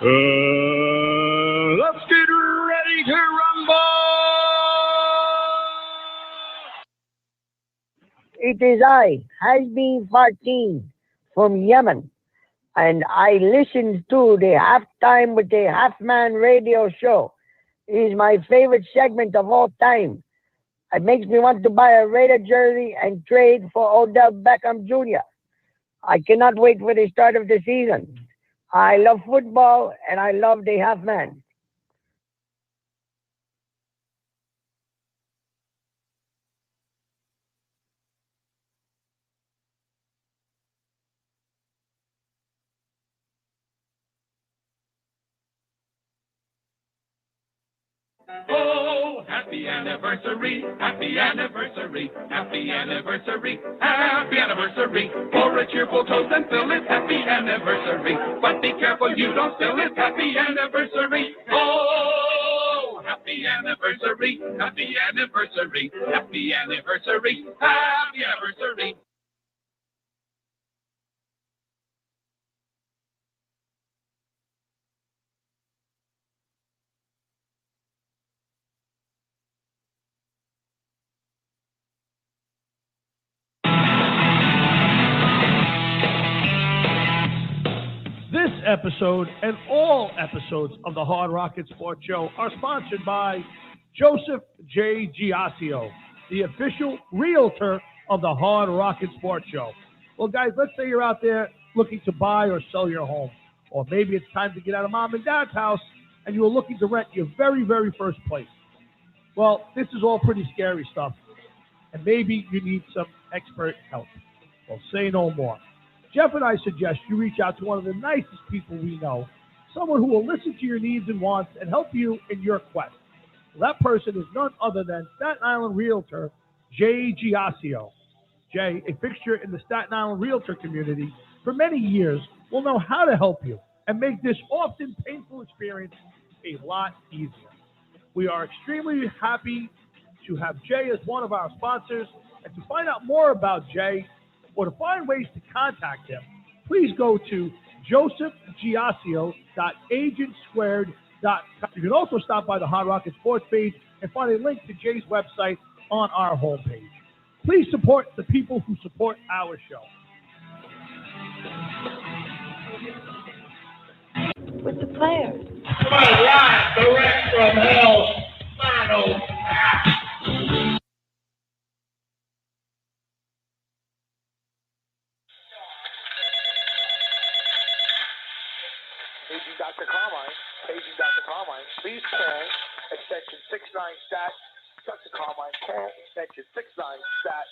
Let's get ready to rumble! It is I, Has-Been 14 from Yemen, and I listened to the Halftime with the Half-Man radio show. It is my favorite segment of all time. It makes me want to buy a Raider jersey and trade for Odell Beckham Jr. I cannot wait for the start of the season. I love football, and I love the Half-Man. Oh, happy anniversary, happy anniversary, happy anniversary, happy anniversary. Pour a cheerful toast and fill it, happy anniversary. But be careful you don't spill it, happy anniversary. Oh, happy anniversary, happy anniversary, happy anniversary, happy anniversary. This episode and all episodes of the Hard Rocket Sports Show are sponsored by Joseph J. Giasio, the official realtor of the Hard Rocket Sports Show. Well, guys, let's say you're out there looking to buy or sell your home, or maybe it's time to get out of mom and dad's house and you are looking to rent your very, very first place. Well, this is all pretty scary stuff, and maybe you need some expert help. Well, say no more. Jeff and I suggest you reach out to one of the nicest people we know, someone who will listen to your needs and wants and help you in your quest. Well, that person is none other than Staten Island realtor Jay Giasio. Jay, a fixture in the Staten Island realtor community for many years, will know how to help you and make this often painful experience a lot easier. We are extremely happy to have Jay as one of our sponsors, and to find out more about Jay or to find ways to contact him, please go to josephgiasio.agentsquared.com. You can also stop by the Hard Rocket Sports page and find a link to Jay's website on our homepage. Please support the people who support our show. With the players. Come on, live, direct from hell's final. Paging Dr. Carmine. Paging Dr. Carmine. Please call extension 69-STAT. Dr. Carmine, call extension 69-STAT.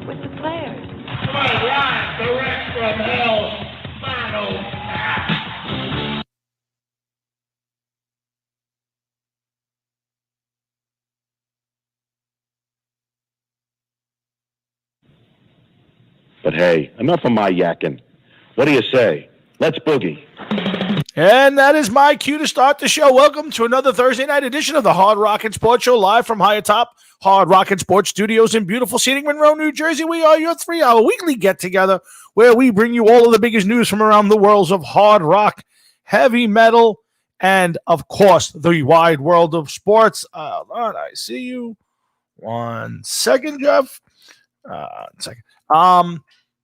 With the players. Come on, live, direct from hell's final. But hey, enough of my yakking. What do you say? Let's boogie. And that is my cue to start the show. Welcome to another Thursday night edition of the Hard Rocket Sports Show, live from high atop Hard Rocket Sports Studios in beautiful scenic Monroe, New Jersey. We are your 3-hour weekly get-together where we bring you all of the biggest news from around the worlds of hard rock, heavy metal, and, of course, the wide world of sports. Lord, I see you. 1 second, Jeff. 1 second.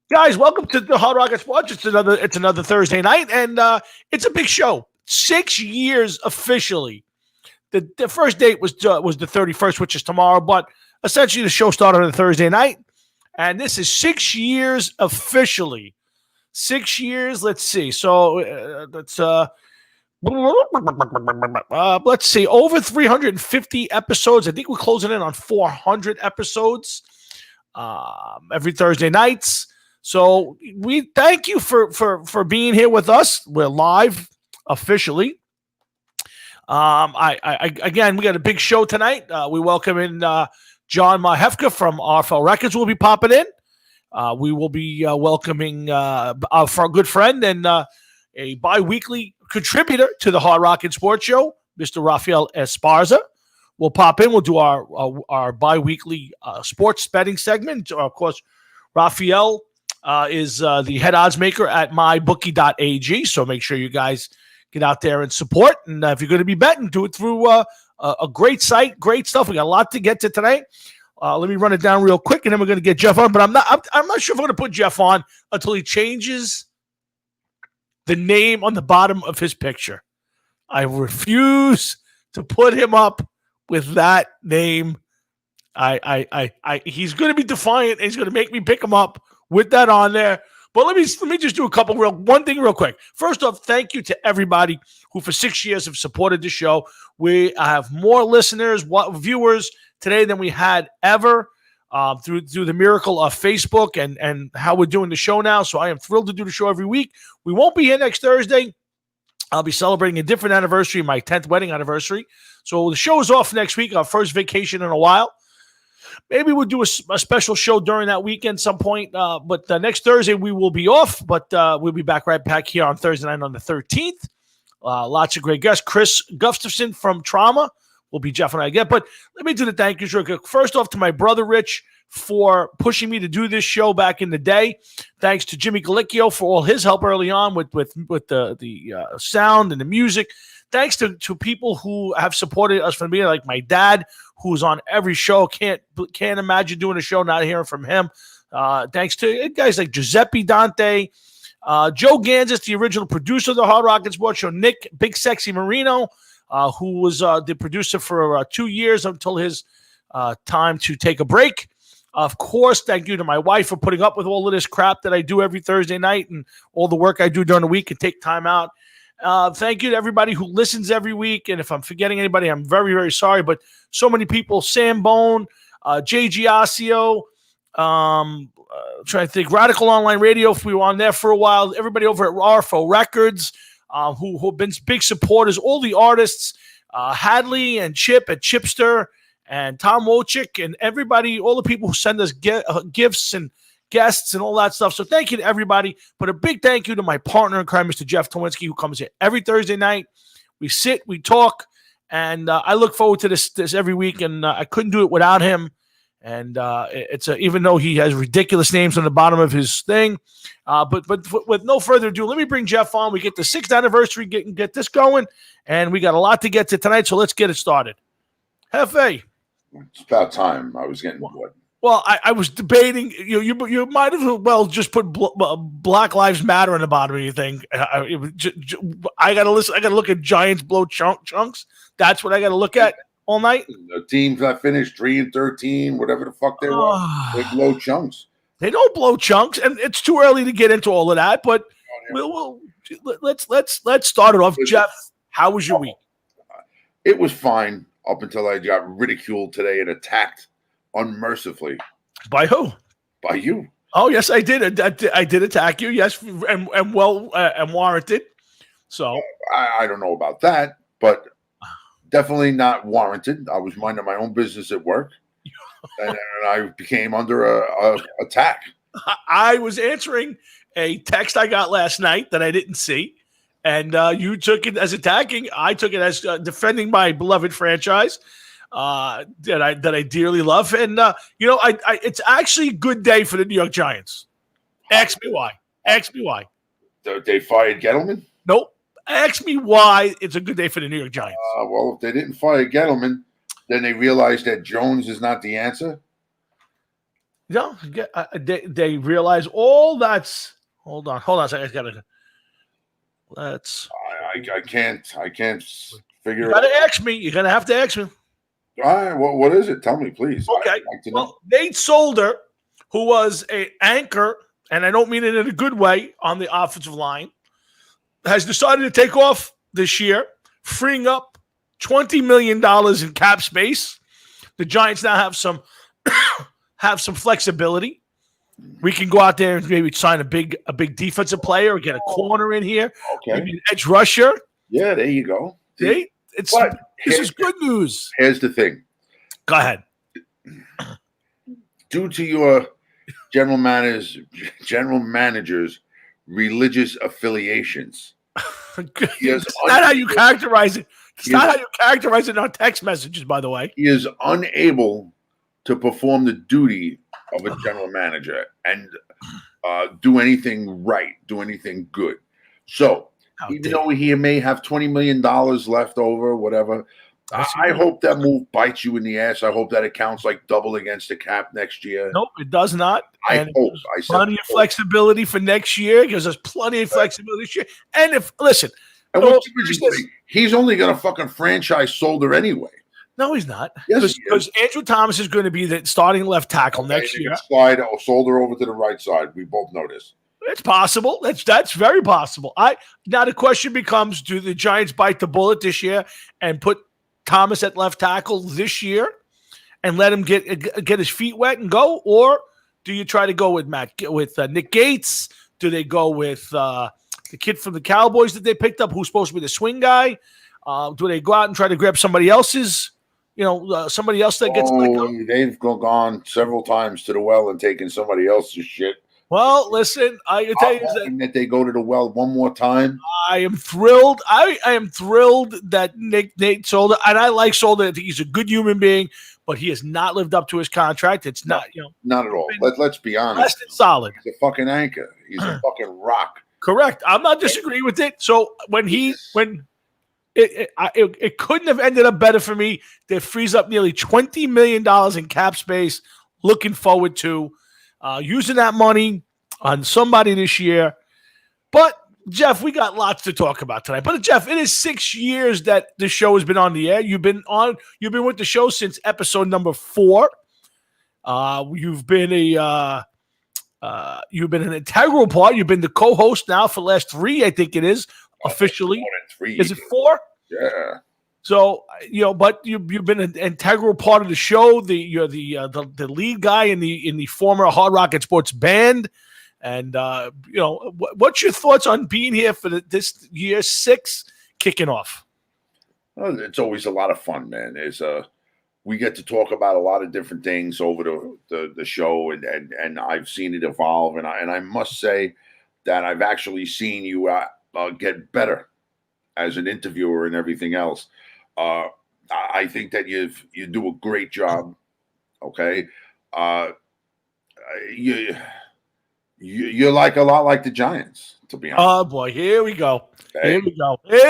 Guys, welcome to the Hard Rocket Sports. It's another Thursday night, and it's a big show. 6 years officially. The first date was the 31st, which is tomorrow, but essentially the show started on a Thursday night, and this is 6 years officially. 6 years. Let's see. So let's see. Over 350 episodes. I think we're closing in on 400 episodes every Thursday nights. So we thank you for being here with us. We're live officially. Again, we got a big show tonight. We welcome in John Mahefka from Raphael Records will be popping in. We will be welcoming our good friend and a bi-weekly contributor to the Hard Rock and Sports Show, Mr. Raphael Esparza. We'll pop in. We'll do our bi-weekly sports betting segment. Of course, Raphael is the head odds maker at mybookie.ag, so make sure you guys get out there and support. And if you're going to be betting, do it through a great site, great stuff. We got a lot to get to tonight. Let me run it down real quick, and then we're going to get Jeff on. But I'm not sure if I'm going to put Jeff on until he changes the name on the bottom of his picture. I refuse to put him up with that name. He's going to be defiant, and he's going to make me pick him up with that on there. But let me just do one thing real quick. First off, thank you to everybody who for 6 years have supported the show. We have more listeners, viewers today than we had ever through the miracle of Facebook and how we're doing the show now. So I am thrilled to do the show every week. We won't be here next Thursday. I'll be celebrating a different anniversary, my 10th wedding anniversary. So the show is off next week, our first vacation in a while. Maybe we'll do a special show during that weekend some point. But next Thursday we will be off, but we'll be back here on Thursday night on the 13th. Lots of great guests. Chris Gustafson from Trauma will be Jeff and I again. But let me do the thank yous real quick. First off, to my brother Rich for pushing me to do this show back in the day. Thanks to Jimmy Galicchio for all his help early on with the sound and the music. Thanks to people who have supported us from the beginning, like my dad, who's on every show. Can't imagine doing a show not hearing from him. Thanks to guys like Giuseppe Dante, Joe Gansas, the original producer of the Hard Rock and Sports Show, Nick Big Sexy Marino, who was the producer for 2 years until his time to take a break. Of course, thank you to my wife for putting up with all of this crap that I do every Thursday night and all the work I do during the week and take time out. Thank you to everybody who listens every week. And if I'm forgetting anybody, I'm very, very sorry. But so many people, Sam Bone, Jay Giasio, trying to think, Radical Online Radio, if we were on there for a while, everybody over at Raphael Records, who have been big supporters, all the artists, Hadley and Chip at Chipster, and Tom Wojcik, and everybody, all the people who send us gifts and guests and all that stuff. So thank you to everybody. But a big thank you to my partner in crime, Mr. Jeff Towinski, who comes here every Thursday night. We sit, we talk, and I look forward to this every week, and I couldn't do it without him. And even though he has ridiculous names on the bottom of his thing. But with no further ado, let me bring Jeff on. We get the 6th anniversary, get this going, and we got a lot to get to tonight, so let's get it started. Hefe. It's about time. I was getting bored. Well, I was debating. You might as well just put Black Lives Matter on the bottom of your thing. I gotta listen. I gotta look at Giants blow chunks. That's what I gotta look at all night. The teams that finished 3-13, whatever the fuck they were, they blow chunks. They don't blow chunks, and it's too early to get into all of that. But let's start it off. Jeff, how was your week? It was fine up until I got ridiculed today and attacked unmercifully. By who? By you. Oh, yes, I did. I did attack you, yes, and well and warranted. So I don't know about that, but definitely not warranted. I was minding my own business at work, and I became under a attack. I was answering a text I got last night that I didn't see. And you took it as attacking. I took it as defending my beloved franchise that I dearly love. And it's actually a good day for the New York Giants. Ask me why. They fired Gettleman? Nope. Ask me why it's a good day for the New York Giants. Well, if they didn't fire Gettleman, then they realized that Jones is not the answer. No, they realize all that's. Hold on a second. I gotta. I can't figure you gotta ask me. You're gonna have to ask me. All right, what is it? Tell me, please. Okay. I'd like to know. Nate Solder, who was an anchor, and I don't mean it in a good way, on the offensive line, has decided to take off this year, freeing up $20 million in cap space. The Giants now have some flexibility. We can go out there and maybe sign a big defensive player or get a corner in here. Okay. Maybe an edge rusher. Yeah, there you go. This But is good news. here's the thing. Go ahead. Due to your general manager's religious affiliations, It's not how you characterize it. It's not how you characterize it in our text messages, by the way. he is unable to perform the duty of a general manager and do anything right, do anything good. So even though he may have $20 million left over, whatever, I hope that move bites you in the ass. I hope that it counts like double against the cap next year. Nope, it does not. I hope. I said plenty of flexibility for next year. Gives us plenty of flexibility this year. And if listen, and he's only going to fucking franchise Solder anyway. No, he's not. Yes, because Andrew Thomas is going to be the starting left tackle next year. Slide Solder over to the right side. We both know this. It's possible. That's very possible. Now the question becomes: do the Giants bite the bullet this year and put Thomas at left tackle this year and let him get his feet wet and go, or do you try to go with Nick Gates? Do they go with the kid from the Cowboys that they picked up, who's supposed to be the swing guy? Do they go out and try to grab somebody else's? Somebody else that gets let go? They've gone several times to the well and taken somebody else's shit. Well, listen, I can tell you that they go to the well one more time. I am thrilled. I am thrilled that Nate Solder, and I like Solder. I think he's a good human being, but he has not lived up to his contract. It's not, not at all. Let's be honest. Less than solid. He's a fucking anchor. He's a fucking rock. Correct. I'm not disagreeing with it. So it couldn't have ended up better for me. That frees up nearly $20 million in cap space. Looking forward to using that money on somebody this year. But Jeff, we got lots to talk about tonight. But Jeff, it is 6 years that the show has been on the air. You've been with the show since episode number 4. You've been an integral part. You've been the co-host now for the last 3, I think it is officially. More than 3. Is it 4? Yeah. So but you've been an integral part of the show. You're the lead guy in the former Hard Rocket Sports band, and what's your thoughts on being here for this year 6 kicking off? Well, it's always a lot of fun, man. We get to talk about a lot of different things over the show, and I've seen it evolve, and I must say that I've actually seen you get better as an interviewer and everything else. I think that you do a great job. Okay. You're like a lot like the Giants, to be honest. Oh boy, here we go. Here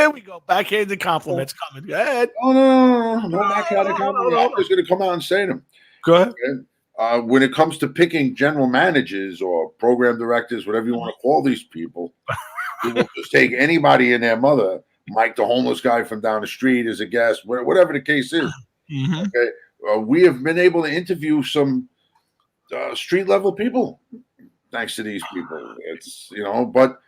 we go. Backhanded compliments coming. Go ahead. No backhanded compliments. I'm just going to come out and say them. Go ahead. Okay? When it comes to picking general managers or program directors, whatever you want to call these people, you will just take anybody and their mother. Mike, the homeless guy from down the street, is a guest, whatever the case is. Mm-hmm. Okay, we have been able to interview some street level people thanks to these people. It's but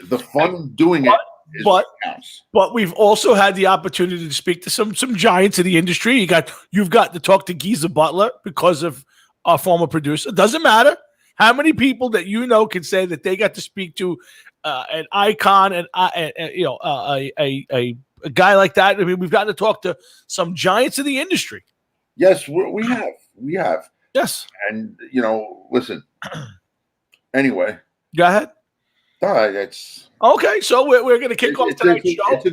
the fun of doing it is what counts. But we've also had the opportunity to speak to some giants in the industry. You've got to talk to Geezer Butler because of our former producer. It doesn't matter how many people that can say that they got to speak to an icon and a guy like that. I mean, we've gotten to talk to some giants in the industry. Yes, we have. Yes, and listen. Anyway, go ahead. All right, that's okay. So we're going to kick off tonight's show. It's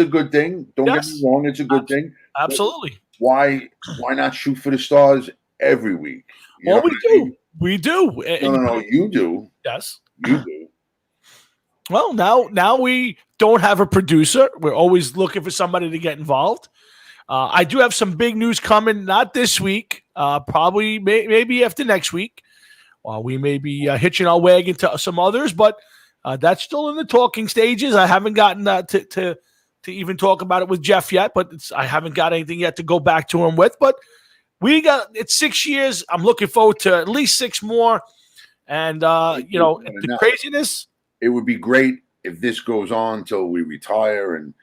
a good thing. Don't get me wrong. It's a good thing. Absolutely. Why not shoot for the stars every week? Well, we do. We do. No. You do. Yes. You do. Well, now we don't have a producer. We're always looking for somebody to get involved. I do have some big news coming, not this week, probably maybe after next week. We may be hitching our wagon to some others, but that's still in the talking stages. I haven't gotten to even talk about it with Jeff yet, but I haven't got anything yet to go back to him with. But it's 6 years. I'm looking forward to at least 6 more. And, the craziness. It would be great if this goes on until we retire and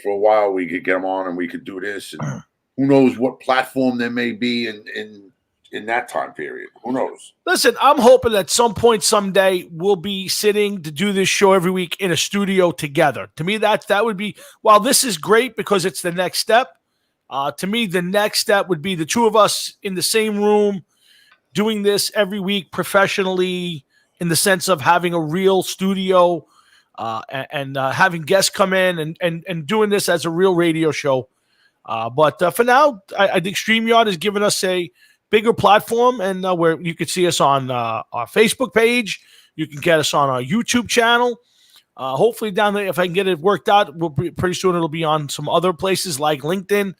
for a while we could get them on and we could do this. And who knows what platform there may be in in that time period. Who knows? Listen, I'm hoping at some point someday we'll be sitting to do this show every week in a studio together. To me, that would be, while this is great because it's the next step, to me, the next step would be the two of us in the same room doing this every week professionally, in the sense of having a real studio and having guests come in and doing this as a real radio show. But for now, I think StreamYard has given us a bigger platform, and where you can see us on our Facebook page. You can get us on our YouTube channel. Hopefully down there, if I can get it worked out, pretty soon it'll be on some other places like LinkedIn.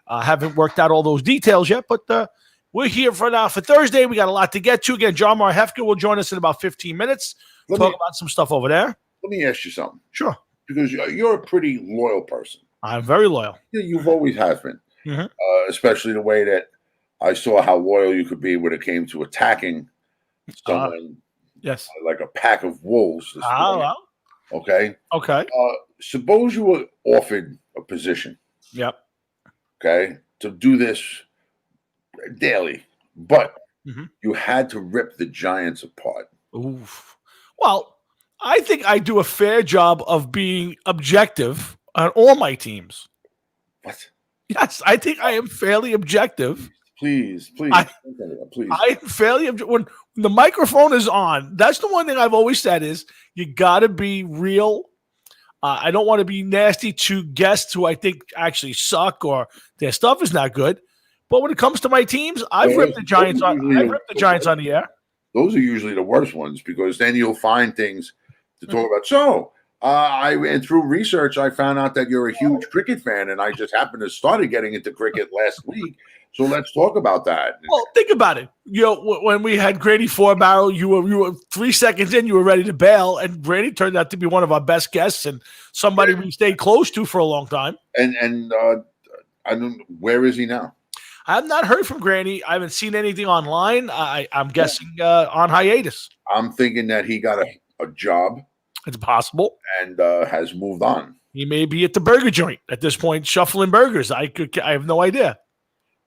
Haven't worked out all those details yet, but we're here for now. For Thursday, we got a lot to get to. Again, John Marhefka will join us in about 15 minutes. Talk about some stuff over there. Let me ask you something. Sure. Because you're a pretty loyal person. I'm very loyal. You've always have been. Especially the way that I saw how loyal you could be when it came to attacking someone. Yes. Like a pack of wolves. Well. Okay. Okay. Suppose you were offered a position. Yep. Okay. To do this daily, but you had to rip the Giants apart. Oof. Well, I think I do a fair job of being objective on all my teams. What? Yes, I think I am fairly objective. Please. I'm fairly objective. When the microphone is on, that's the one thing I've always said is you got to be real. I don't want to be nasty to guests who I think actually suck or their stuff is not good. But when it comes to my teams, I've ripped the Giants on the air. Those are usually the worst ones because then you'll find things to talk about. So, and through research, I found out that you're a huge cricket fan, and I just happened to started getting into cricket last week. So let's talk about that. Well, think about it. You know, when we had Grady Four-Barrel, you were 3 seconds in, you were ready to bail, and Grady turned out to be one of our best guests and somebody we stayed close to for a long time. And I don't. Where is he now? I have not heard from Granny. I haven't seen anything online. I'm guessing on hiatus. I'm thinking that he got a job. It's possible. And has moved on. He may be at the burger joint at this point, shuffling burgers. I have no idea.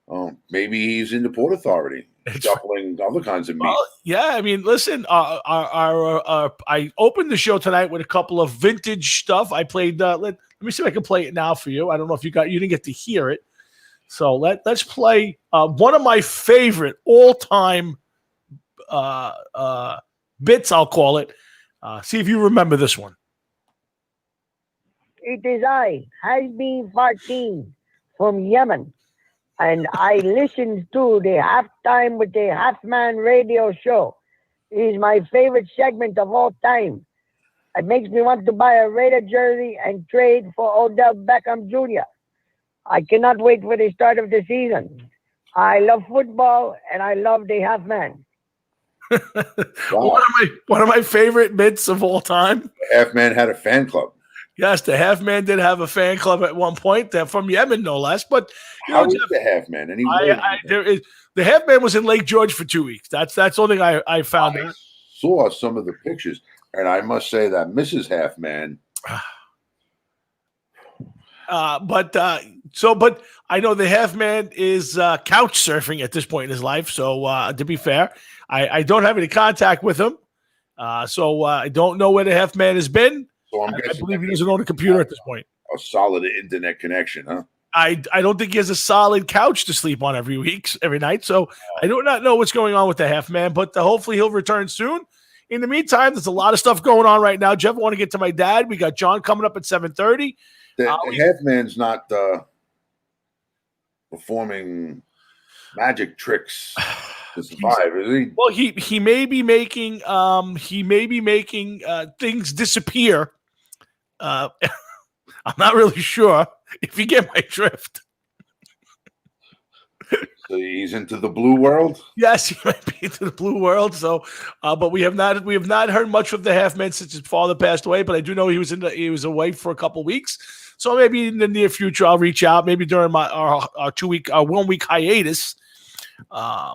Oh, maybe he's in the Port Authority, shuffling other kinds of meat. Well, yeah, I mean, listen, I opened the show tonight with a couple of vintage stuff. I played. Let me see if I can play it now for you. I don't know if you didn't get to hear it. So let's play one of my favorite all-time bits, I'll call it. See if you remember this one. It is I, has been 14 from Yemen, and I listened to the halftime with the half-man radio show. It is my favorite segment of all time. It makes me want to buy a Raider jersey and trade for Odell Beckham Jr. I cannot wait for the start of the season. I love football, and I love the half man. Wow. One of my favorite bits of all time. The half man had a fan club. Yes, the half man did have a fan club at one point. They're from Yemen, no less. But how is the half man? The half man was in Lake George for 2 weeks. That's the only thing I found. I saw some of the pictures, and I must say that Mrs. Half Man. But I know the half man is couch surfing at this point in his life. So to be fair, I don't have any contact with him. So I don't know where the half man has been. So I believe he doesn't own a computer at this point. A solid internet connection, huh? I don't think he has a solid couch to sleep on every night. So I do not know what's going on with the half man, but hopefully he'll return soon. In the meantime, there's a lot of stuff going on right now. Jeff, I want to get to my dad. We got John coming up at 7:30. The half man's not performing magic tricks to survive, is he? Well, he may be making things disappear. I'm not really sure if you get my drift. So he's into the blue world? Yes, he might be into the blue world. So, but we have not heard much of the half man since his father passed away. But I do know he was away for a couple weeks. So maybe in the near future I'll reach out. Maybe during our 1 week hiatus,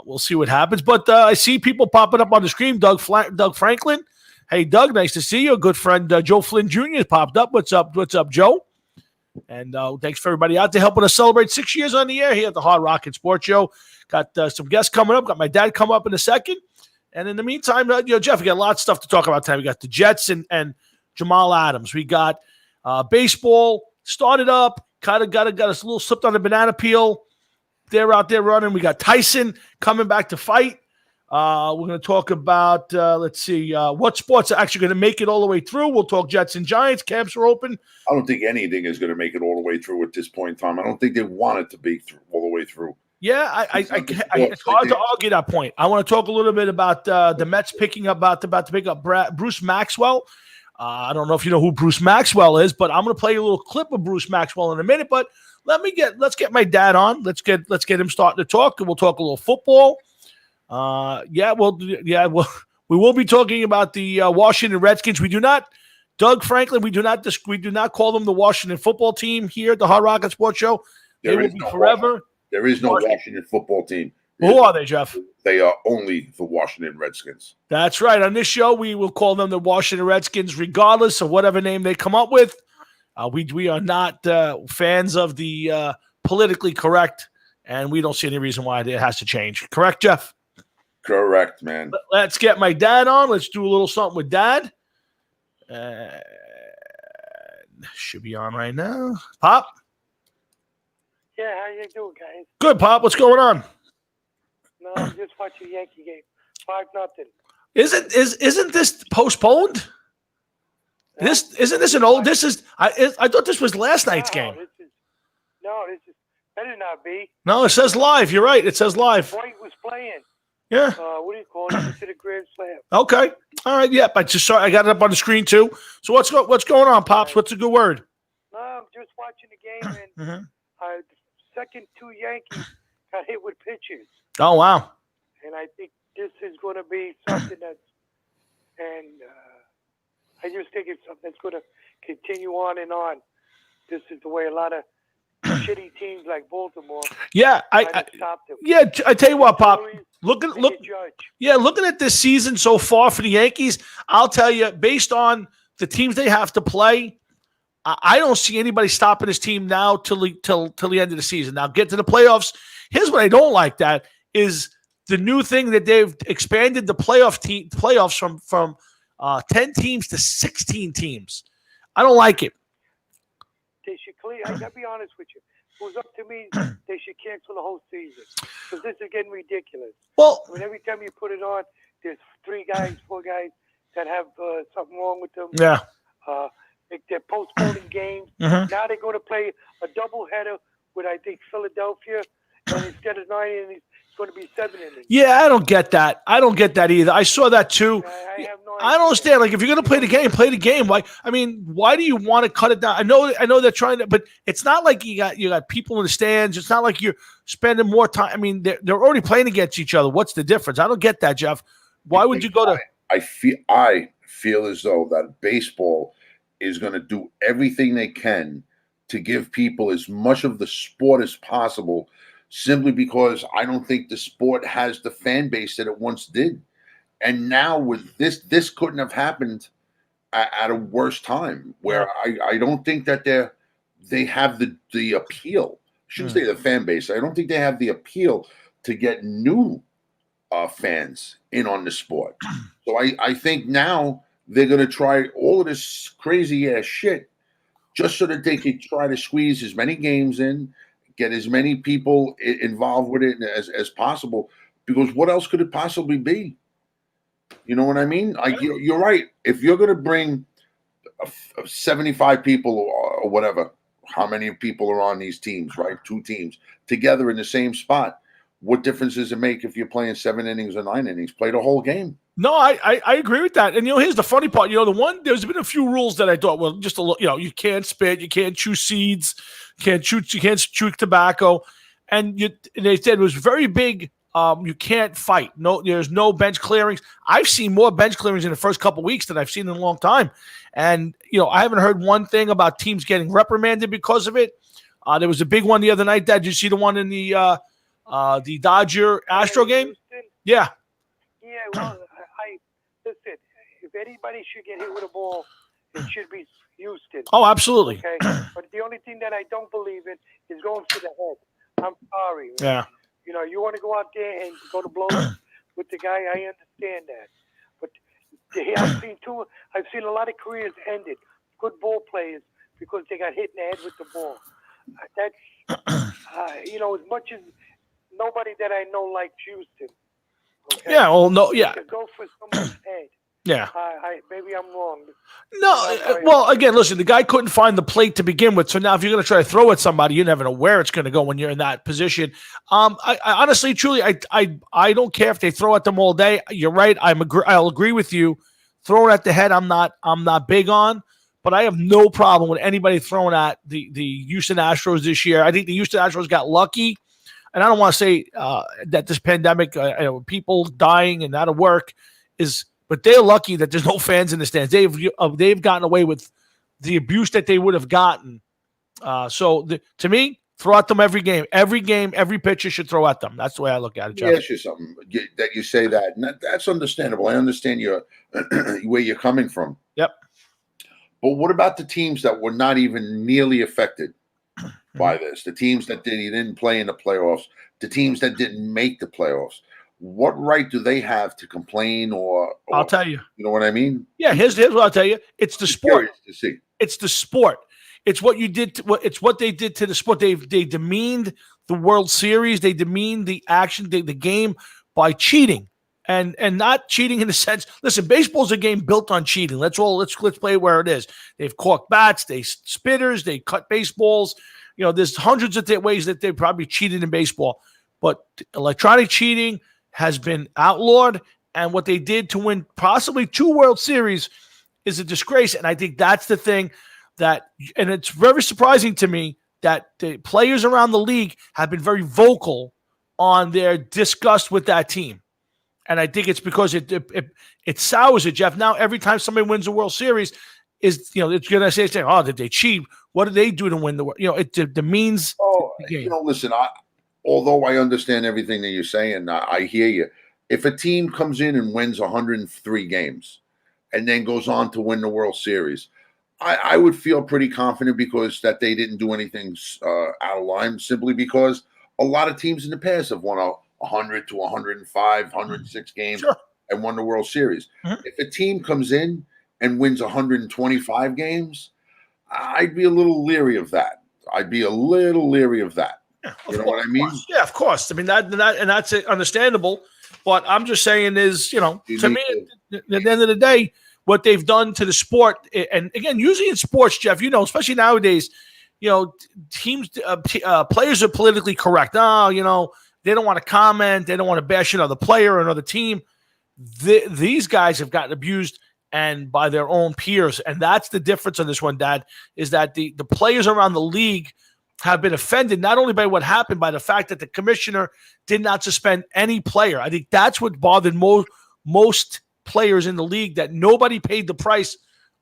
we'll see what happens. But I see people popping up on the screen. Doug Franklin. Hey, Doug, nice to see you. A good friend Joe Flynn Jr. has popped up. What's up? What's up, Joe? And thanks for everybody out there helping us celebrate 6 years on the air here at the Hard Rock and Sports Show. Got some guests coming up. Got my dad come up in a second. And in the meantime, Jeff, we got a lot of stuff to talk about tonight. We got the Jets and Jamal Adams. We got baseball started up. Kind of got us a little slipped on the banana peel. They're out there running. We got Tyson coming back to fight. We're going to talk about, what sports are actually going to make it all the way through. We'll talk Jets and Giants. Camps are open. I don't think anything is going to make it all the way through at this point in time. I don't think they want it to be all the way through. Yeah, it's hard to argue that point. I want to talk a little bit about the Mets about to pick up Bruce Maxwell. I don't know if you know who Bruce Maxwell is, but I'm going to play a little clip of Bruce Maxwell in a minute. But let's get my dad on. Let's get him starting to talk, and we'll talk a little football. We will be talking about the Washington Redskins. We do not, Doug Franklin. We do not call them the Washington football team here at the Hard Rock and Sports Show. They will be forever. There is no Washington football team. Who are they, Jeff? They are only the Washington Redskins. That's right. On this show, we will call them the Washington Redskins, regardless of whatever name they come up with. We are not fans of the politically correct, and we don't see any reason why it has to change. Correct, Jeff? Correct, man. Let's get my dad on. Let's do a little something with Dad. Should be on right now. Pop? Yeah, how you doing, guys? Good, Pop. What's going on? No, I'm just watching Yankee game. 5-0. Isn't this postponed? Isn't this an old? This is. I thought this was last night's game. This is better not be. No, it says live. You're right. It says live. White was playing. Yeah. What do you call it? To the Grand Slam. Okay. All right. Yep. I got it up on the screen too. So what's going on, Pops? What's a good word? No, I'm just watching the game, and the second two Yankees got hit with pitches. Oh wow. And I think this is going to be something that's, and I just think it's something that's going to continue on and on. This is the way a lot of shitty teams like Baltimore. Yeah, I tell you what, Pop. Looking at this season so far for the Yankees, I'll tell you, based on the teams they have to play, I don't see anybody stopping this team now till the end of the season. Now get to the playoffs. Here's what I don't like. That is the new thing that they've expanded the playoffs from 10 teams to 16 teams. I don't like it. They should clear. I gotta be honest with you. If it was up to me, they should cancel the whole season because this is getting ridiculous. Well, I mean, every time you put it on, there's 4 guys that have something wrong with them. Yeah. They're postponing games. Mm-hmm. Now they're going to play a doubleheader with, I think, Philadelphia, and instead of 9 innings, it's going to be 7 innings. Yeah, I don't get that. I don't get that either. I saw that too. I don't understand. Like, if you're going to play the game, play the game. Why do you want to cut it down? I know they're trying to, but it's not like you got people in the stands. It's not like you're spending more time. I mean, they're already playing against each other. What's the difference? I don't get that, Jeff. Why would you go to? I feel as though that baseball is going to do everything they can to give people as much of the sport as possible, simply because I don't think the sport has the fan base that it once did. And now with this couldn't have happened at a worse time, where I don't think that they have the appeal. I shouldn't say the fan base. I don't think they have the appeal to get new fans in on the sport. So I think now they're going to try all of this crazy ass shit just so that they can try to squeeze as many games in, get as many people involved with it as possible. Because what else could it possibly be? You know what I mean? Like, you're right. If you're going to bring 75 people or whatever, how many people are on these teams, right? 2 teams together in the same spot. What difference does it make if you're playing 7 innings or 9 innings? Play the whole game. No, I agree with that. And, here's the funny part. There's been a few rules that I thought, well, just a little, you can't spit, you can't chew seeds, you can't chew tobacco. And they said it was very big. You can't fight. No, there's no bench clearings. I've seen more bench clearings in the first couple of weeks than I've seen in a long time. And, I haven't heard one thing about teams getting reprimanded because of it. There was a big one the other night. Did you see the one in the Dodger Astro game? Yeah. Yeah, well, listen, if anybody should get hit with a ball, it should be Houston. Oh, absolutely. Okay, but the only thing that I don't believe in is going for the head. I'm sorry. Man. Yeah. You know, you want to go out there and go to blows with the guy. I understand that, but I've seen a lot of careers ended. Good ball players because they got hit in the head with the ball. That's you know, as much as nobody that I know likes Houston. Okay? Yeah. Well, no. Yeah. To go for someone's head. Yeah. Maybe I'm wrong. No, well, again, listen, the guy couldn't find the plate to begin with. So now if you're going to try to throw at somebody, you never know where it's going to go when you're in that position. I honestly, truly, I don't care if they throw at them all day. You're right. I'll agree with you. Throwing at the head, I'm not big on, but I have no problem with anybody throwing at the Houston Astros this year. I think the Houston Astros got lucky. And I don't want to say that this pandemic, people dying and out of work but they're lucky that there's no fans in the stands. They've gotten away with the abuse that they would have gotten. To me, throw at them every game. Every pitcher should throw at them. That's the way I look at it, Jeff. Let me ask you something that you say that, and that's understandable. I understand where you're coming from. Yep. But what about the teams that were not even nearly affected by this? The teams that didn't play in the playoffs, the teams that didn't make the playoffs. What right do they have to complain or I'll tell you. You know what I mean? Yeah, here's what I'll tell you. It's the sport. To see. It's the sport. It's what you did. It's what they did to the sport. They demeaned the World Series. They demeaned the action, the game by cheating and not cheating in the sense. Listen, baseball's a game built on cheating. Let's play it where it is. They've corked bats. They spitters. They cut baseballs. There's hundreds of ways that they probably cheated in baseball, but electronic cheating has been outlawed, and what they did to win possibly 2 World Series is a disgrace. And I think that's the thing and it's very surprising to me that the players around the league have been very vocal on their disgust with that team. And I think it's because it sours it, Jeff. Now, every time somebody wins a World Series, it's going to say, oh, did they cheat? What did they do to win the World? It demeans the game. Listen, although I understand everything that you're saying, I hear you. If a team comes in and wins 103 games and then goes on to win the World Series, I would feel pretty confident because that they didn't do anything out of line, simply because a lot of teams in the past have won 100 to 105, 106 games and won the World Series. Mm-hmm. If a team comes in and wins 125 games, I'd be a little leery of that. You know what I mean? Yeah, of course. I mean that's understandable. But I'm just saying is, to me, at the end of the day, what they've done to the sport, and again, usually in sports, Jeff, especially nowadays, teams, players are politically correct. No, they don't want to comment, they don't want to bash another player or another team. These guys have gotten abused and by their own peers, and that's the difference on this one, Dad. Is that the players around the league have been offended not only by what happened, by the fact that the commissioner did not suspend any player. I think that's what bothered most players in the league, that nobody paid the price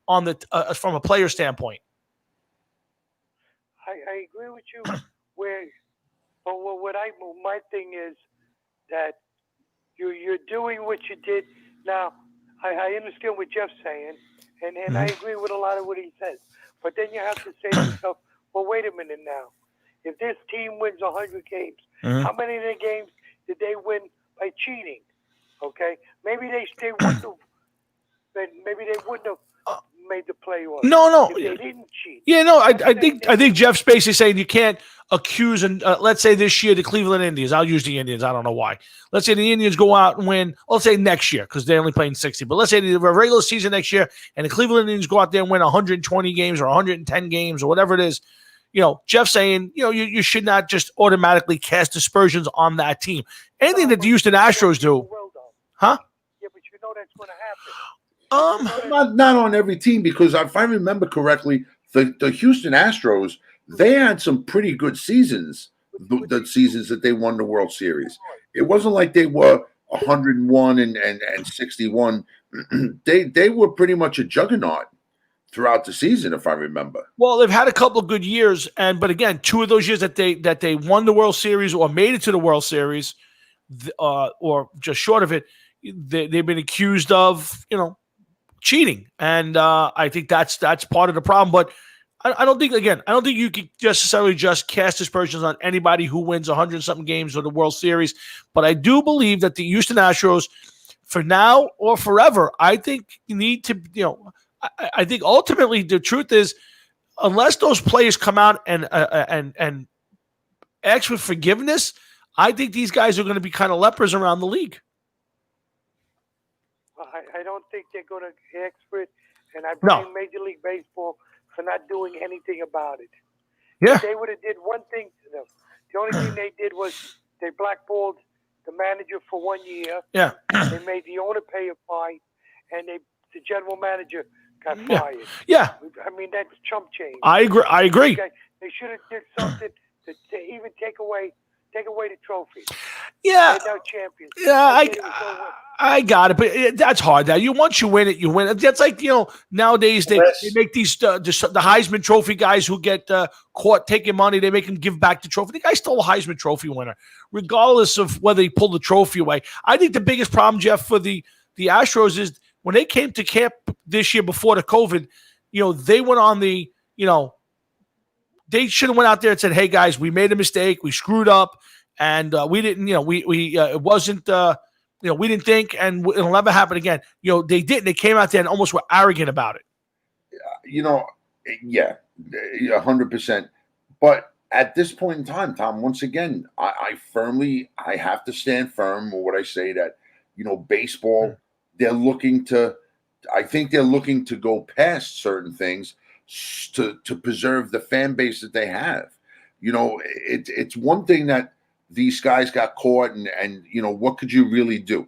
on the from a player standpoint. I agree with you. My thing is that you're doing what you did. Now, I understand what Jeff's saying, and I agree with a lot of what he says. But then you have to say to yourself, well, wait a minute now. If this team wins 100 games, how many of the games did they win by cheating? Okay, maybe they wouldn't have. Maybe they wouldn't have made the playoffs. No, if they didn't cheat. Yeah, no, I think Jeff's basically saying you can't accuse, and let's say this year the Cleveland Indians. I'll use the Indians. I don't know why. Let's say the Indians go out and win. Let's say next year because they're only playing 60. But let's say the regular season next year, and the Cleveland Indians go out there and win 120 games or 110 games or whatever it is. Jeff's saying, you should not just automatically cast aspersions on that team. Anything that the Houston Astros do, huh? Yeah, but that's going to happen. Not on every team, because if I remember correctly, the Houston Astros, they had some pretty good seasons. The seasons that they won the World Series, it wasn't like they were 101 and 61. They were pretty much a juggernaut throughout the season, if I remember. Well, they've had a couple of good years, but again, 2 of those years that they won the World Series or made it to the World Series, or just short of it, they've been accused of cheating, and I think that's part of the problem. But I don't think you could necessarily just cast aspersions on anybody who wins 100-something games or the World Series. But I do believe that the Houston Astros, for now or forever, I think you need to, I think ultimately the truth is, unless those players come out and ask for forgiveness, I think these guys are going to be kind of lepers around the league. I don't think they're going to ask for it, and I blame No. Major League Baseball for not doing anything about it. Yeah. If they would have did one thing to them, the only thing they did was they blackballed the manager for 1 year. Yeah. They made the owner pay a fine, and the general manager got fired. Yeah. I mean, that's chump change. I agree. They should have did something to even take away the trophy. Yeah. They're now champions. Yeah, I got it, but that's hard. Now, once you win it, you win it. That's like, nowadays they make these the Heisman Trophy guys who get caught taking money. They make them give back the trophy. The guy's still a Heisman Trophy winner, regardless of whether he pulled the trophy away. I think the biggest problem, Jeff, for the Astros is when they came to camp this year before the COVID. They went on the they should have went out there and said, "Hey guys, we made a mistake. We screwed up, and we didn't. It wasn't. We didn't think, and it'll never happen again." They didn't. They came out there and almost were arrogant about it. Yeah, 100%. But at this point in time, Tom, once again, I have to stand firm with what I say that, baseball, I think they're looking to go past certain things to preserve the fan base that they have. It's one thing that these guys got caught and what could you really do?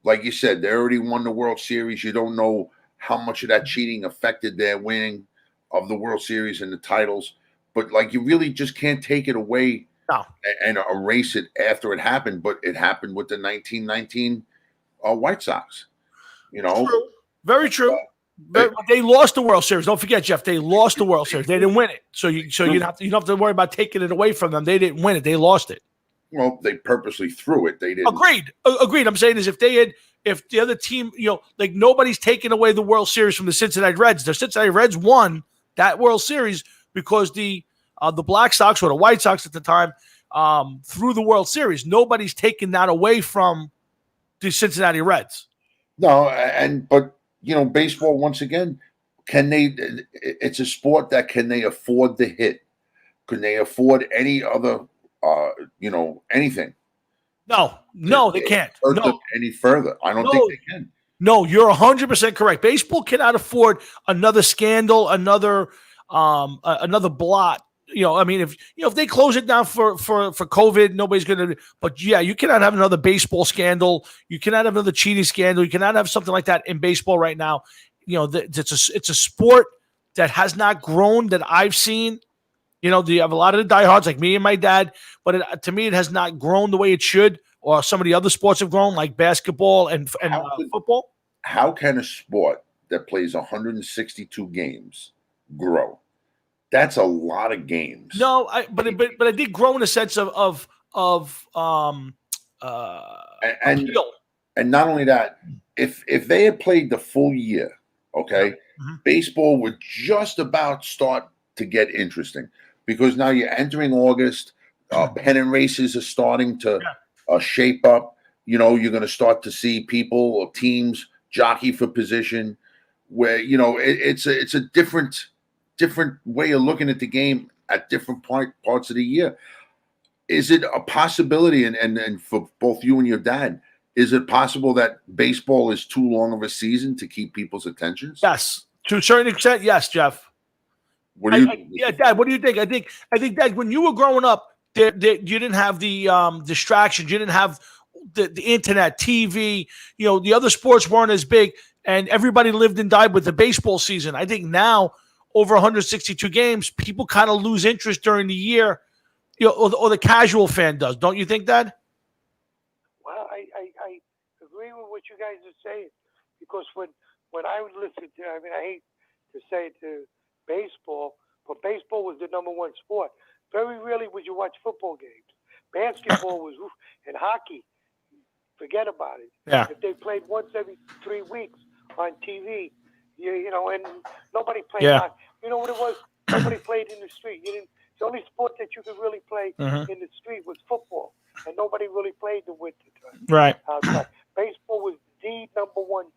Like you said, they already won the World Series. You don't know how much of that cheating affected their winning of the World Series and the titles. But you really just can't take it away and erase it after it happened. But it happened with the 1919 White Sox. True. Very true. But they lost the World Series. Don't forget, Jeff. They lost the World Series. They didn't win it. So you don't have to worry about taking it away from them. They didn't win it. They lost it. Well, they purposely threw it. They didn't. Agreed. I'm saying is if the other team, nobody's taking away the World Series from the Cincinnati Reds. The Cincinnati Reds won that World Series because the Black Sox or the White Sox at the time threw the World Series. Nobody's taking that away from the Cincinnati Reds. No, but baseball, once again, it's a sport that can they afford the hit? Can they afford any other, anything? No, they can't. No. Any further. I don't think they can. No, you're 100% correct. Baseball cannot afford another scandal, another blot. If they close it down for COVID, nobody's going to. But yeah, you cannot have another baseball scandal. You cannot have another cheating scandal. You cannot have something like that in baseball right now. It's a sport that has not grown that I've seen. You have a lot of the diehards like me and my dad, but to me, it has not grown the way it should. Or some of the other sports have grown, like basketball and football. How can a sport that plays 162 games grow? That's a lot of games. No, but I did grow in a sense of and not only that, if they had played the full year, okay, baseball would just about start to get interesting because now you're entering August. Pennant races are starting to shape up. You're going to start to see people or teams jockey for position where, it's a different way of looking at the game at different parts of the year. Is it a possibility, and for both you and your dad, is it possible that baseball is too long of a season to keep people's attentions? Yes, to a certain extent, yes, Jeff. Dad, what do you think? I think that when you were growing up, you didn't have the distractions. You didn't have the internet, TV. The other sports weren't as big, and everybody lived and died with the baseball season. I think now, over 162 games, people kind of lose interest during the year, or the casual fan does. Don't you think that? Well, I agree with what you guys are saying because when I would listen to, I hate to say it to baseball, but baseball was the number one sport. Very rarely would you watch football games. Basketball was, and hockey, forget about it. Yeah. If they played once every 3 weeks on TV, You know, and nobody played. Yeah. You know what it was? Nobody played in the street. You didn't. The only sport that you could really play Mm-hmm. in the street was football, and nobody really played the winter time. Right. Outside. Baseball was the number one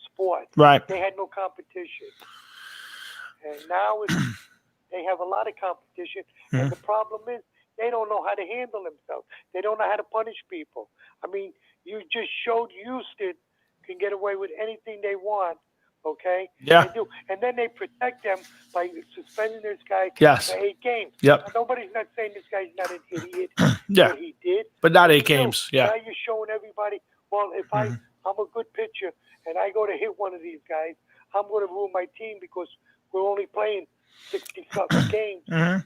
sport. Right. They had no competition, and now they have a lot of competition. Mm-hmm. And the problem is they don't know how to handle themselves. They don't know how to punish people. I mean, you just showed Houston can get away with anything they want. Okay? Yeah. They do. And then they protect them by suspending this guy Yes. for 8 games. Yep. Now, nobody's not saying this guy's not an idiot. Yeah. What he did. But not 8 You know, games. Yeah. Now you're showing everybody, well, if I'm a good pitcher and I go to hit one of these guys, I'm going to ruin my team because we're only playing 60-something games. Mm-hmm.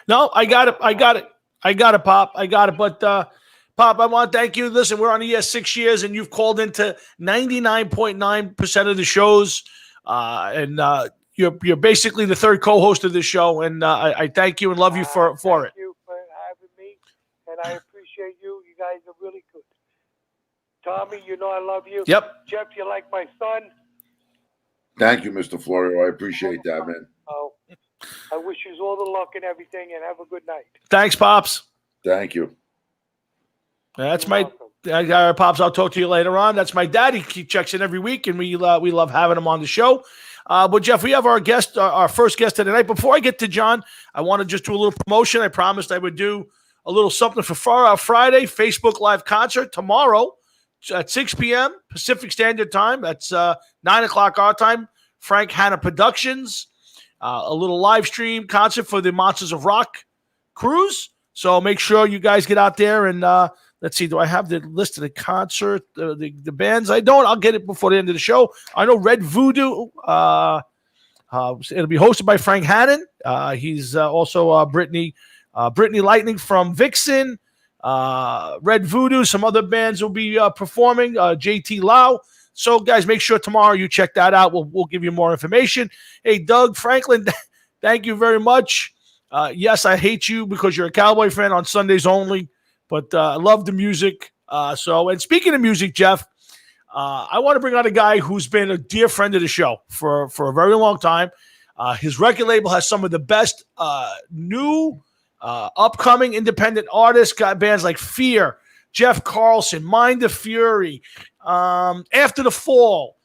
No, I got it, Pop. I got it. But, Pop, I want to thank you. Listen, we're on the air 6 years, and you've called into 99.9% of the shows. And you're basically the third co-host of this show, and I thank you and love you for it. Thank you for having me, and I appreciate you. You guys are really good. Tommy, you know I love you. Yep. Jeff, you're like my son. Thank you, Mr. Florio. I appreciate that, man. Oh, I wish you all the luck and everything, and have a good night. Thanks, Pops. Thank you. That's You're welcome. Pops. I'll talk to you later on. That's my dad. He checks in every week, and we love having him on the show. But Jeff, we have our guest, our first guest of the night. Before I get to John, I want to just do a little promotion. I promised I would do a little something for Friday Facebook Live concert tomorrow at 6 p.m. Pacific Standard Time. That's 9 o'clock our time. Frank Hanna Productions. A little live stream concert for the Monsters of Rock cruise. So make sure you guys get out there and let's see. Do I have the list of the concert, the bands? I don't. I'll get it before the end of the show. I know Red Voodoo. It'll be hosted by Frank Hannon. He's also Brittany Lightning from Vixen. Red Voodoo. Some other bands will be performing. JT Lau. So, guys, make sure tomorrow you check that out. We'll give you more information. Hey, Doug Franklin, thank you very much. Yes, I hate you because you're a Cowboy fan on Sundays only, but I love the music. And speaking of music, Jeff, I want to bring on a guy who's been a dear friend of the show for a very long time. His record label has some of the best new upcoming independent artists. Got bands like Fear, Jeff Carlson, Mind the Fury, After the Fall.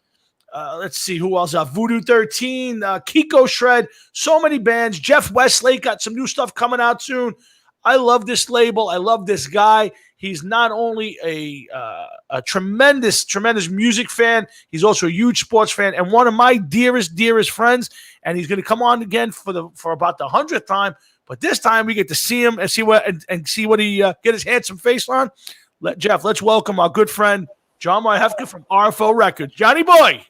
Let's see who else. Voodoo 13, Kiko Shred. So many bands. Jeff Westlake got some new stuff coming out soon. I love this label. I love this guy. He's not only a tremendous music fan, he's also a huge sports fan and one of my dearest friends. And he's going to come on again for about the 100th time. But this time we get to see him and see what he get his handsome face on. Jeff, let's welcome our good friend John Marhefka from RFO Records. Johnny boy.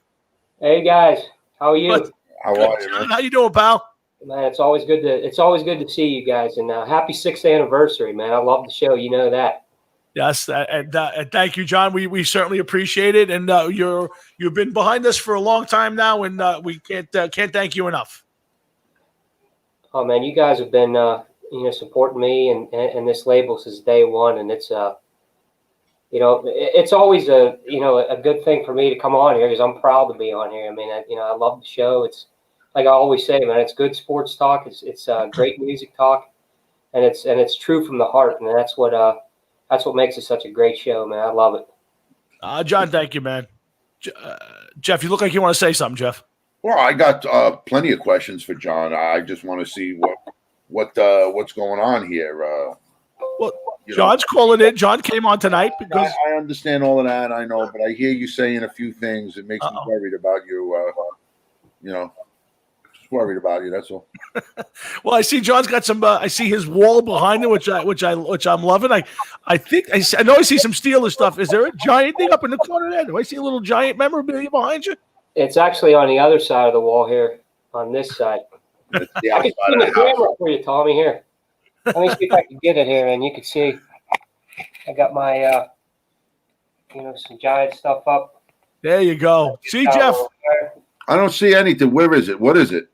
Hey guys, how are you? How are you, man? How you doing, pal? Man, it's always good to see you guys, and happy 6th anniversary, man. I love the show, you know that. Yes, and thank you, John. We certainly appreciate it, and you've been behind us for a long time now, and we can't thank you enough. Oh man, you guys have been supporting me and this label since day one, and it's it's always a good thing for me to come on here because I'm proud to be on here. I mean, I love the show. It's like I always say, man, it's good sports talk. It's great music talk, and it's true from the heart, and that's what makes it such a great show, man. I love it. John, thank you, man. Jeff, you look like you want to say something, Jeff. Well, I got plenty of questions for John. I just want to see what's going on here. John's calling in. John came on tonight because I understand all of that. I know, but I hear you saying a few things. It makes me worried about you. Just worried about you. That's all. Well, I see John's got some. I see his wall behind him, which I'm loving. I think I know I see some Steelers stuff. Is there a giant thing up in the corner there? Do I see a little giant memorabilia behind you? It's actually on the other side of the wall here, on this side. It's the I can outside see of the the camera house. for you, Tommy. Here, let me see if I can get it here, and you can see. I got my, some giant stuff up. There you go. See, Jeff. I don't see anything. Where is it? What is it?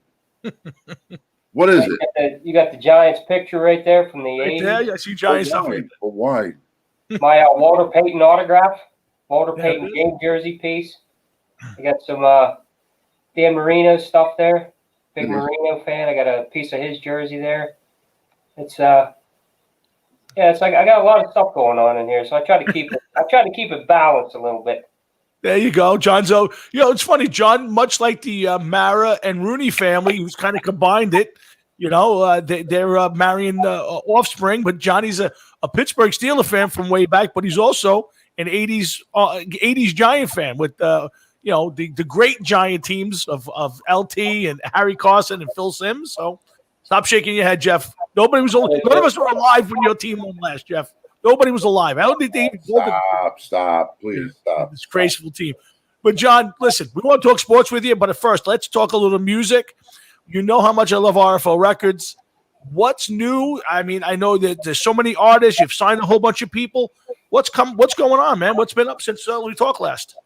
What is it? You got the Giants picture right there from the Right 80s. there, I see giant stuff. Right But why? My Walter Payton autograph, Walter Yeah, Payton really? game jersey piece. I got some Dan Marino stuff there. Big Mhm. Marino fan. I got a piece of his jersey there. It's it's like I got a lot of stuff going on in here, so I try to keep it balanced a little bit. There you go, John. So, it's funny, John, much like the Mara and Rooney family, who's kind of combined it. They're marrying offspring, but Johnny's a Pittsburgh Steelers fan from way back, but he's also an 80s Giant fan with, the great Giant teams of LT and Harry Carson and Phil Simms. So stop shaking your head, Jeff. None of us were alive when your team won last, Jeff. Nobody was alive. I don't think they even Stop. Please stop. this graceful team. But, John, listen, we want to talk sports with you, but at first, let's talk a little music. You know how much I love RFL Records. What's new? I mean, I know that there's so many artists. You've signed a whole bunch of people. What's going on, man? What's been up since we talked last?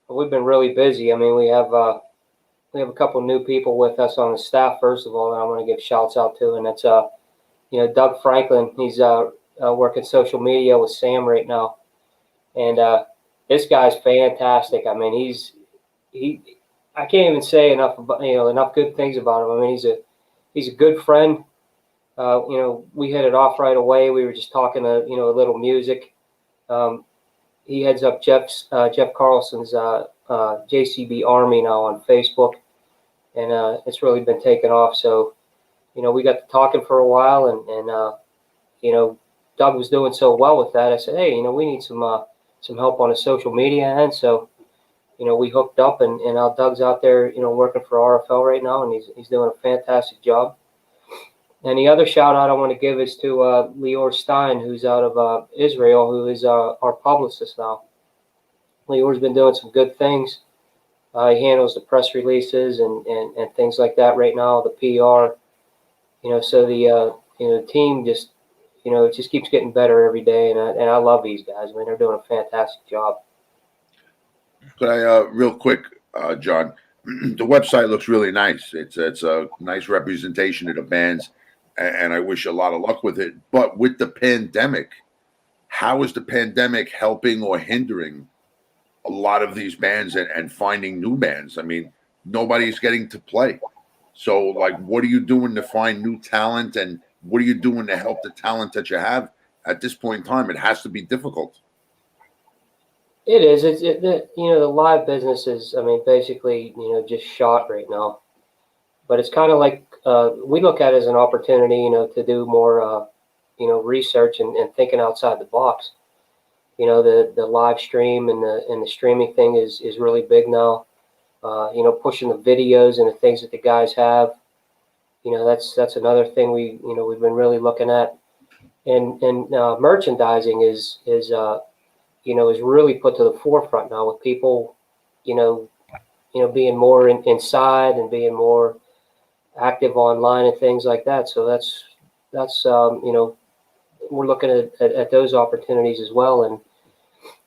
We've been really busy. I mean, we have a couple new people with us on the staff, first of all, that I want to give shouts out to, and that's Doug Franklin. He's working social media with Sam right now, and this guy's fantastic. I mean, I can't even say enough good things about him. I mean, he's a good friend. We hit it off right away. We were just talking a little music. He heads up Jeff Carlson's JCB Army now on Facebook, and it's really been taking off. So, we got to talking for a while, and Doug was doing so well with that. I said, hey, we need some help on the social media end. So, we hooked up, and now Doug's out there, working for RFL right now, and he's doing a fantastic job. And the other shout out I want to give is to Lior Stein, who's out of Israel, who is our publicist now. Lior's been doing some good things. He handles the press releases and things like that right now, the PR. So the team just, it just keeps getting better every day, and I love these guys. I mean, they're doing a fantastic job. Could I, real quick, John, the website looks really nice. It's a nice representation of the bands, and I wish you a lot of luck with it. But with the pandemic, how is the pandemic helping or hindering a lot of these bands and finding new bands? I mean, nobody's getting to play. So, like, what are you doing to find new talent, and what are you doing to help the talent that you have at this point in time? It has to be difficult. It is. The live business is, I mean, basically, just shot right now. But it's kind of like we look at it as an opportunity, to do more, research and thinking outside the box. The live stream and the streaming thing is really big now. Pushing the videos and the things that the guys have. That's another thing we've been really looking at. And merchandising is really put to the forefront now with people, being more inside and being more active online and things like that. So that's we're looking at those opportunities as well.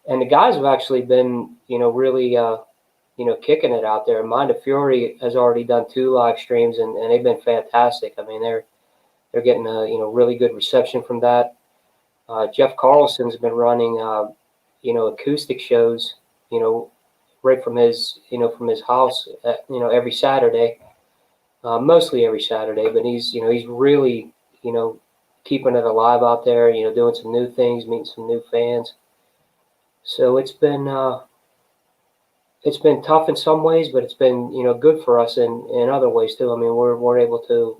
And the guys have actually been, really, kicking it out there. Mind of Fury has already done 2 live streams, and they've been fantastic. I mean, they're getting a really good reception from that. Jeff Carlson's been running, acoustic shows, right from his house, every Saturday, mostly every Saturday. But he's really, keeping it alive out there, doing some new things, meeting some new fans. So it's been tough in some ways, but it's been, good for us in other ways too. I mean, we're able to,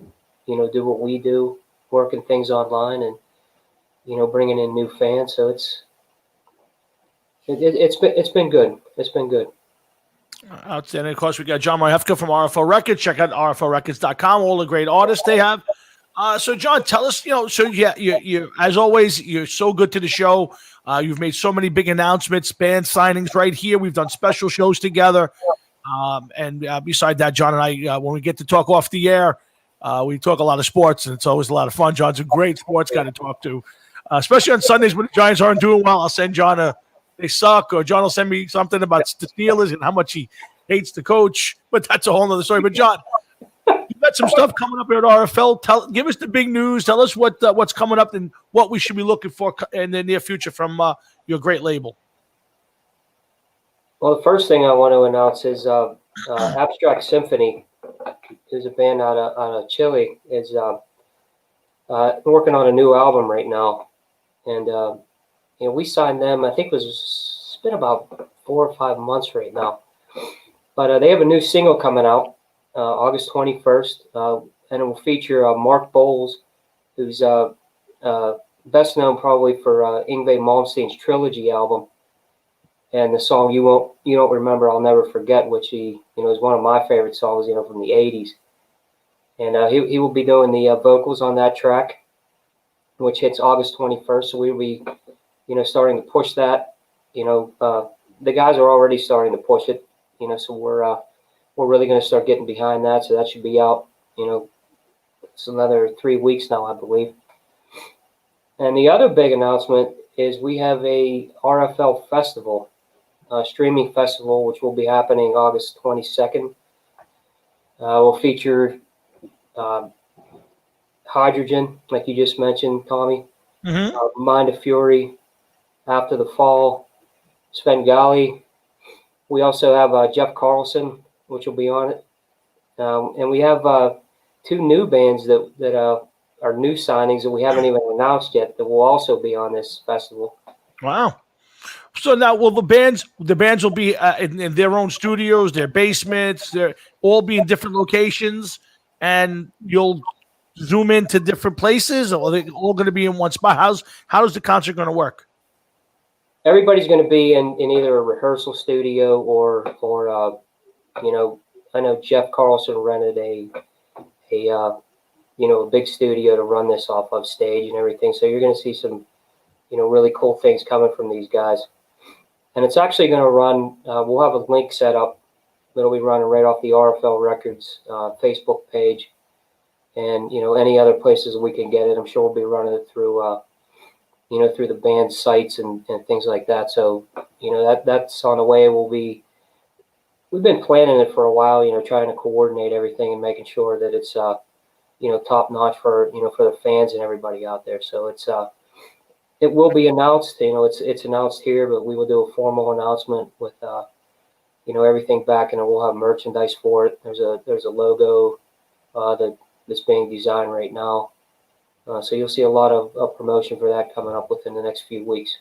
do what we do, working things online and, bringing in new fans. So it's been good. It's been good. Outstanding. Of course, we got John Marchewka from RFL Records. Check out rflrecords.com, all the great artists they have. So, John, tell us, you as always, you're so good to the show. You've made so many big announcements, band signings right here. We've done special shows together. And beside that, John and I, when we get to talk off the air, we talk a lot of sports, and it's always a lot of fun. John's a great sports guy to talk to, especially on Sundays when the Giants aren't doing well. I'll send John they suck, or John will send me something about the Steelers and how much he hates the coach. But that's a whole other story. But, John, you've got some stuff coming up here at RFL. Give us the big news. Tell us what's coming up and what we should be looking for in the near future from your great label. Well, the first thing I want to announce is Abstract Symphony, who's a band out of Chile, is working on a new album right now, and we signed them. I think it's been about 4 or 5 months right now, but they have a new single coming out August 21st, and it will feature Mark Bowles, who's best known probably for Yngwie Malmsteen's Trilogy album, and the song "You Don't Remember, I'll Never Forget," which is one of my favorite songs, from the '80s. And he will be doing the vocals on that track, which hits August 21st. So we'll be, starting to push that. The guys are already starting to push it. So we're really going to start getting behind that. So that should be out. It's another 3 weeks now, I believe. And the other big announcement is we have a RFL festival, streaming festival, which will be happening August 22nd. Will feature Hydrogen, like you just mentioned, Tommy. Mm-hmm. Mind of Fury, After the Fall, Svengali. We also have Jeff Carlson, which will be on it. And we have 2 new bands that are new signings that we haven't even announced yet that will also be on this festival. Wow. So now, will the bands will be in their own studios, their basements, they'll all be in different locations, and you'll zoom into different places, or are they all going to be in one spot? How's the concert going to work? Everybody's going to be in either a rehearsal studio or I know Jeff Carlson rented a big studio to run this off of stage and everything. So you're going to see some, really cool things coming from these guys. And it's actually going to run, we'll have a link set up that'll be running right off the RFL Records Facebook page. And, any other places we can get it, I'm sure we'll be running it through, through the band's sites and things like that. So, that's on the way. We've been planning it for a while, trying to coordinate everything and making sure that it's, top notch for, for the fans and everybody out there. So it will be announced, it's announced here, but we will do a formal announcement with, everything back, and we'll have merchandise for it. There's a logo that's being designed right now. So you'll see a lot of promotion for that coming up within the next few weeks.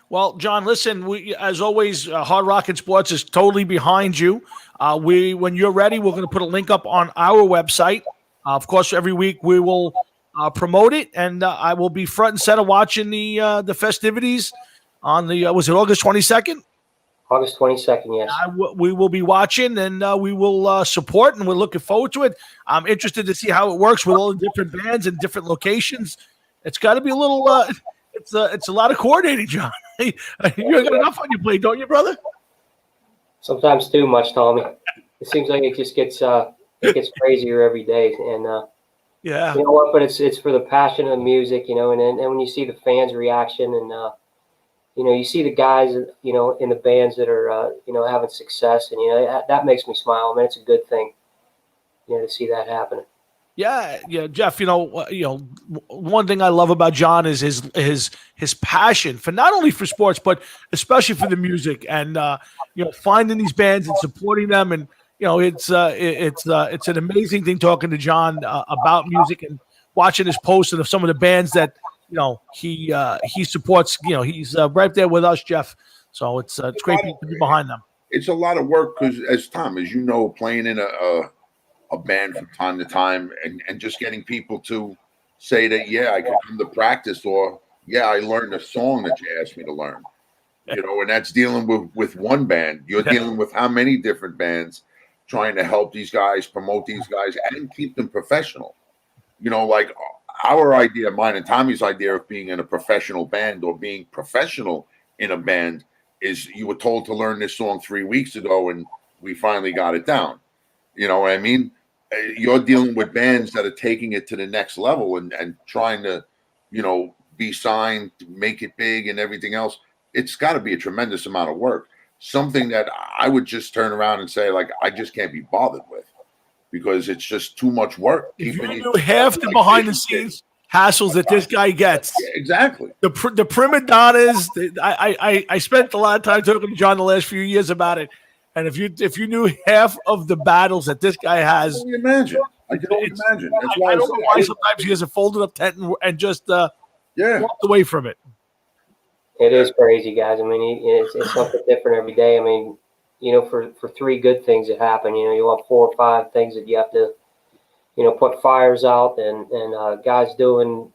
Well, John, listen, as always, Hard Rocket Sports is totally behind you. When you're ready, we're going to put a link up on our website. Of course, every week we will promote it, and I will be front and center watching the festivities on was it August 22nd? August 22nd, yes. We will be watching, and we will support, and we're looking forward to it. I'm interested to see how it works with all the different bands and different locations. It's got to be a little it's a lot of coordinating, John. You got enough on your plate, don't you, brother? Sometimes too much, Tommy. It seems like it just gets crazier every day, and yeah, you know what? But it's for the passion of music, and when you see the fans' reaction, and you see the guys, in the bands that are having success, and that makes me smile. I mean, it's a good thing, to see that happening. Yeah, Jeff. One thing I love about John is his passion for not only for sports, but especially for the music, and finding these bands and supporting them, and it's an amazing thing talking to John about music and watching his posts of some of the bands that he supports. He's right there with us, Jeff. So it's great to be behind them. It's a lot of work because, as playing in a band from time to time, and just getting people to say that, yeah, I could come to practice, or yeah, I learned a song that you asked me to learn. And that's dealing with one band. You're dealing with how many different bands, trying to help these guys, promote these guys, and keep them professional. Like our idea, mine and Tommy's idea of being in a professional band or being professional in a band is you were told to learn this song 3 weeks ago, and we finally got it down. You know what I mean? You're dealing with bands that are taking it to the next level and trying to, be signed, make it big and everything else. It's got to be a tremendous amount of work. Something that I would just turn around and say, like, I just can't be bothered with because it's just too much work. If you knew half the behind the scenes hassles that this guy gets. Yeah, exactly. The prima donnas. I spent a lot of time talking to John the last few years about it. And if you knew half of the battles that this guy I has, can only imagine. I can only imagine. That's why I don't know why sometimes he has a folded up tent and just yeah. walked away from it. It is crazy, guys. I mean, it's something different every day. I mean, for three good things that happen, you have 4 or 5 things that you have to, put fires out and guys doing,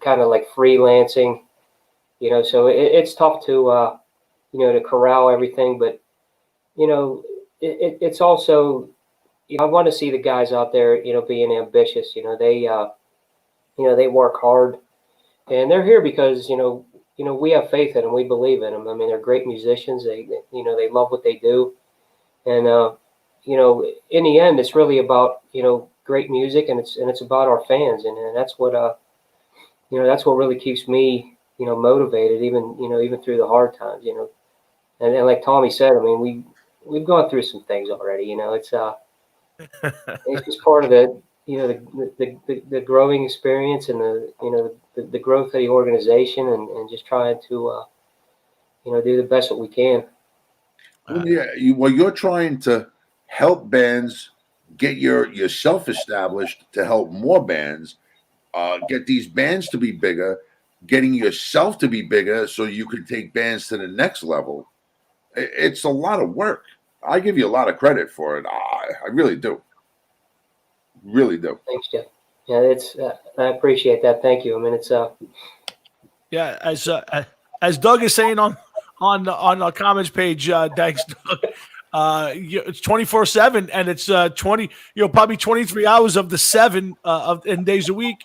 kind of like freelancing, so it's tough to, to corral everything. But, it's also, I want to see the guys out there, being ambitious. They work hard, and they're here because, we have faith in them. We believe in them. I mean, they're great musicians. They love what they do. And, in the end, it's really about, great music, and it's about our fans. And that's what, that's what really keeps me, motivated, even through the hard times, and like Tommy said, I mean, we've gone through some things already, it's just part of the growing experience and the growth of the organization and just trying to, do the best that we can. Well, yeah, you're trying to help bands get yourself established to help more bands, get these bands to be bigger, getting yourself to be bigger so you can take bands to the next level. It's a lot of work. I give you a lot of credit for it. I really do. Really do. Thanks, Jeff. Yeah, it's I appreciate that. Thank you. I mean, it's Yeah, as Doug is saying on our comments page, thanks, Doug. It's 24/7, and it's 20. Probably 23 hours of the 7 in days a week.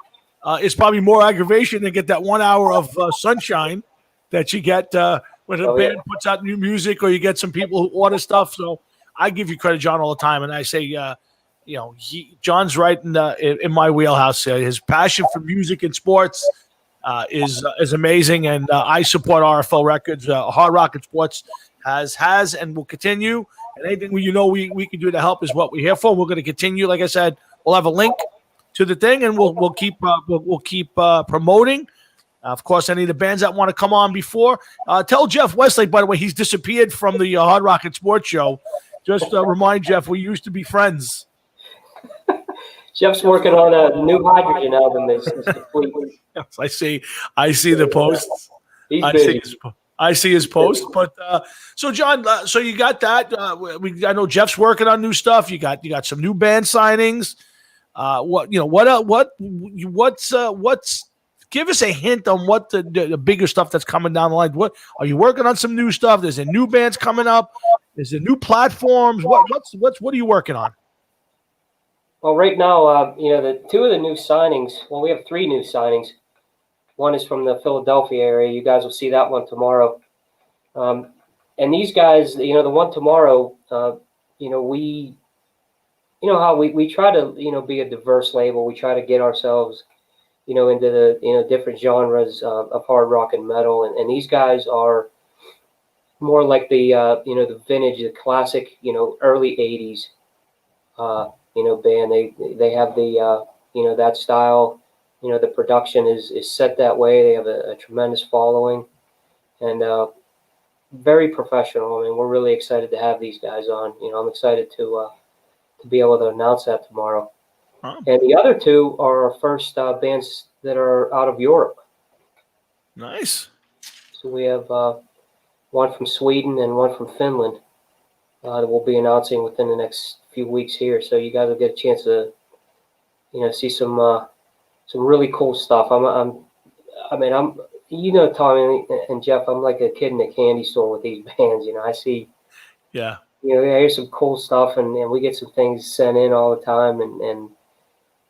It's probably more aggravation than get that 1 hour of sunshine that you get when a band puts out new music, or you get some people who order stuff. So I give you credit, John, all the time, and I say, John's right in my wheelhouse. His passion for music and sports is amazing, and I support RFL Records. Hard Rock and Sports has and will continue. And anything we can do to help is what we're here for. We're going to continue. Like I said, we'll have a link to the thing, and we'll keep promoting. Of course, any of the bands that want to come on before, tell Jeff Westlake, by the way, he's disappeared from the Hard Rock and Sports Show. Just remind Jeff, we used to be friends. Jeff's working on a new hydrogen album. Yes, I see the posts. He's busy. I see his post. But so John, so you got that. I know Jeff's working on new stuff. You got some new band signings. What's give us a hint on what the bigger stuff that's coming down the line. What are you working on? Some new stuff? There's a new bands coming up. Is there new platforms? What are you working on? Well, right now, the 2 of the new signings. Well, we have 3 new signings. One is from the Philadelphia area. You guys will see that one tomorrow. And these guys, the one tomorrow, we how we try to, be a diverse label. We try to get ourselves, into the, different genres of hard rock and metal. And these guys are more like the, the vintage, the classic, early 80s, band. They have the, that style. The production is set that way. They have a tremendous following and very professional. I mean, we're really excited to have these guys on. I'm excited to be able to announce that tomorrow. Oh. And the other 2 are our first bands that are out of Europe. Nice. So we have one from Sweden and one from Finland that we'll be announcing within the next few weeks here. So you guys will get a chance to, see some really cool stuff. I'm Tommy and Jeff, I'm like a kid in a candy store with these bands. I see, yeah, I hear some cool stuff, and we get some things sent in all the time, and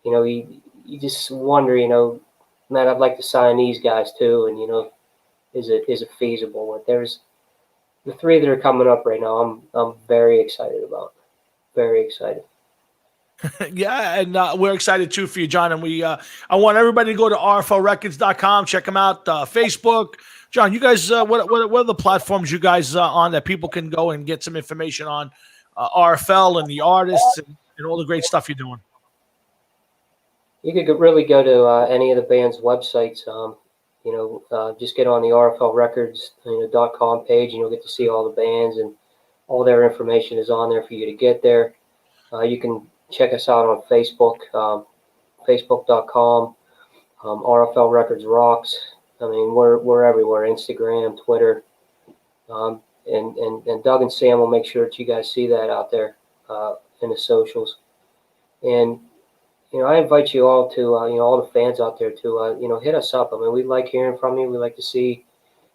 you just wonder, man, I'd like to sign these guys too, and is it feasible? But there's the 3 that are coming up right now. I'm very excited about, very excited. Yeah, and we're excited too for you, John. And I want everybody to go to rflrecords.com, check them out, Facebook. John, you guys, what are the platforms you guys on that people can go and get some information on RFL and the artists and all the great stuff you're doing? You could really go to any of the band's websites. Just get on the RFL Records .com page, and you'll get to see all the bands. And all their information is on there for you to get there. You can check us out on Facebook, facebook.com, RFL Records Rocks. I mean, we're everywhere, Instagram, Twitter. And Doug and Sam will make sure that you guys see that out there in the socials. And, I invite you all to, all the fans out there to, hit us up. I mean, we like hearing from you. We like to see,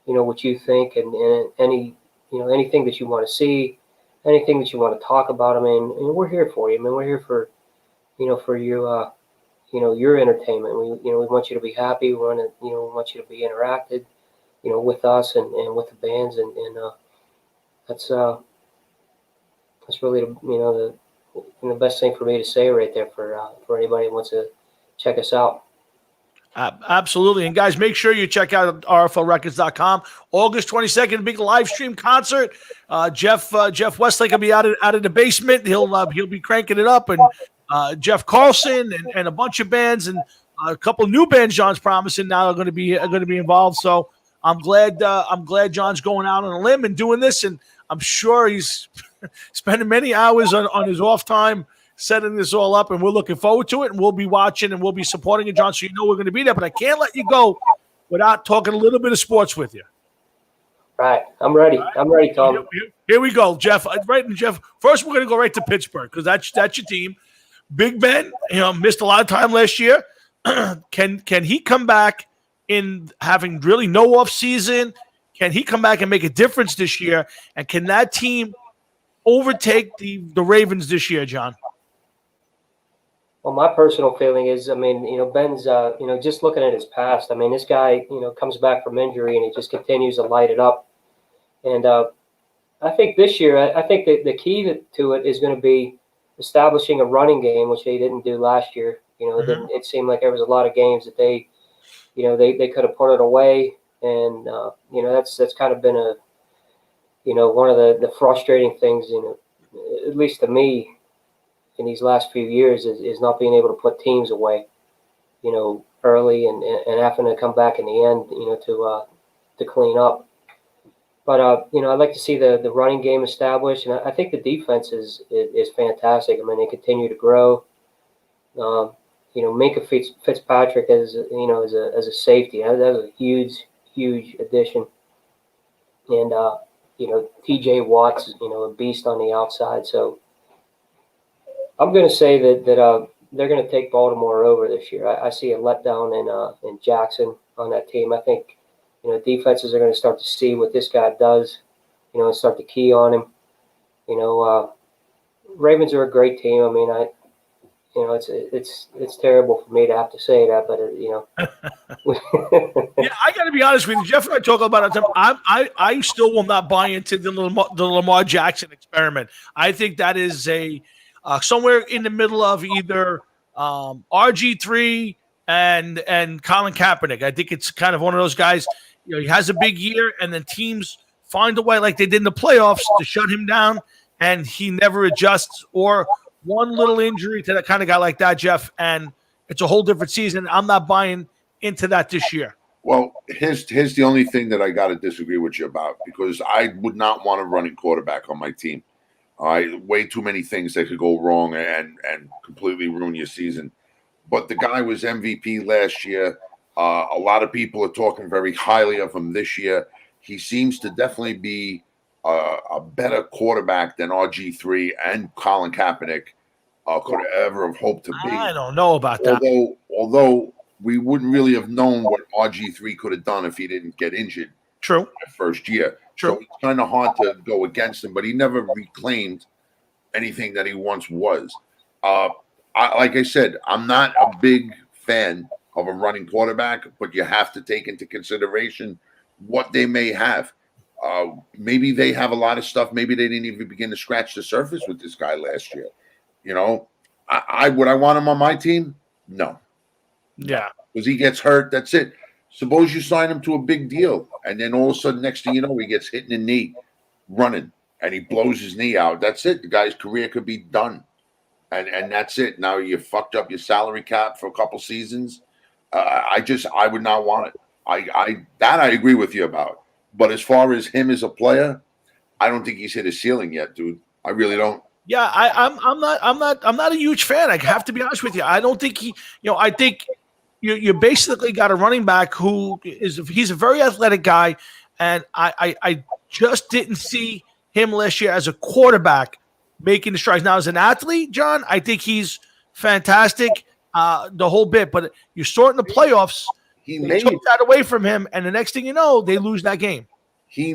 what you think and any, anything that you want to see, anything that you want to talk about. I mean, we're here for you. I mean, we're here for, for you, your entertainment. We want you to be happy. We want to, we want you to be interacted, with us and with the bands. And that's really, the best thing for me to say right there for anybody who wants to check us out. Absolutely. And guys, make sure you check out rflrecords.com. August 22nd, big live stream concert. Jeff Westlake will be out of the basement. He'll be cranking it up, and Jeff Carlson and a bunch of bands and a couple of new bands John's promising now are going to be involved. So I'm glad John's going out on a limb and doing this, and I'm sure he's spending many hours on his off time setting this all up, and we're looking forward to it, and we'll be watching and we'll be supporting it, John, so we're going to be there. But I can't let you go without talking a little bit of sports with you. Right. I'm ready. Right. I'm ready, Tom. Here we go, Jeff. Right, Jeff. First, we're going to go right to Pittsburgh because that's your team. Big Ben, missed a lot of time last year. Can he come back in having really no off season? Can he come back and make a difference this year? And can that team overtake the Ravens this year, John? Well, my personal feeling is, I mean, Ben's, just looking at his past, I mean, this guy, comes back from injury and he just continues to light it up. And I think this year, I think that the key to it is going to be establishing a running game, which they didn't do last year. It seemed like there was a lot of games that they could have put it away. And, that's kind of been one of the frustrating things, at least to me, in these last few years is not being able to put teams away, early and having to come back in the end, to clean up. But, I'd like to see the running game established, and I think the defense is fantastic. I mean, they continue to grow. Minka Fitzpatrick as a safety, that was a huge addition. And, T.J. Watt's, a beast on the outside. So I'm going to say that they're going to take Baltimore over this year. I see a letdown in Jackson on that team. I think, defenses are going to start to see what this guy does, and start to key on him. Ravens are a great team. I mean, it's terrible for me to have to say that, but Yeah, I got to be honest with you. Jeff and I talk about it. I still will not buy into the Lamar Jackson experiment. I think that is somewhere in the middle of either RG3 and Colin Kaepernick. I think it's kind of one of those guys. He has a big year, and then teams find a way, like they did in the playoffs, to shut him down, and he never adjusts. Or one little injury to that kind of guy like that, Jeff, and it's a whole different season. I'm not buying into that this year. Well, here's the only thing that I got to disagree with you about, because I would not want a running quarterback on my team. Way too many things that could go wrong and completely ruin your season. But the guy was MVP last year. A lot of people are talking very highly of him this year. He seems to definitely be a better quarterback than RG3 and Colin Kaepernick could ever have hoped to be. I don't know about that. Although we wouldn't really have known what RG3 could have done if he didn't get injured. True. That first year. True. So it's kind of hard to go against him, but he never reclaimed anything that he once was. Like I said, I'm not a big fan of a running quarterback, but you have to take into consideration what they may have. Maybe they have a lot of stuff. Maybe they didn't even begin to scratch the surface with this guy last year. Would I want him on my team? No. Yeah. Because he gets hurt. That's it. Suppose you sign him to a big deal, and then all of a sudden, next thing you know, he gets hit in the knee running, and he blows his knee out. That's it. The guy's career could be done, and that's it. Now you fucked up your salary cap for a couple seasons. I would not want it. I agree with you about. But as far as him as a player, I don't think he's hit his ceiling yet, dude. I really don't. Yeah, I'm not a huge fan. I have to be honest with you. I don't think I think you basically got a running back he's a very athletic guy, and I just didn't see him last year as a quarterback making the strides. Now as an athlete, John, I think he's fantastic, the whole bit. But you saw it in the playoffs. They took that away from him, and the next thing you know, they lose that game. He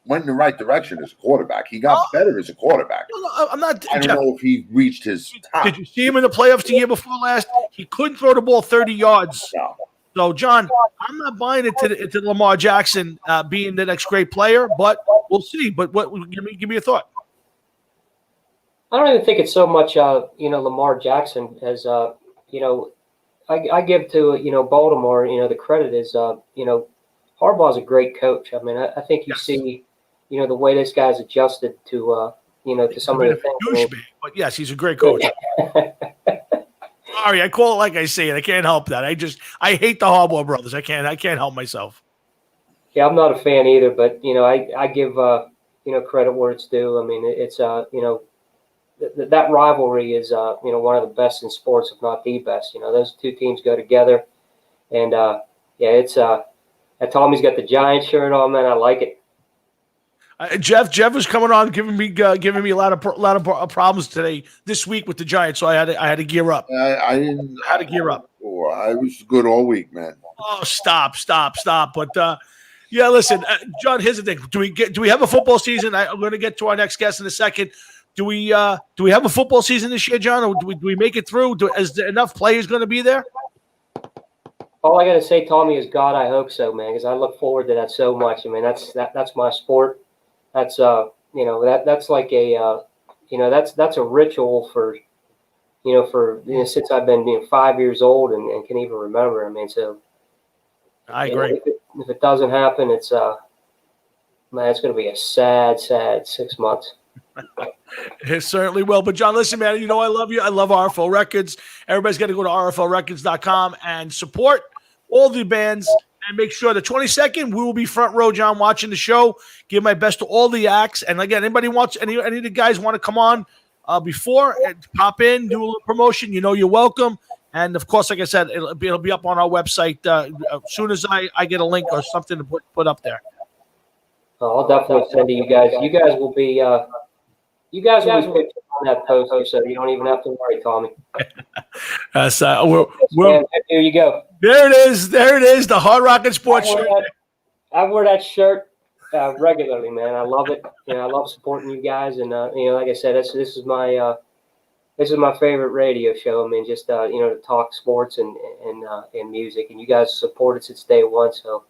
went in the right direction as a quarterback. He got better as a quarterback. No, I'm not. I don't know if he reached his top. Did you see him in the playoffs the year before last? He couldn't throw the ball 30 yards. No. So, John, I'm not buying into Lamar Jackson being the next great player, but we'll see. But give me a thought. I don't even think it's so much, Lamar Jackson as, I give to, Baltimore, the credit is, Harbaugh's a great coach. I mean, I think you see, the way this guy's adjusted to, to some of the things. But yes, he's a great coach. Sorry, I call it like I say it. I can't help that. I hate the Harbaugh brothers. I can't help myself. Yeah, I'm not a fan either, but I give credit where it's due. I mean, it's that rivalry is one of the best in sports, if not the best. Those two teams go together, and it's Tommy's got the Giants shirt on, man. I like it. Jeff was coming on, giving me a lot of problems this week with the Giants, so I had to gear up. I had to gear up. I was good all week, man. Oh, stop! But listen, John. Here's the thing: do we have a football season? I'm going to get to our next guest in a second. Do we have a football season this year, John? Or do we make it through? Is there enough players going to be there? All I got to say, Tommy, is God, I hope so, man, because I look forward to that so much. I mean, that's my sport. That's that's like a that's a ritual for since I've been 5 years old and can even remember. I mean, so I agree. If it doesn't happen, it's man, it's going to be a sad 6 months. It certainly will. But John, listen, man, I love you. I love RFL Records. Everybody's got to go to rflrecords.com and support all the bands. And make sure the 22nd, we will be front row, John, watching the show. Give my best to all the acts. And again, anybody wants, any of the guys want to come on before, pop in, do a little promotion, you're welcome. And of course, like I said, it'll be up on our website as soon as I get a link or something to put up there. I'll definitely send to you guys. You guys will be on that post, so you don't even have to worry, Tommy. Here you go. There it is. The Hard Rocket Sports shirt. I wear that shirt regularly, man. I love it. I love supporting you guys, and like I said, this is my favorite radio show. I mean, just to talk sports and music, and you guys support it since day one. So,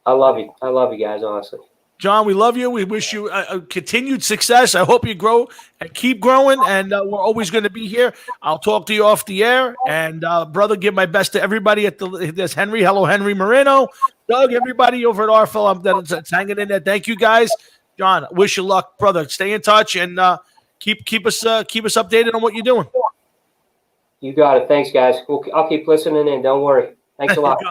I love you. I love you guys, honestly. John, we love you. We wish you a continued success. I hope you grow and keep growing, and we're always going to be here. I'll talk to you off the air. And, brother, give my best to everybody there's Henry. Hello, Henry Moreno. Doug, everybody over at RFL that's hanging in there. Thank you, guys. John, wish you luck, brother. Stay in touch and keep us updated on what you're doing. You got it. Thanks, guys. I'll keep listening in. Don't worry. Thanks a lot.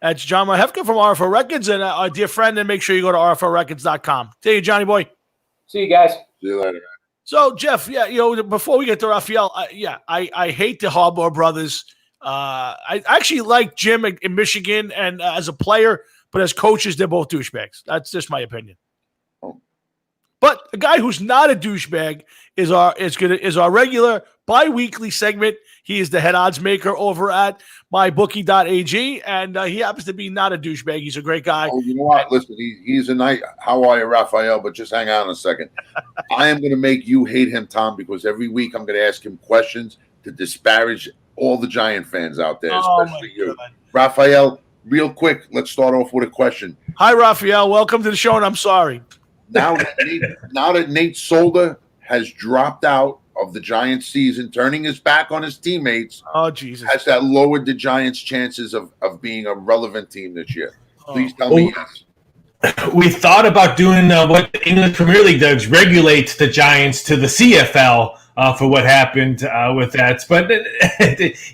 That's John Mahefka from RFL Records and our dear friend. And make sure you go to rflrecords.com. See you, Johnny boy. See you guys. See you later, man. So, Jeff, before we get to Raphael, I hate the Harbaugh brothers. I actually like Jim in Michigan and as a player, but as coaches, they're both douchebags. That's just my opinion. But a guy who's not a douchebag is our regular bi-weekly segment. He is the head odds maker over at mybookie.ag, and he happens to be not a douchebag. He's a great guy. Oh, you know what? Listen, he's a nice. How are you, Raphael? But just hang on a second. I am going to make you hate him, Tom, because every week I'm going to ask him questions to disparage all the Giant fans out there, especially you. God. Raphael, real quick, let's start off with a question. Hi, Raphael. Welcome to the show, and I'm sorry. Now that Nate Solder has dropped out of the Giants season, turning his back on his teammates. Oh, Jesus. Has that lowered the Giants' chances of being a relevant team this year? Please tell me yes. We thought about doing what the English Premier League does, regulates the Giants to the CFL for what happened with that. But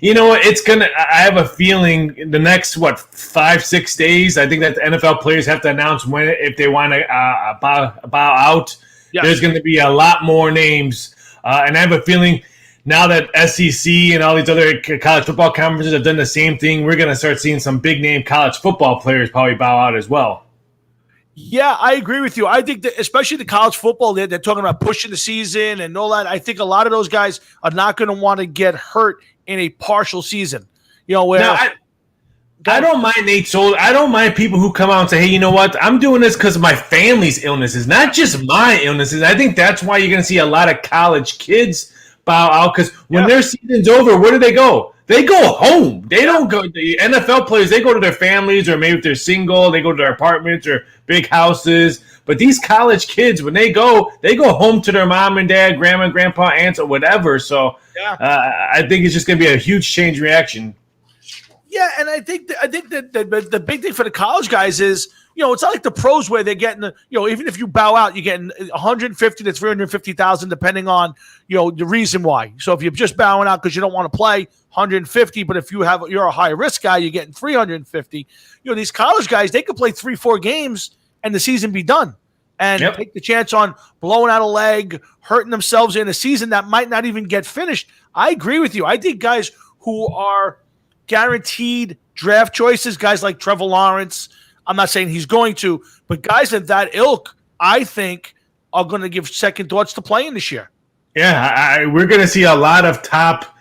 you know what? I have a feeling in the next 5-6 days. I think that the NFL players have to announce if they want to bow out. Yes. There's going to be a lot more names, and I have a feeling now that SEC and all these other college football conferences have done the same thing. We're going to start seeing some big name college football players probably bow out as well. Yeah, I agree with you. I think that especially the college football, they're talking about pushing the season and all that. I think a lot of those guys are not going to want to get hurt in a partial season. You know, where I don't mind Nate Solder. I don't mind people who come out and say, hey, you know what? I'm doing this because of my family's illnesses, not just my illnesses. I think that's why you're going to see a lot of college kids bow out, because when their season's over, where do they go? They go home. They don't go. The NFL players, they go to their families, or maybe if they're single, they go to their apartments or big houses. But these college kids, when they go home to their mom and dad, grandma, grandpa, aunts, or whatever. So I think it's just going to be a huge change reaction. Yeah, and I think that the big thing for the college guys is, you know, it's not like the pros where they're getting, you know, even if you bow out, you're getting 150 to 350,000 depending on, you know, the reason why. So if you're just bowing out because you don't want to play, 150, but if you're a high risk guy, you're getting 350. You know, these college guys, they could play 3-4 games and the season be done, and take the chance on blowing out a leg, hurting themselves in a season that might not even get finished. I agree with you. I think guys who are guaranteed draft choices, guys like Trevor Lawrence, I'm not saying he's going to, but guys of that ilk, I think, are going to give second thoughts to playing this year. Yeah, we're going to see a lot of top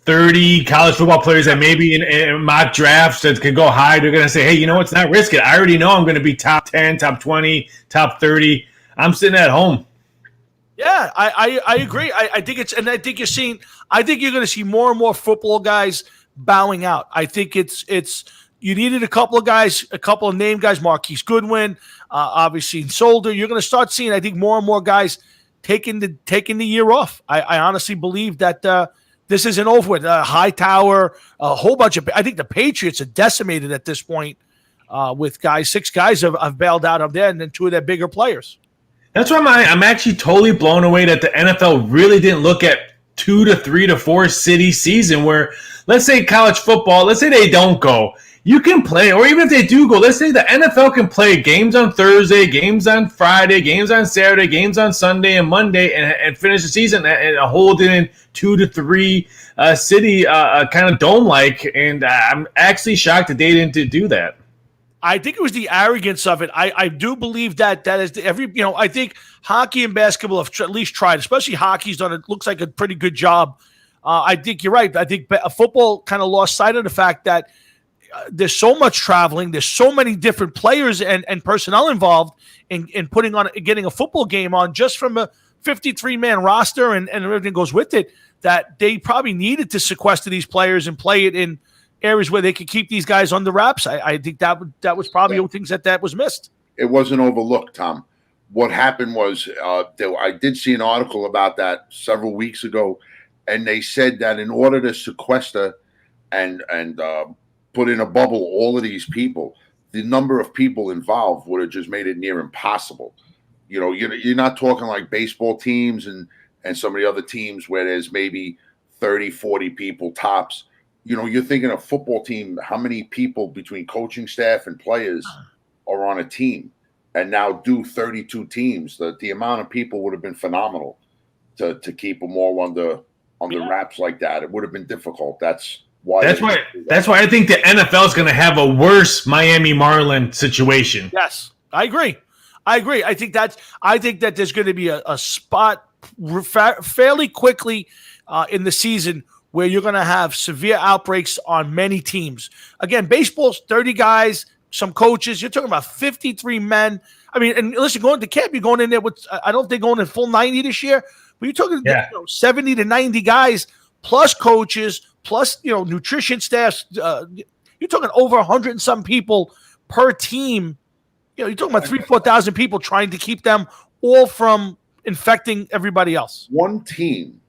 30 college football players that maybe in mock drafts that could go high. They're going to say, hey, you know, it's not risk it. I already know I'm going to be top 10, top 20, top 30. I'm sitting at home. Yeah, I agree. I think you're going to see more and more football guys bowing out. I think you needed a couple of name guys, Marquise Goodwin, obviously Solder. You're going to start seeing, I think, more and more guys taking the year off. I honestly believe that this isn't over with. Hightower, a whole bunch of. I think the Patriots are decimated at this point with guys. 6 guys have bailed out of there, and then 2 of their bigger players. That's why I'm actually totally blown away that the NFL really didn't look at 2 to 3 to 4 city season where, let's say college football, let's say they don't go. You can play, or even if they do go, let's say the NFL can play games on Thursday, games on Friday, games on Saturday, games on Sunday and Monday, and finish the season and hold it in 2 to 3 city kind of dome-like. And I'm actually shocked that they didn't do that. I think it was the arrogance of it. I do believe that is I think hockey and basketball have at least tried, especially hockey's done, it looks like a pretty good job. I think you're right. I think football kind of lost sight of the fact that there's so much traveling. There's so many different players and personnel involved in getting a football game on just from a 53-man roster and everything goes with it, that they probably needed to sequester these players and play it in areas where they could keep these guys under wraps. I think that was probably the things that was missed. It wasn't overlooked, Tom. What happened was I did see an article about that several weeks ago, and they said that in order to sequester and put in a bubble all of these people, the number of people involved would have just made it near impossible. You know, you're not talking like baseball teams and some of the other teams where there's maybe 30, 40 people tops. You know, you're thinking a football team, how many people between coaching staff and players are on a team, and now do 32 teams. The amount of people would have been phenomenal to keep them all under wraps like that. It would have been difficult. That's why I think the NFL is going to have a worse Miami Marlin situation. Yes, I agree. I think that there's going to be a spot fairly quickly in the season where you're going to have severe outbreaks on many teams. Again, baseball's 30 guys, some coaches. You're talking about 53 men. I mean, and listen, going to camp, you're going in there with, I don't think going in full 90 this year, but you're talking 70 to 90 guys, plus coaches, plus, nutrition staff. You're talking over 100 and some people per team. You're talking about 3,000-4,000 people trying to keep them all from infecting everybody else. One team,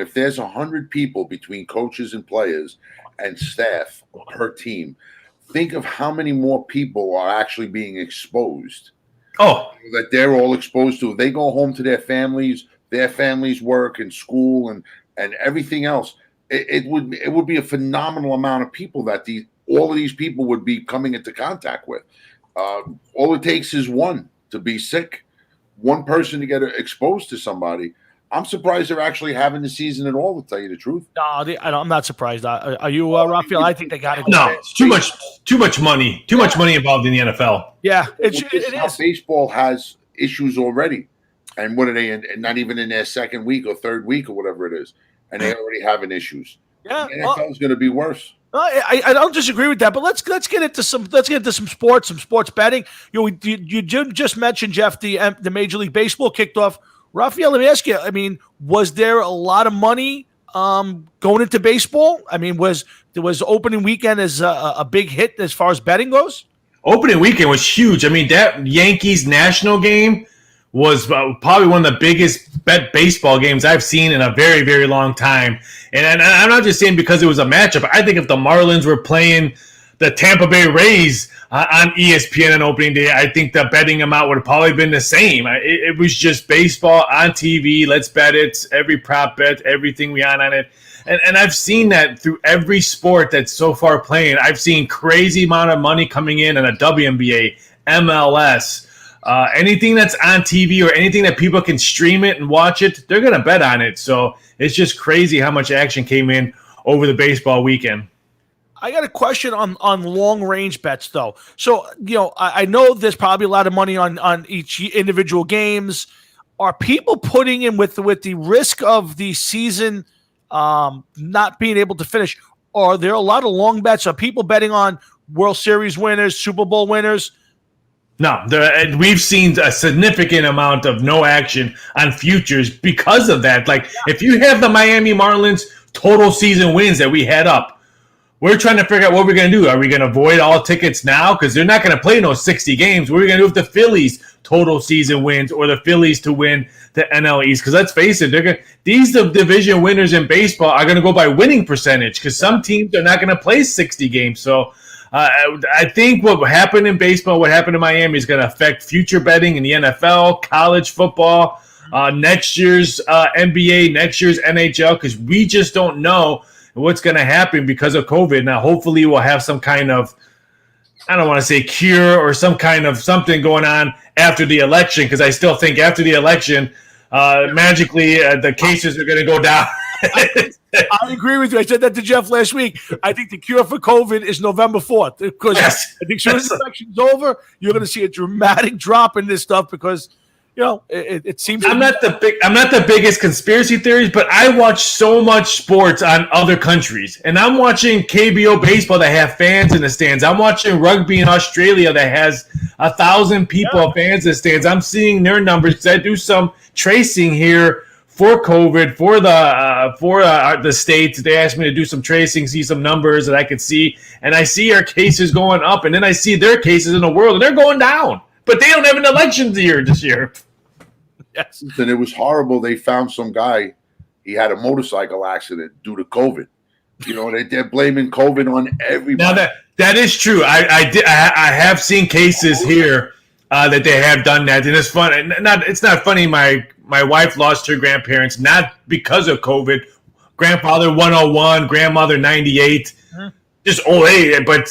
if there's 100 people between coaches and players and staff per team, think of how many more people are actually being exposed. Oh, that they're all exposed to. They go home to their families. their families work and school and everything else, it would be a phenomenal amount of people that all of these people would be coming into contact with. All it takes is one to be sick, one person to get exposed to somebody. I'm surprised they're actually having the season at all, to tell you the truth. No, I'm not surprised. Are you, Raphael? I think they got it. No, it's too much money. Too much money involved in the NFL. Yeah, it is. Baseball has issues already. And what are they in? Not even in their second week or third week or whatever it is. And they already having issues. Yeah. The NFL is going to be worse. I don't disagree with that, but let's get into some sports betting. You just mentioned, Jeff, the Major League Baseball kicked off. Raphael, let me ask you. I mean, was there a lot of money going into baseball? I mean, was opening weekend as a big hit as far as betting goes? Opening weekend was huge. I mean, that Yankees national game was probably one of the biggest baseball games I've seen in a very, very long time. And I'm not just saying because it was a matchup. I think if the Marlins were playing the Tampa Bay Rays on ESPN on opening day, I think the betting amount would have probably been the same. It was just baseball on TV. Let's bet it. Every prop bet, everything we on it. And I've seen that through every sport that's so far playing. I've seen crazy amount of money coming in a WNBA, MLS, anything that's on TV or anything that people can stream it and watch it, they're going to bet on it. So it's just crazy how much action came in over the baseball weekend. I got a question on long range bets though. So, I know there's probably a lot of money on each individual games. Are people putting in with the risk of the season not being able to finish? Are there a lot of long bets? Are people betting on World Series winners, Super Bowl winners? No, we've seen a significant amount of no action on futures because of that. Like, if you have the Miami Marlins total season wins that we had up, we're trying to figure out what we're going to do. Are we going to avoid all tickets now? Because they're not going to play no 60 games. What are we going to do with the Phillies total season wins or the Phillies to win the NL East? Because let's face it, these division winners in baseball are going to go by winning percentage because some teams are not going to play 60 games. So I think what happened in baseball, what happened in Miami is going to affect future betting in the NFL, college football, next year's NBA, next year's NHL, because we just don't know what's going to happen because of COVID. Now, hopefully we'll have some kind of, I don't want to say cure or some kind of something going on after the election, because I still think after the election, magically the cases are going to go down. I agree with you. I said that to Jeff last week. I think the cure for COVID is November 4th because I think as soon as the election's over, you're going to see a dramatic drop in this stuff because it seems. I'm not the biggest conspiracy theories, but I watch so much sports on other countries, and I'm watching KBO baseball that have fans in the stands. I'm watching rugby in Australia that has 1,000 people fans in the stands. I'm seeing their numbers because I do some tracing here for COVID for the states. They asked me to do some tracing, see some numbers that I could see, and I see our cases going up, and then I see their cases in the world, and they're going down. But they don't have an election this year. Yes. And it was horrible. They found some guy, he had a motorcycle accident due to COVID. They're blaming COVID on everybody. Now that is true. I have seen cases here that they have done that, and it's fun. It's not funny. My wife lost her grandparents not because of COVID. Grandfather 101, grandmother 98. Just old age, but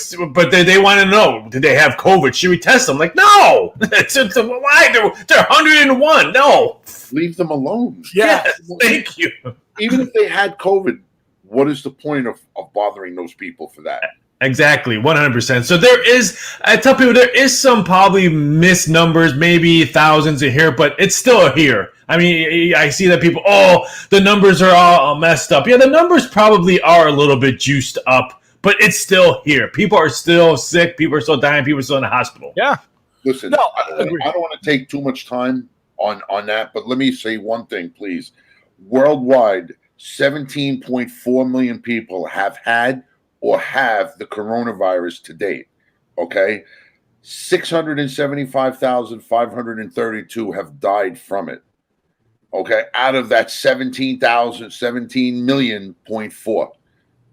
they want to know, did they have COVID? Should we test them? Like, no. Why? They're 101. No. Leave them alone. Yes, thank you. Even if they had COVID, what is the point of bothering those people for that? Exactly, 100%. So I tell people there is some probably missed numbers, maybe thousands in here, but it's still here. I mean, I see that people, the numbers are all messed up. Yeah, the numbers probably are a little bit juiced up. But it's still here. People are still sick. People are still dying. People are still in the hospital. Yeah. Listen, I don't want to take too much time on that, but let me say one thing, please. Worldwide, 17.4 million people have had or have the coronavirus to date. Okay? 675,532 have died from it. Okay? Out of that 17 million.4.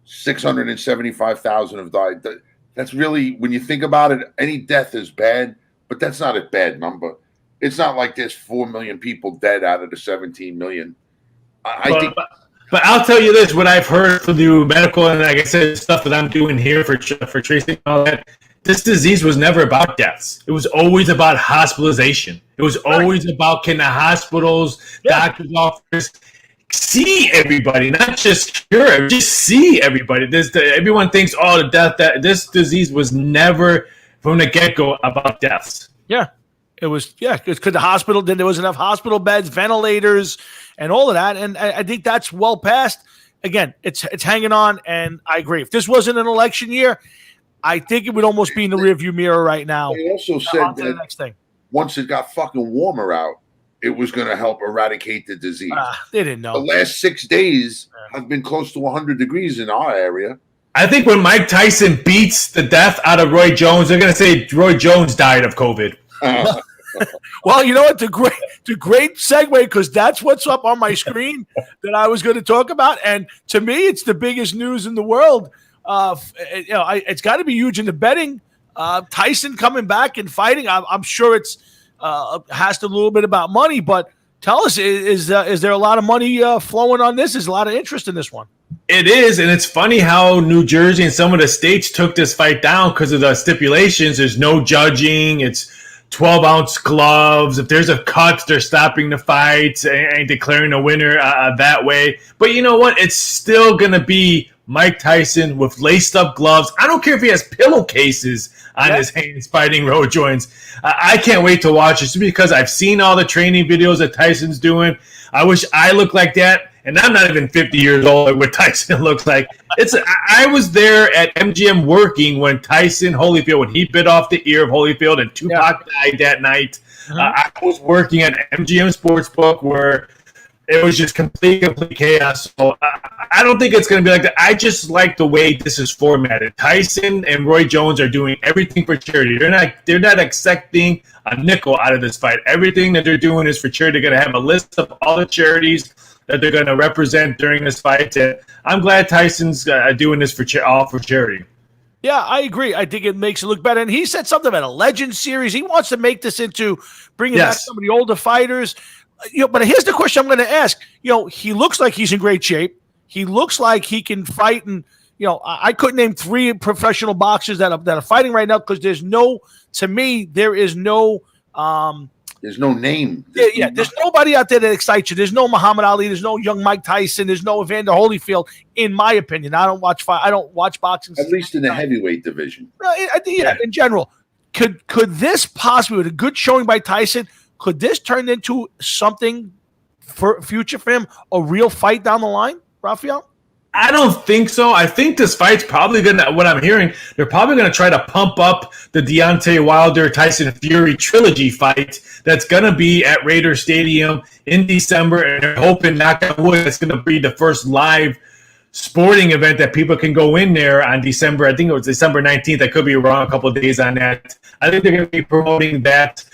675,000 have died. That's really, when you think about it, any death is bad, but that's not a bad number. It's not like there's 4 million people dead out of the 17 million. I think. But I'll tell you this: what I've heard from the medical and, like I said, stuff that I'm doing here for tracing all that. This disease was never about deaths. It was always about hospitalization. It was always about, can the hospitals, doctors' offices see everybody, not just cure, just see everybody. Everyone thinks, the death. That this disease was never from the get-go about deaths. Yeah. It was, because the hospital, then there was enough hospital beds, ventilators, and all of that. And I think that's well past. Again, it's hanging on, and I agree. If this wasn't an election year, I think it would almost be in the rearview mirror right now. They also said that next thing. Once it got fucking warmer out, it was going to help eradicate the disease. They didn't know. The last 6 days have been close to 100 degrees in our area. I think when Mike Tyson beats the death out of Roy Jones, they're going to say Roy Jones died of COVID. Well, you know what? The great segue, because that's what's up on my screen that I was going to talk about. And to me, it's the biggest news in the world. It's got to be huge in the betting. Tyson coming back and fighting. I'm sure it's has to a little bit about money. But tell us, is there a lot of money flowing on this? Is a lot of interest in this one? It is, and it's funny how New Jersey and some of the states took this fight down because of the stipulations. There's no judging. It's 12-ounce gloves. If there's a cut, they're stopping the fight and declaring a winner that way. But you know what? It's still going to be Mike Tyson with laced-up gloves. I don't care if he has pillowcases on his hands fighting Roy Jones. I can't wait to watch this because I've seen all the training videos that Tyson's doing. I wish I looked like that. And I'm not even 50 years old like what Tyson looks like. I was there at MGM working when Tyson Holyfield, when he bit off the ear of Holyfield and Tupac died that night. I was working at MGM Sportsbook where it was just complete chaos. So I don't think it's going to be like that. I just like the way this is formatted. Tyson and Roy Jones are doing everything for charity. They're not accepting a nickel out of this fight. Everything that they're doing is for charity. They're going to have a list of all the charities that they're going to represent during this fight. And I'm glad Tyson's doing this all for charity. Yeah, I agree. I think it makes it look better. And he said something about a legend series. He wants to make this into bringing back some of the older fighters. But here's the question I'm going to ask. He looks like he's in great shape. He looks like he can fight. And, I couldn't name 3 professional boxers that are fighting right now because there's no there's no name. There's nobody out there that excites you. There's no Muhammad Ali. There's no young Mike Tyson. There's no Evander Holyfield. In my opinion, I don't watch boxing. At least in the heavyweight division. In general, could this possibly, with a good showing by Tyson, could this turn into something for future for him, a real fight down the line, Raphael? I don't think so. I think this fight's probably going to, what I'm hearing, they're probably going to try to pump up the Deontay Wilder-Tyson Fury trilogy fight that's going to be at Raider Stadium in December. And they're hoping, knock on wood, it's going to be the first live sporting event that people can go in there on December. I think it was December 19th. I could be wrong a couple of days on that. I think they're going to be promoting that.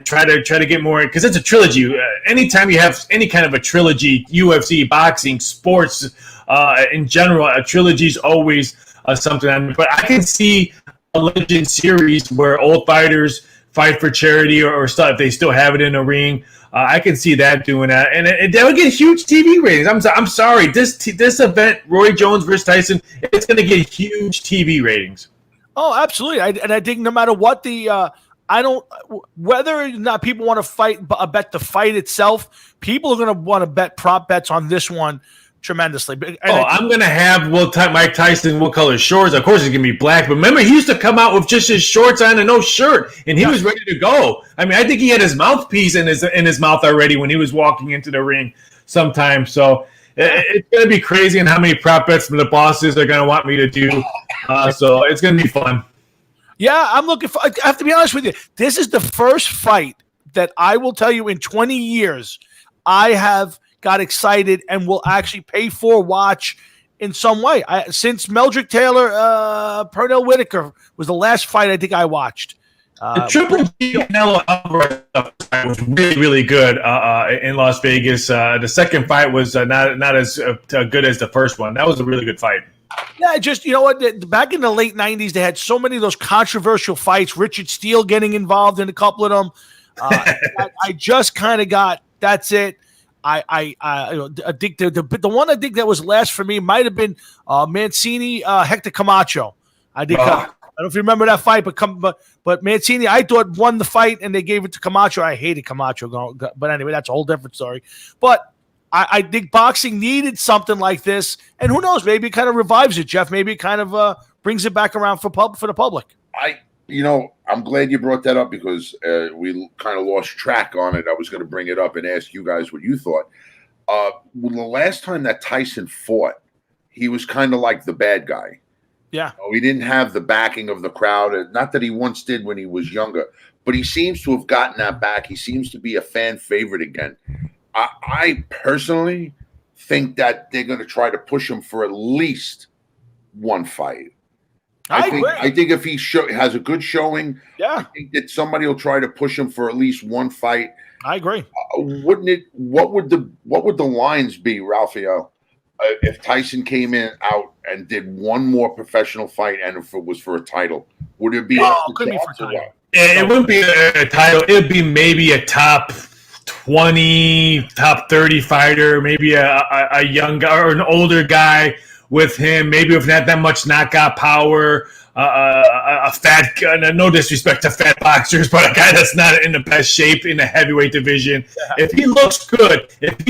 Try to get more, because it's a trilogy. Anytime you have any kind of a trilogy, UFC, boxing, sports, in general, a trilogy is always something. But I can see a legend series where old fighters fight for charity or stuff if they still have it in the ring. I can see that doing that, and that would get huge TV ratings. I'm sorry, this event, Roy Jones versus Tyson, it's going to get huge TV ratings. Oh, absolutely. I think no matter what whether or not people want to bet the fight itself, people are going to want to bet prop bets on this one tremendously. I'm going to have Mike Tyson, what color shorts? Of course, it's going to be black. But remember, he used to come out with just his shorts on and no shirt, and he was ready to go. I mean, I think he had his mouthpiece in his mouth already when he was walking into the ring sometimes. So it's going to be crazy and how many prop bets from the bosses are going to want me to do. So it's going to be fun. Yeah, I'm looking for. I have to be honest with you. This is the first fight that I will tell you in 20 years I have got excited and will actually pay for watch in some way. Since Meldrick Taylor, Pernell Whitaker was the last fight I think I watched. The Triple G Canelo Alvarez was really, really good in Las Vegas. The second fight was not as good as the first one. That was a really good fight. Yeah, just, you know what, back in the late 90s, they had so many of those controversial fights, Richard Steele getting involved in a couple of them. I just kind of got that's it. I think the one I think that was last for me might have been Mancini Hector Camacho. I think I don't know if you remember that fight, but Mancini I thought won the fight and they gave it to Camacho. I hated Camacho, but anyway, that's a whole different story. But I think boxing needed something like this, and who knows, maybe it kind of revives it, Jeff. Maybe it kind of brings it back around for the public. I'm glad you brought that up because we kind of lost track on it. I was going to bring it up and ask you guys what you thought. Well, the last time that Tyson fought, he was kind of like the bad guy. Yeah. He didn't have the backing of the crowd. Not that he once did when he was younger, but he seems to have gotten that back. He seems to be a fan favorite again. I personally think that they're going to try to push him for at least one fight. I think if he has a good showing, I think that somebody will try to push him for at least one fight. I agree. Wouldn't it? What would the lines be, Raphael, if Tyson came out and did one more professional fight, and if it was for a title? Would it be? It couldn't be for a title. It wouldn't be a title. It'd be maybe a top 20, top 30 fighter, maybe a young guy or an older guy with him, maybe with not that much knockout power, a fat guy, no disrespect to fat boxers, but a guy that's not in the best shape in the heavyweight division. Yeah. If he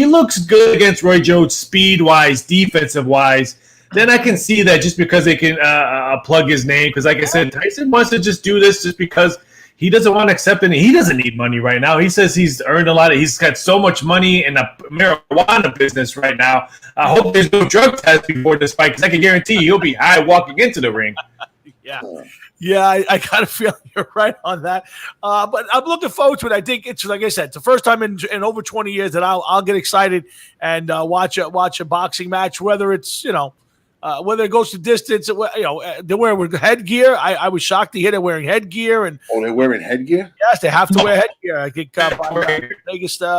looks good against Roy Jones, speed-wise, defensive-wise, then I can see that just because they can plug his name. Because like I said, Tyson wants to just do this just because he doesn't want to accept it. He doesn't need money right now. He says he's earned a lot. He's got so much money in the marijuana business right now. I hope there's no drug test before this fight because I can guarantee he'll be high walking into the ring. Yeah, I kind of feel you're right on that. But I'm looking forward to it. I think it's, like I said, it's the first time in over 20 years that I'll get excited and watch a boxing match, whether it's, whether it goes to distance, they're wearing headgear. I was shocked to hear they're wearing headgear. They're wearing headgear? Yes, they have to wear headgear. I think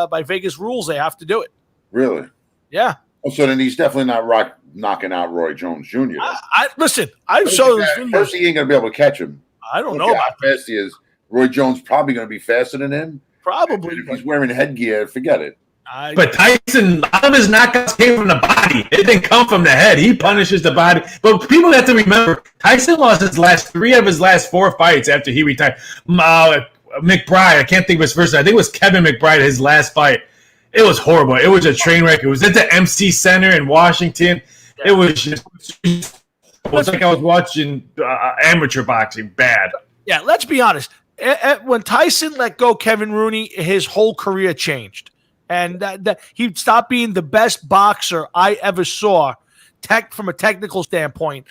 by Vegas rules, they have to do it. Really? Yeah. Oh, so then he's definitely not knocking out Roy Jones Jr. Listen, I saw this video. First, he ain't going to be able to catch him. I don't know how fast he is. Roy Jones probably going to be faster than him. Probably. If he's wearing headgear, forget it. But Tyson, a lot of his knockouts came from the body. It didn't come from the head. He punishes the body. But people have to remember, Tyson lost three of his last 4 fights after he retired. McBride, I can't think of his first name. I think it was Kevin McBride, his last fight. It was horrible. It was a train wreck. It was at the MC Center in Washington. It was just, it was like I was watching amateur boxing. Bad. Yeah, let's be honest. When Tyson let go Kevin Rooney, his whole career changed. And that he stopped being the best boxer I ever saw, from a technical standpoint,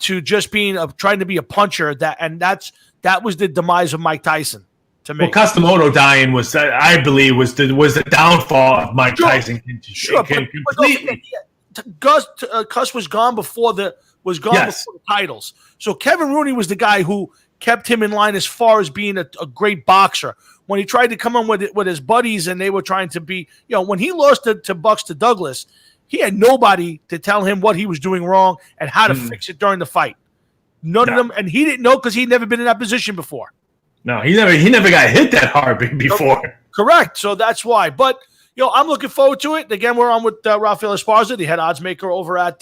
to just being trying to be a puncher. That was the demise of Mike Tyson. To me. Well, Customoto dying was, I believe, was the downfall of Mike Tyson. Completely. Cuss was gone before the titles. So Kevin Rooney was the guy who kept him in line as far as being a great boxer. When he tried to come on with his buddies and they were trying to be, when he lost to Bucks to Douglas, he had nobody to tell him what he was doing wrong and how to fix it during the fight. None of them, and he didn't know because he'd never been in that position before. No, he never got hit that hard before. Correct. So that's why. But I'm looking forward to it. Again, we're on with Raphael Esparza, the head odds maker over at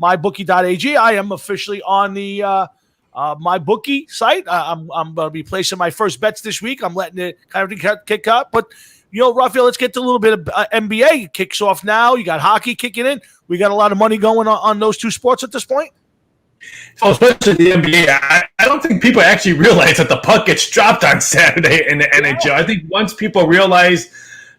mybookie.ag. I am officially on the MyBookie site. I'm going to be placing my first bets this week. I'm letting it kind of kick up. But, Raphael, let's get to a little bit of NBA. It kicks off now. You got hockey kicking in. We got a lot of money going on those two sports at this point. Oh, especially the NBA. I don't think people actually realize that the puck gets dropped on Saturday in the NHL. I think once people realize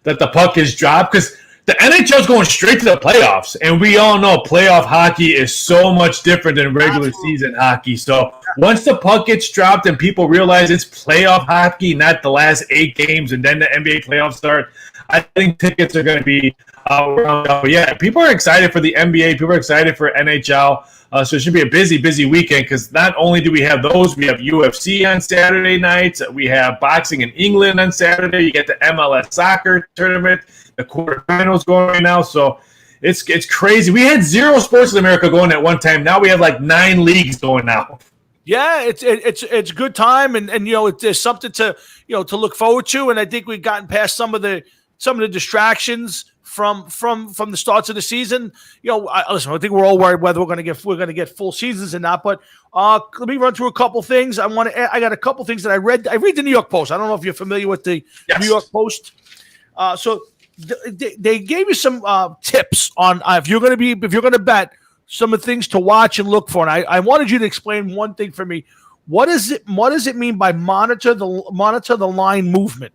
that the puck is dropped, because the NHL is going straight to the playoffs, and we all know playoff hockey is so much different than regular season hockey. So once the puck gets dropped and people realize it's playoff hockey, not the last 8 games, and then the NBA playoffs start, I think tickets are going to be around. But yeah, people are excited for the NBA. People are excited for NHL. So it should be a busy, busy weekend because not only do we have those, we have UFC on Saturday nights. We have boxing in England on Saturday. You get the MLS soccer tournament, the quarterfinals going right now. So it's crazy. We had 0 sports in America going at one time. Now we have like 9 leagues going now. Yeah, it's a good time, and there's something to to look forward to, and I think we've gotten past some of the distractions from the starts of the season. Listen, I think we're all worried whether we're going to get full seasons or not. But let me run through a couple things. I got a couple things that I read. I read the New York Post. I don't know if you're familiar with the New York Post. So they gave you some tips on if you're going to bet, some of the things to watch and look for. And I wanted you to explain one thing for me. What does it mean by monitor the line movement?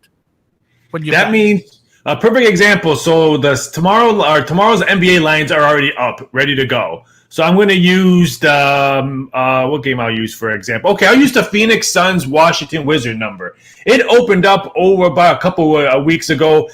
When you bet? Means a perfect example. So tomorrow's NBA lines are already up, ready to go. So I'm going to use what game I'll use for example. Okay, I'll use the Phoenix Suns Washington Wizard number. It opened up over about a couple of weeks ago.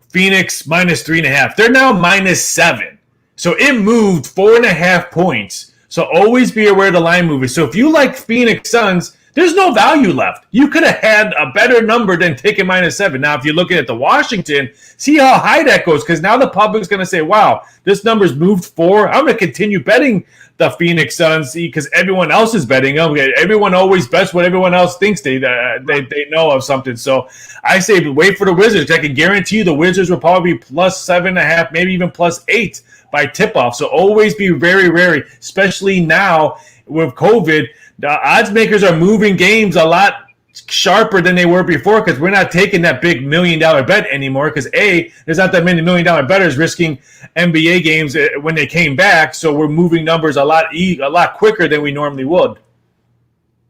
Phoenix -3.5. They're now -7. So it moved 4.5 points. So always be aware of the line movement. So if you like Phoenix Suns, there's no value left. You could have had a better number than taking -7. Now, if you're looking at the Washington, see how high that goes, because now the public's going to say, wow, this number's moved 4. I'm going to continue betting the Phoenix Suns because everyone else is betting them. Everyone always bets what everyone else thinks they know of something. So I say wait for the Wizards. I can guarantee you the Wizards will probably be +7.5, maybe even +8 by tip-off. So always be very wary, especially now with COVID. The odds makers are moving games a lot sharper than they were before because we're not taking that big $1 million bet anymore because, A, there's not that many $1 million bettors risking NBA games when they came back, so we're moving numbers a lot quicker than we normally would.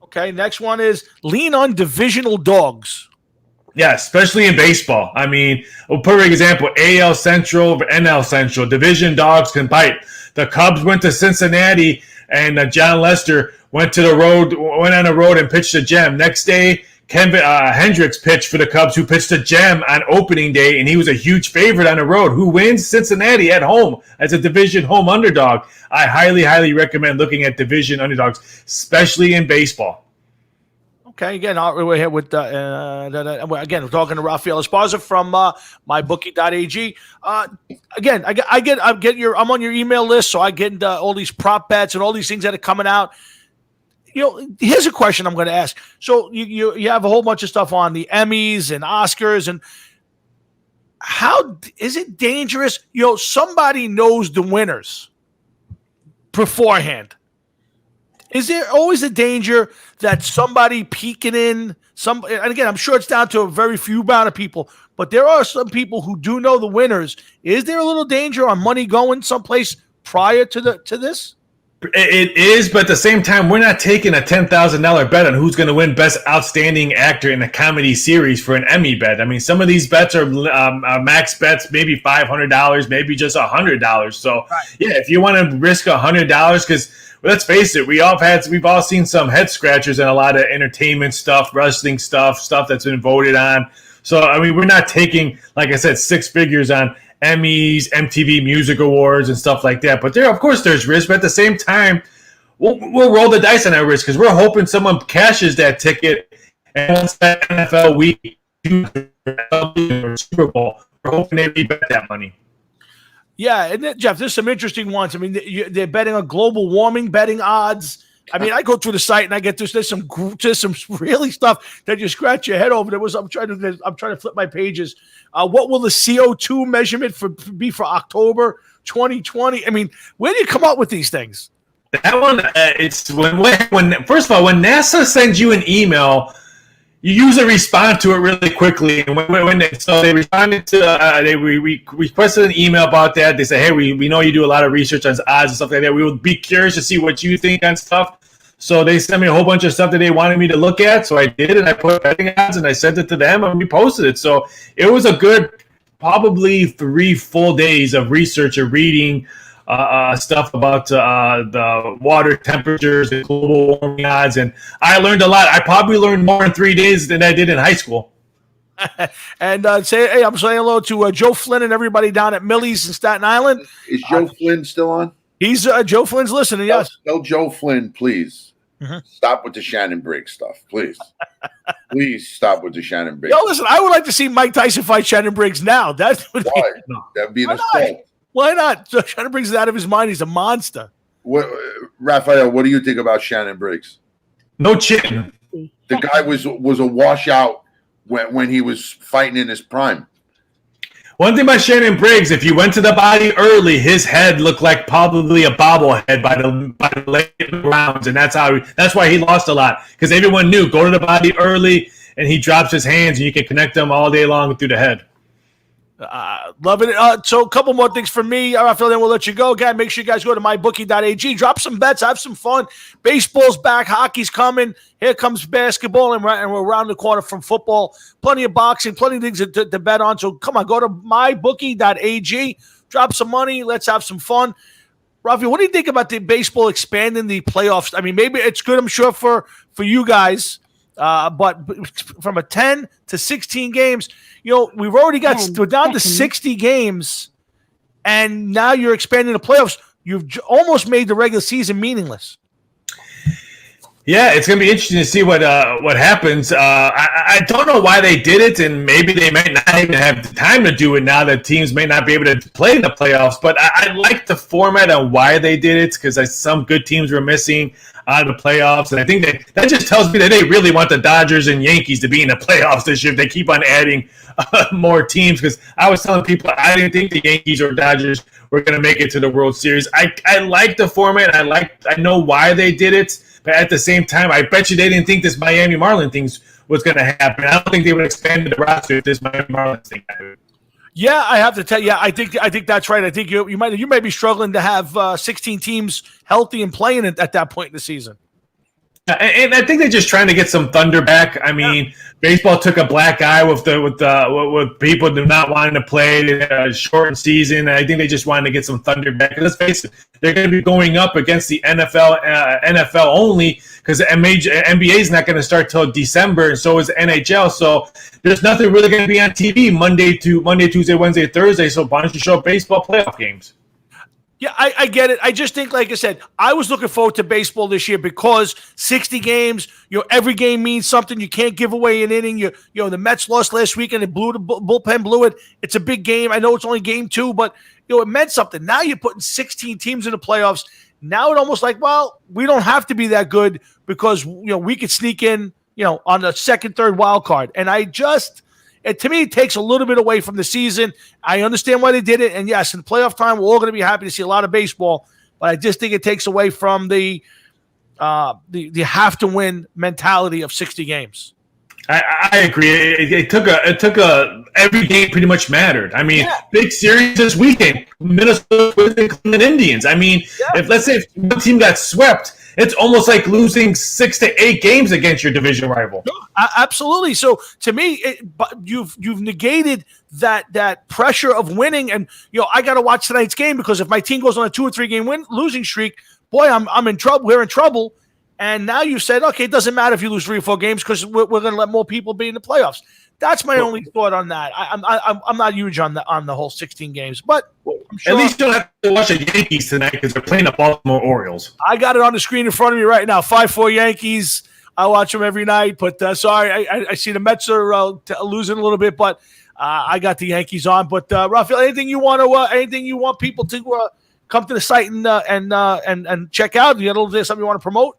Okay, next one is lean on divisional dogs. Yeah, especially in baseball. I mean, a perfect example, AL Central, NL Central, division dogs can bite. The Cubs went to Cincinnati, and John Lester went on the road and pitched a gem. Next day, Hendricks pitched for the Cubs, who pitched a gem on opening day, and he was a huge favorite on the road. Who wins? Cincinnati at home as a division home underdog. I highly, highly recommend looking at division underdogs, especially in baseball. Okay, again, we're here with again, we're talking to Raphael Esparza from mybookie.ag. Again, I'm on your email list, so I get all these prop bets and all these things that are coming out. Here's a question I'm going to ask. So you have a whole bunch of stuff on the Emmys and Oscars, and how is it dangerous? Somebody knows the winners beforehand. Is there always a danger that somebody peeking in and again, I'm sure it's down to a very few amount of people, but there are some people who do know the winners. Is there a little danger on money going someplace prior to this? It is, but at the same time, we're not taking a $10,000 bet on who's going to win Best Outstanding Actor in a Comedy Series for an Emmy bet. I mean, some of these bets are max bets, maybe $500, maybe just $100. So, yeah, if you want to risk $100, because let's face it, we've all seen some head scratchers and a lot of entertainment stuff, wrestling stuff that's been voted on. So, I mean, we're not taking, like I said, 6 figures on Emmys, MTV Music Awards, and stuff like that. But there's risk. But at the same time, we'll roll the dice on that risk because we're hoping someone cashes that ticket. And once that NFL week or Super Bowl, we're hoping they bet that money. Yeah, and Jeff, there's some interesting ones. I mean, they're betting on global warming betting odds. I mean, I go through the site and I get there's some really stuff that you scratch your head over. I'm trying to flip my pages. What will the CO2 measurement be for October 2020? I mean, where do you come up with these things? That one, it's when first of all, when NASA sends you an email, you usually respond to it really quickly. And they responded to, they requested an email about that. They said, hey, we know you do a lot of research on odds and stuff like that. We would be curious to see what you think on stuff. So they sent me a whole bunch of stuff that they wanted me to look at. So I did, and I put betting odds, and I sent it to them, and we posted it. So it was a good, probably 3 full days of research and reading stuff about the water temperatures and global warming odds, and I learned a lot. I probably learned more in 3 days than I did in high school. And I'm saying hello to Joe Flynn and everybody down at Millie's in Staten Island. Is Joe Flynn still on? He's Joe Flynn's listening. Yes. Tell Joe Flynn, please. Stop with the Shannon Briggs stuff, please. Please stop with the Shannon Briggs. Yo, listen, I would like to see Mike Tyson fight Shannon Briggs now. That'd be an assault. Why not? So Shannon Briggs is out of his mind. He's a monster. Raphael, what do you think about Shannon Briggs? No chin. The guy was a washout when he was fighting in his prime. One thing about Shannon Briggs, if you went to the body early, his head looked like probably a bobblehead by the late rounds, and that's why he lost a lot, because everyone knew go to the body early, and he drops his hands, and you can connect them all day long through the head. Loving it. So a couple more things from me, Raphael, then we'll let you go. Again, make sure you guys go to mybookie.ag. Drop some bets. Have some fun. Baseball's back. Hockey's coming. Here comes basketball, and we're around the corner from football. Plenty of boxing, plenty of things to bet on. So come on, go to mybookie.ag. Drop some money. Let's have some fun. Raphael, what do you think about the baseball expanding the playoffs? I mean, maybe it's good, I'm sure, for you guys, but from a 10 to 16 games – we've already we're down to 60 games, and now you're expanding the playoffs. You've almost made the regular season meaningless. Yeah, it's going to be interesting to see what happens. I don't know why they did it, and maybe they might not even have the time to do it now that teams may not be able to play in the playoffs. But I like the format and why they did it, because some good teams were missing out of the playoffs. And I think that just tells me that they really want the Dodgers and Yankees to be in the playoffs this year if they keep on adding more teams, because I was telling people I didn't think the Yankees or Dodgers were going to make it to the World Series. I like the format. I know why they did it. But at the same time, I bet you they didn't think this Miami Marlins thing was going to happen. I don't think they would expand the roster if this Miami Marlins thing happened. Yeah, I have to tell you, I think that's right. I think you might be struggling to have 16 teams healthy and playing at that point in the season. And I think they're just trying to get some thunder back. I mean, baseball took a black eye with people not wanting to play a shortened season. I think they just wanted to get some thunder back. Let's face it, they're going to be going up against the NFL only, because the NBA is not going to start till December, and so is the NHL. So there's nothing really going to be on TV Monday, Tuesday, Wednesday, Thursday. So why don't you show baseball playoff games? Yeah, I get it. I just think, like I said, I was looking forward to baseball this year because 60 games, every game means something. You can't give away an inning. The Mets lost last week and the bullpen blew it. It's a big game. I know it's only game 2, but it meant something. Now you're putting 16 teams in the playoffs. Now it's almost like, well, we don't have to be that good because we could sneak in, on the second, third wild card. And to me, it takes a little bit away from the season. I understand why they did it. And yes, in playoff time, we're all going to be happy to see a lot of baseball. But I just think it takes away from the have to win mentality of 60 games. I agree. It took every game pretty much mattered. I mean, big series this weekend, Minnesota with the Cleveland Indians. I mean, if one team got swept, it's almost like losing 6 to 8 games against your division rival. Absolutely. So to me, you've negated that pressure of winning, and I got to watch tonight's game because if my team goes on a 2 or 3 game losing streak, boy, I'm in trouble. We're in trouble. And now you said, okay, it doesn't matter if you lose 3 or 4 games because we're going to let more people be in the playoffs. That's my only thought on that. I'm not huge on the whole 16 games, but I'm sure. At least you don't have to watch the Yankees tonight because they're playing the Baltimore Orioles. I got it on the screen in front of me right now. 5-4 Yankees. I watch them every night, but sorry, I see the Mets are losing a little bit, but I got the Yankees on. But Raphael, anything you want people to come to the site and check out? You got something you want to promote?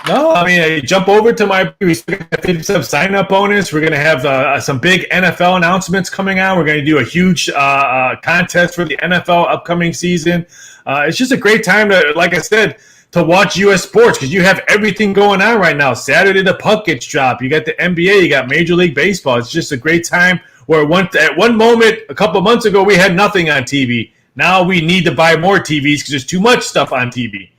No, I mean, jump over to my 50% sign-up bonus. We're going to have some big NFL announcements coming out. We're going to do a huge contest for the NFL upcoming season. It's just a great time to, like I said, to watch U.S. sports because you have everything going on right now. Saturday, the puck gets dropped. You got the NBA. You got Major League Baseball. It's just a great time where at one moment, a couple of months ago, we had nothing on TV. Now we need to buy more TVs because there's too much stuff on TV.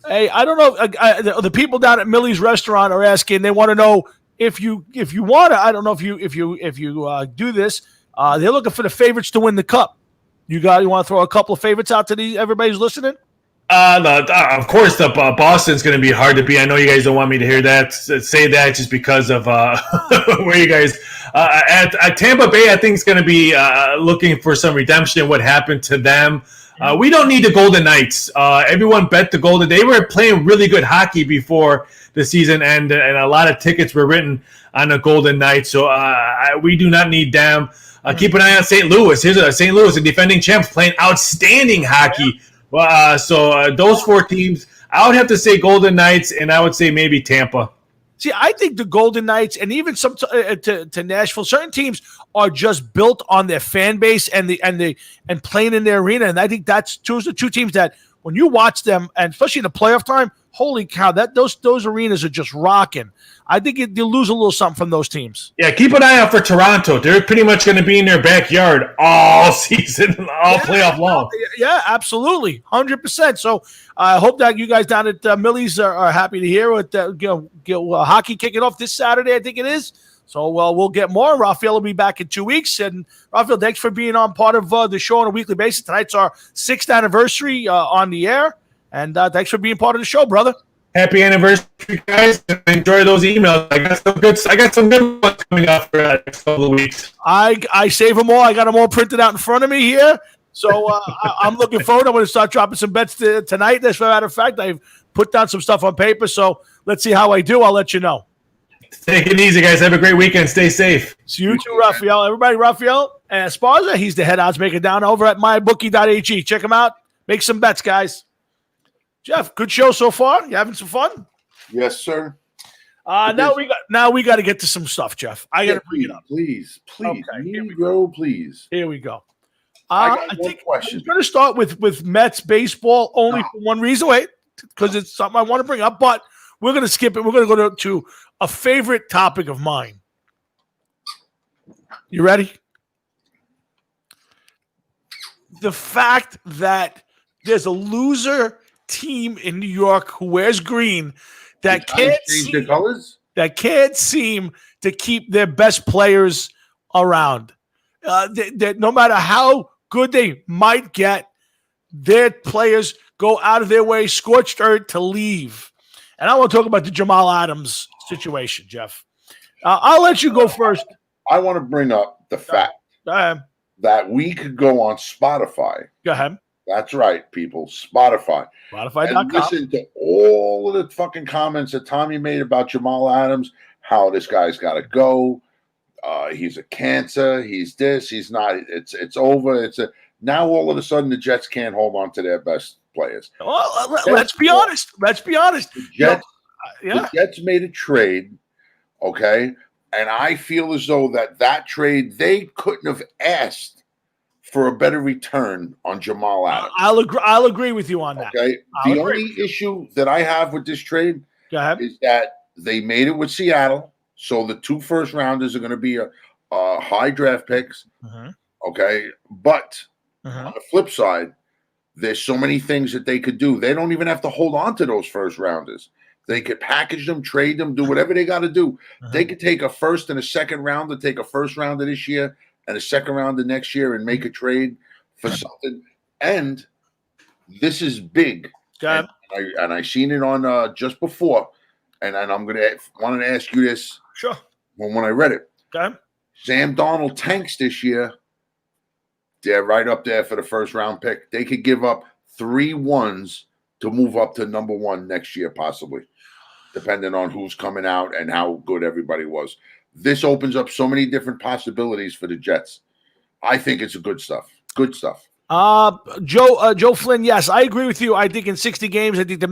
Hey, I don't know. The people down at Millie's restaurant are asking. They want to know if you want to. I don't know if you do this. They're looking for the favorites to win the cup. You want to throw a couple of favorites out to everybody who's listening? Of course, the Boston's going to be hard to beat. I know you guys don't want me to hear that. Say that just because of where you guys at Tampa Bay. I think is going to be looking for some redemption. What happened to them? We don't need the Golden Knights. Everyone bet the Golden. They were playing really good hockey before the season ended, and a lot of tickets were written on the Golden Knights. So we do not need them. Keep an eye on St. Louis. Here's St. Louis, the defending champs, playing outstanding hockey. So those 4 teams, I would have to say Golden Knights, and I would say maybe Tampa. See, I think the Golden Knights and even some to Nashville, certain teams are just built on their fan base and playing in their arena. And I think that's two teams that when you watch them, and especially in the playoff time, holy cow, those arenas are just rocking. I think you lose a little something from those teams. Yeah, keep an eye out for Toronto. They're pretty much going to be in their backyard all season, playoff long. Yeah, absolutely, 100%. So I hope that you guys down at Millie's are happy to hear with hockey kicking off this Saturday, I think it is. So we'll get more. Raphael will be back in 2 weeks. And Raphael, thanks for being on part of the show on a weekly basis. Tonight's our 6th anniversary on the air. And thanks for being part of the show, brother. Happy anniversary, guys! Enjoy those emails. I got some good ones coming up for the next couple of weeks. I save them all. I got them all printed out in front of me here. So I'm looking forward. I'm going to start dropping some bets tonight. As a matter of fact, I've put down some stuff on paper. So let's see how I do. I'll let you know. Take it easy, guys. Have a great weekend. Stay safe. See you too, Raphael. Everybody, Raphael Esparza. He's the head odds maker down over at mybookie.ag. Check him out. Make some bets, guys. Jeff, good show so far. You having some fun? Yes, sir. Now we got to get to some stuff, Jeff. I got to bring it up. Please. Okay, Please. Here we go. I think I'm going to start with Mets baseball only for one reason. Wait, because it's something I want to bring up, but we're going to skip it. We're going to go to a favorite topic of mine. You ready? The fact that there's a loser team in New York who wears green that can't seem to keep their best players around. That no matter how good they might get, their players go out of their way, scorched earth to leave. And I want to talk about the Jamal Adams situation, Jeff. I'll let you go first. I want to bring up the fact that we could go on Spotify. Go ahead. That's right, people. Spotify. Spotify.com. And listen to all of the fucking comments that Tommy made about Jamal Adams, how this guy's got to go. He's a cancer. He's this. He's not. It's over. Now all of a sudden the Jets can't hold on to their best players. Well, let's be honest. The Jets made a trade, okay? And I feel as though that trade, they couldn't have asked for a better return on Jamal Adams. I'll agree with you on that. Okay. The only issue that I have with this trade is that they made it with Seattle. So the 2 first rounders are going to be a high draft picks. Okay. But on the flip side, there's so many things that they could do. They don't even have to hold on to those first rounders. They could package them, trade them, do whatever they got to do. They could take a first and a second rounder, take a first rounder this year and a second round the next year and make a trade for something. And this is big. And I seen it on just before. And I'm going to want to ask you this. Sure. When I read it. Sam Darnold tanks this year. They're right up there for the first round pick. They could give up 3 ones to move up to number 1 next year, possibly, depending on who's coming out and how good everybody was. This opens up so many different possibilities for the Jets. I think it's good stuff. Good stuff. Joe Flynn, yes, I agree with you. I think in 60 games, I think the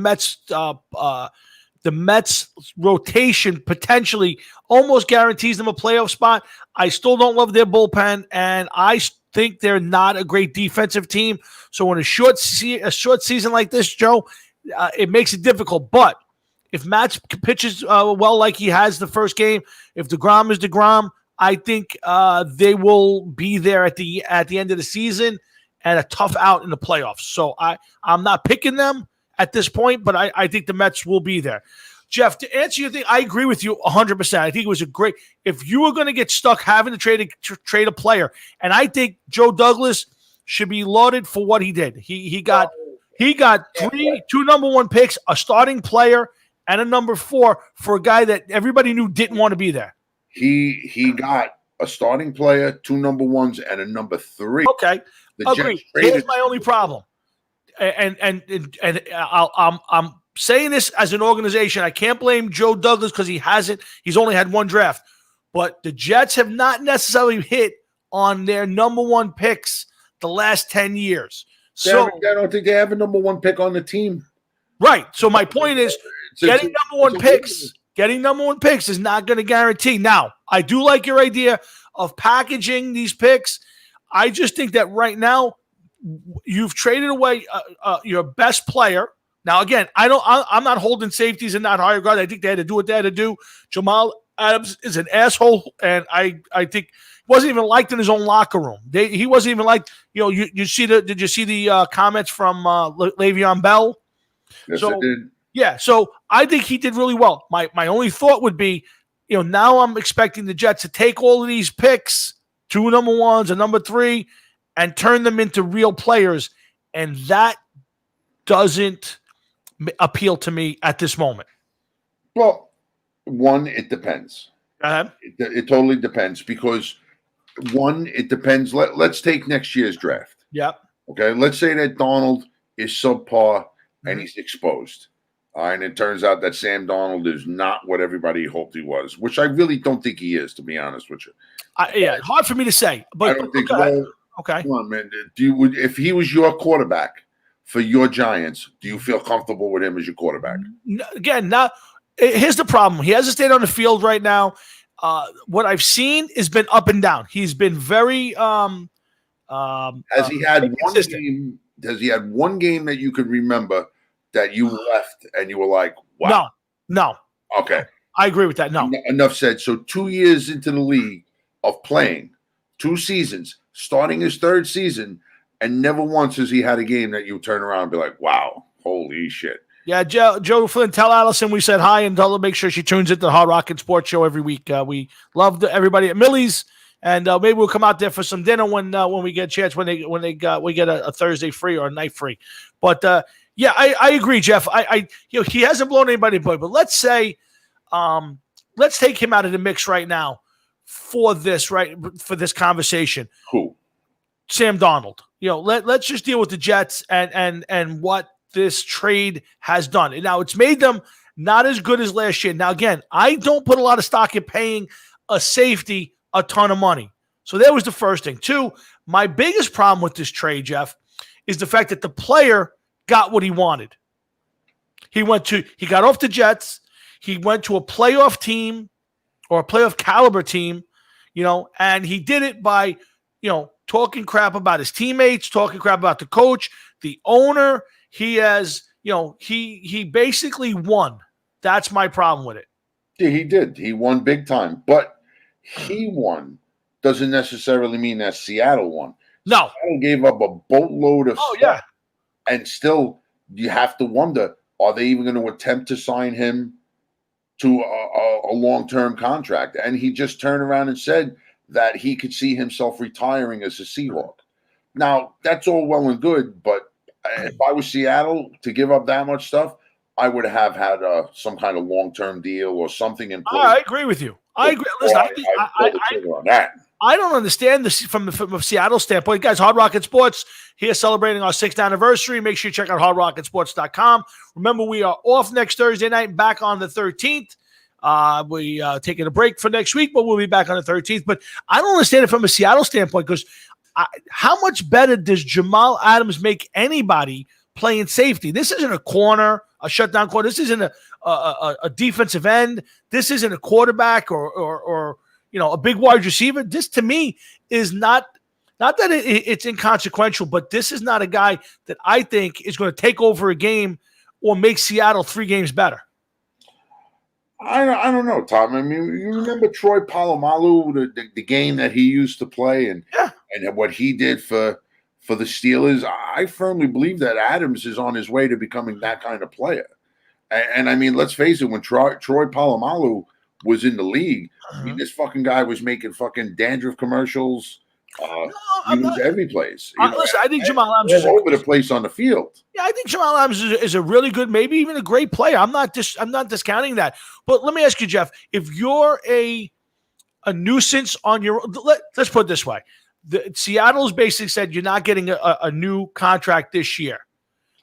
Mets rotation potentially almost guarantees them a playoff spot. I still don't love their bullpen, and I think they're not a great defensive team. So in a short season like this, Joe, it makes it difficult. But if Matt pitches well like he has the first game, if DeGrom is DeGrom, I think they will be there at the end of the season and a tough out in the playoffs. So I'm not picking them at this point, but I think the Mets will be there. Jeff, to answer your thing, I agree with you 100%. I think it was a great – if you were going to get stuck having to trade a player, and I think Joe Douglas should be lauded for what he did. He got 2 number 1 picks, a starting player, and a number 4 for a guy that everybody knew didn't want to be there. He got a starting player, 2 number 1s, and a number 3. Okay, agree. Here's my only problem, and I'm saying this as an organization. I can't blame Joe Douglas because he's only had 1 draft. But the Jets have not necessarily hit on their number 1 picks the last 10 years. So I don't think they have a number 1 pick on the team. Right. So my point is getting number 1 picks getting number one picks is not going to guarantee. Now, I do like your idea of packaging these picks. I just think that right now you've traded away your best player. Now, again, I'm not holding safeties and not higher guard. I think they had to do what they had to do. Jamal Adams is an asshole, and I think he wasn't even liked in his own locker room. He wasn't even liked. Did you see the comments from Le'Veon Bell? Yes, I did. Yeah, so I think he did really well. My only thought would be, now I'm expecting the Jets to take all of these picks, 2 number 1s and number 3, and turn them into real players, and that doesn't appeal to me at this moment. Well, one, it depends. It totally depends because, one, it depends. Let's take next year's draft. Yep. Okay, let's say that Donald is subpar and he's exposed. And it turns out that Sam Darnold is not what everybody hoped he was, which I really don't think he is, to be honest with you. Hard for me to say. But I don't think. Okay. Come on, man. If he was your quarterback for your Giants, do you feel comfortable with him as your quarterback? Again, here's the problem. He hasn't stayed on the field right now. What I've seen has been up and down. He's been very. Has he had one game? Has he had one game that you could remember that you left and you were like, wow? No. Okay. I agree with that. No. Enough said. So 2 years into the league of playing, 2 seasons, starting his 3rd season, and never once has he had a game that you turn around and be like, wow, holy shit. Yeah, Joe Flynn, tell Allison we said hi and tell her make sure she tunes into the Hard Rocket Sports Show every week. We love everybody at Millie's, and maybe we'll come out there for some dinner when we get a chance when we get a Thursday free or a night free. But yeah, I agree, Jeff. He hasn't blown anybody away, but let's say let's take him out of the mix right now for this conversation. Who? Sam Darnold. Let's just deal with the Jets and what this trade has done. And now it's made them not as good as last year. Now, again, I don't put a lot of stock in paying a safety a ton of money. So that was the first thing. 2, my biggest problem with this trade, Jeff, is the fact that the player got what he wanted. He got off the Jets. He went to a playoff team or a playoff caliber team, and he did it by, talking crap about his teammates, talking crap about the coach, the owner. He has, he basically won. That's my problem with it. Yeah, he did. He won big time. But he won doesn't necessarily mean that Seattle won. No. Seattle gave up a boatload of stuff. Yeah. And still, you have to wonder, are they even going to attempt to sign him to a long-term contract? And he just turned around and said that he could see himself retiring as a Seahawk. Now, that's all well and good, but if I was Seattle to give up that much stuff, I would have had some kind of long-term deal or something in place. I agree with you. I agree. Listen, I don't understand this from Seattle standpoint. Guys, Hard Rocket Sports here celebrating our 6th anniversary. Make sure you check out hardrocketsports.com. Remember, we are off next Thursday night, back on the 13th. We taking a break for next week, but we'll be back on the 13th. But I don't understand it from a Seattle standpoint because how much better does Jamal Adams make anybody playing safety? This isn't a corner, a shutdown corner. This isn't a defensive end. This isn't a quarterback or a big wide receiver. This to me is not that it's inconsequential, but this is not a guy that I think is going to take over a game or make Seattle 3 games better. I don't know, Tom. I mean, you remember Troy Polamalu, the game that he used to play and what he did for the Steelers. I firmly believe that Adams is on his way to becoming that kind of player. And I mean, let's face it, when Troy Polamalu was in the league, I mean, this fucking guy was making fucking dandruff commercials. He was every place. Listen, I think Jamal Adams is over the place on the field. Yeah, I think Jamal Adams is a really good, maybe even a great player. I'm not discounting that. But let me ask you, Jeff, if you're a nuisance on your, let's put it this way. Seattle's basically said you're not getting a new contract this year.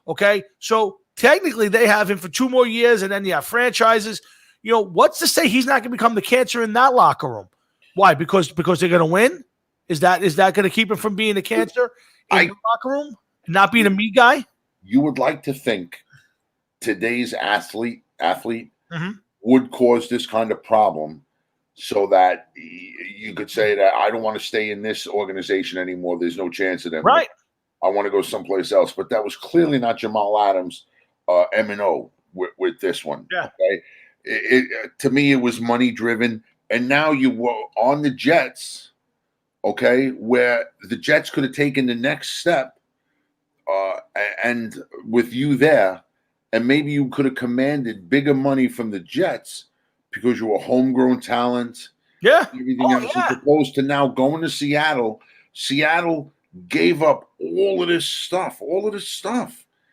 Okay? So technically they have him for 2 more years, and then you have franchises. What's to say he's not going to become the cancer in that locker room? Why? Because they're going to win? Is that going to keep him from being a cancer in the locker room? Not being a me guy? You would like to think today's athlete would cause this kind of problem, so that you could say that I don't want to stay in this organization anymore. There's no chance of them. Right. I want to go someplace else. But that was clearly not Jamal Adams' M&O with this one. Yeah. Okay. To me, it was money driven. And now you were on the Jets, okay, where the Jets could have taken the next step, and with you there, and maybe you could have commanded bigger money from the Jets because you were homegrown talent. Yeah. Everything else, as opposed to now going to Seattle. Seattle gave up all of this stuff.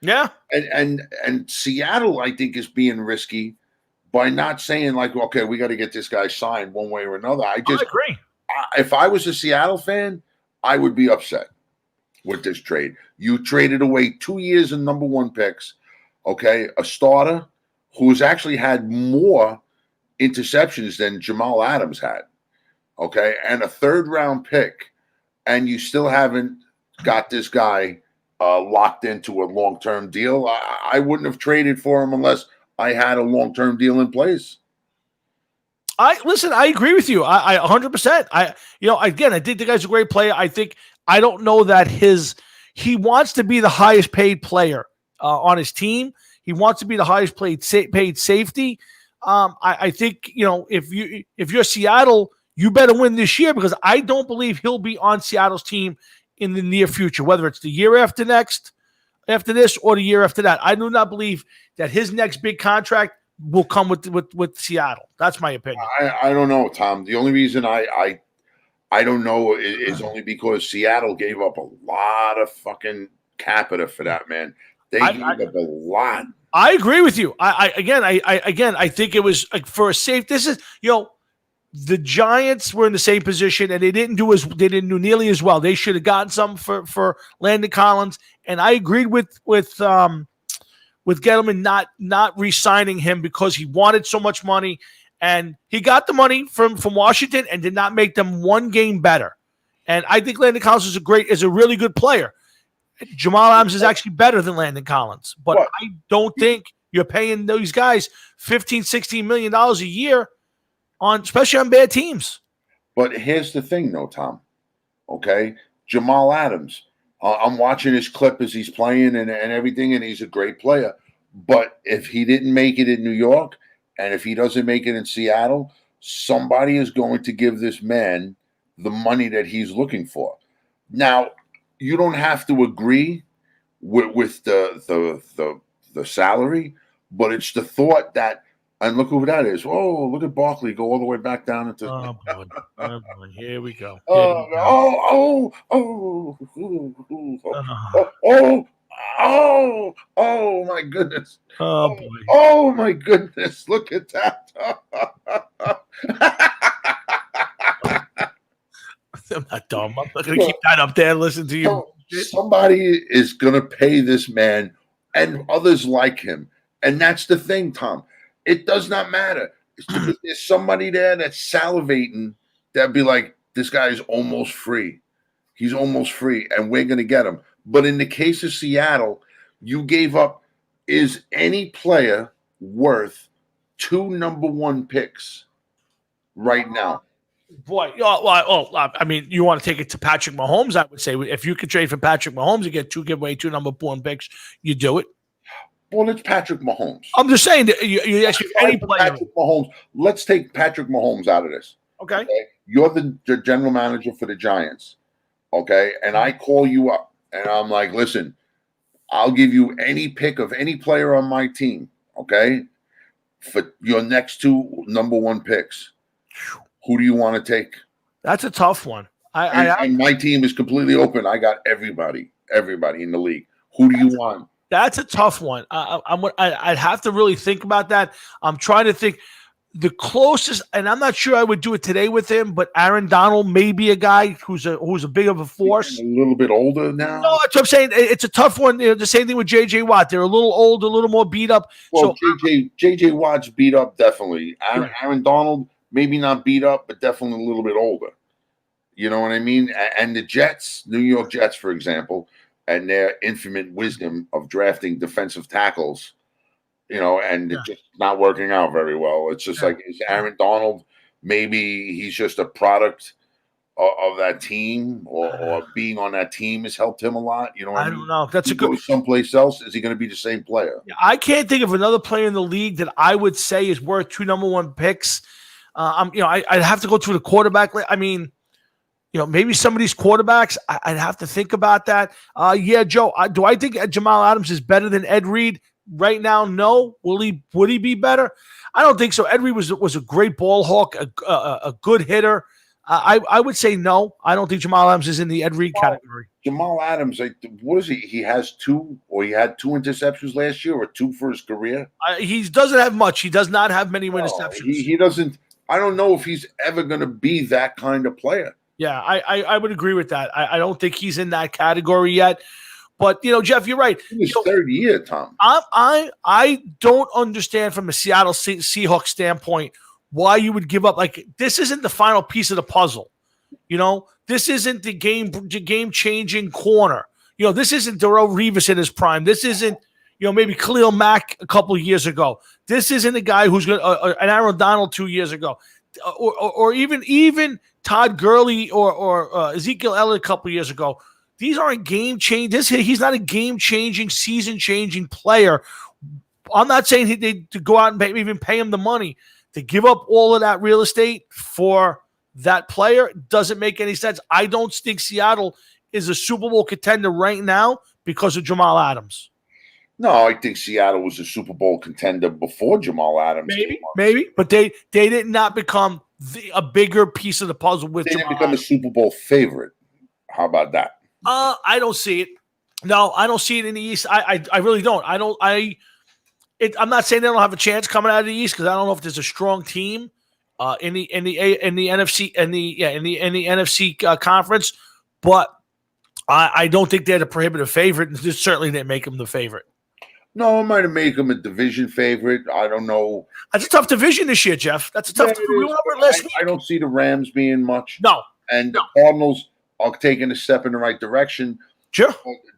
Yeah. And Seattle, I think, is being risky by not saying like, okay, we got to get this guy signed one way or another. I agree. If I was a Seattle fan, I would be upset with this trade. You traded away 2 years in number 1 picks, okay, a starter who's actually had more interceptions than Jamal Adams had, okay, and a 3rd round pick, and you still haven't got this guy locked into a long-term deal. I wouldn't have traded for him unless I had a long-term deal in place. I agree with you. I 100%. I think the guy's a great player. I don't know that he wants to be the highest paid player on his team. He wants to be the highest paid safety. I think, if you're Seattle, you better win this year, because I don't believe he'll be on Seattle's team in the near future, whether it's the year after this or the year after that. I do not believe that his next big contract will come with Seattle. That's my opinion. I don't know, Tom. The only reason I don't know is only because Seattle gave up a lot of fucking capita for that, man. They gave up a lot. I agree with you. I think it was like for a safe. This is, the Giants were in the same position, and they didn't do nearly as well. They should have gotten something for Landon Collins, and I agreed with Gettleman not re-signing him because he wanted so much money, and he got the money from Washington and did not make them one game better. And I think Landon Collins is a really good player. Jamal Adams is actually better than Landon Collins, but I don't think you're paying those guys $15-16 million a year especially on bad teams. But here's the thing, though, Tom. Okay, Jamal Adams. I'm watching his clip as he's playing and everything, and he's a great player. But if he didn't make it in New York, and if he doesn't make it in Seattle, somebody is going to give this man the money that he's looking for. Now, you don't have to agree with the salary, but it's the thought that. And look who that is. Oh, look at Barkley go all the way back down into. Oh, boy. Here we go. Oh, my goodness. Oh, boy. Oh, my goodness. Look at that. I'm not dumb. I'm not going to keep that up there and listen to you. Somebody is going to pay this man and others like him. And that's the thing, Tom. It does not matter. There's somebody there that's salivating that'd be like, this guy is almost free. He's almost free, and we're going to get him. But in the case of Seattle, you gave up. Is any player worth 2 number 1 picks right now? Boy, I mean, you want to take it to Patrick Mahomes, I would say. If you could trade for Patrick Mahomes and give away 2 number 1 picks, you do it. Well, it's Patrick Mahomes. I'm just saying that you actually any player. Patrick Mahomes. Let's take Patrick Mahomes out of this. Okay. You're the general manager for the Giants. Okay. And I call you up and I'm like, listen, I'll give you any pick of any player on my team. Okay. For your next 2 number 1 picks. Who do you want to take? That's a tough one. And my team is completely open. I got everybody in the league. Who do you want? That's a tough one. I'd have to really think about that. I'm trying to think the closest, and I'm not sure I would do it today with him, but Aaron Donald may be a guy who's a big of a force. A little bit older now. No, that's what I'm saying. It's a tough one. The same thing with J.J. Watt. They're a little old, a little more beat up. Well, J.J. Watt's beat up, definitely. Aaron Donald, maybe not beat up, but definitely a little bit older. You know what I mean? And the Jets, New York Jets, for example, and their infinite wisdom of drafting defensive tackles, and it's just not working out very well. It's just like, is Aaron Donald, maybe he's just a product of that team, or being on that team has helped him a lot. You know what I mean? don't know. That's a good. Someplace else, is he going to be the same player? I can't think of another player in the league that I would say is worth 2 number 1 picks. I'd have to go through the quarterback. I mean, maybe some of these quarterbacks, I'd have to think about that. Joe, do I think Jamal Adams is better than Ed Reed right now? No. Would he be better? I don't think so. Ed Reed was a great ball hawk, a good hitter. I would say no. I don't think Jamal Adams is in the Ed Reed category. Jamal Adams, what is he? He has 2, or he had 2 interceptions last year, or 2 for his career. He doesn't have much. He does not have many interceptions. He doesn't. I don't know if he's ever going to be that kind of player. Yeah, I would agree with that. I don't think he's in that category yet. But Jeff, you're right. His third year, Tom. I don't understand from a Seattle Seahawks standpoint why you would give up. Like, this isn't the final piece of the puzzle. This isn't the game-changing corner. This isn't Darrelle Revis in his prime. This isn't, maybe Khalil Mack a couple of years ago. This isn't a guy who's going to, an Aaron Donald 2 years ago, or even Todd Gurley or Ezekiel Elliott a couple of years ago. These aren't game-changing. He's not a game-changing, season-changing player. I'm not saying to go out and even pay him the money. To give up all of that real estate for that player doesn't make any sense. I don't think Seattle is a Super Bowl contender right now because of Jamal Adams. No, I think Seattle was a Super Bowl contender before Jamal Adams. Maybe, but they did not become a bigger piece of the puzzle with They Jamal didn't become Adams. a Super Bowl favorite. How about that? I don't see it. No, I don't see it in the East. I really don't. I'm not saying they don't have a chance coming out of the East, because I don't know if there's a strong team in the NFC conference, but I don't think they're the prohibitive favorite, and this certainly didn't make them the favorite. No, it might have made them a division favorite. I don't know. That's a tough division this year, Jeff. That's a tough division. I don't see the Rams being much. No. And the Cardinals are taking a step in the right direction. Sure.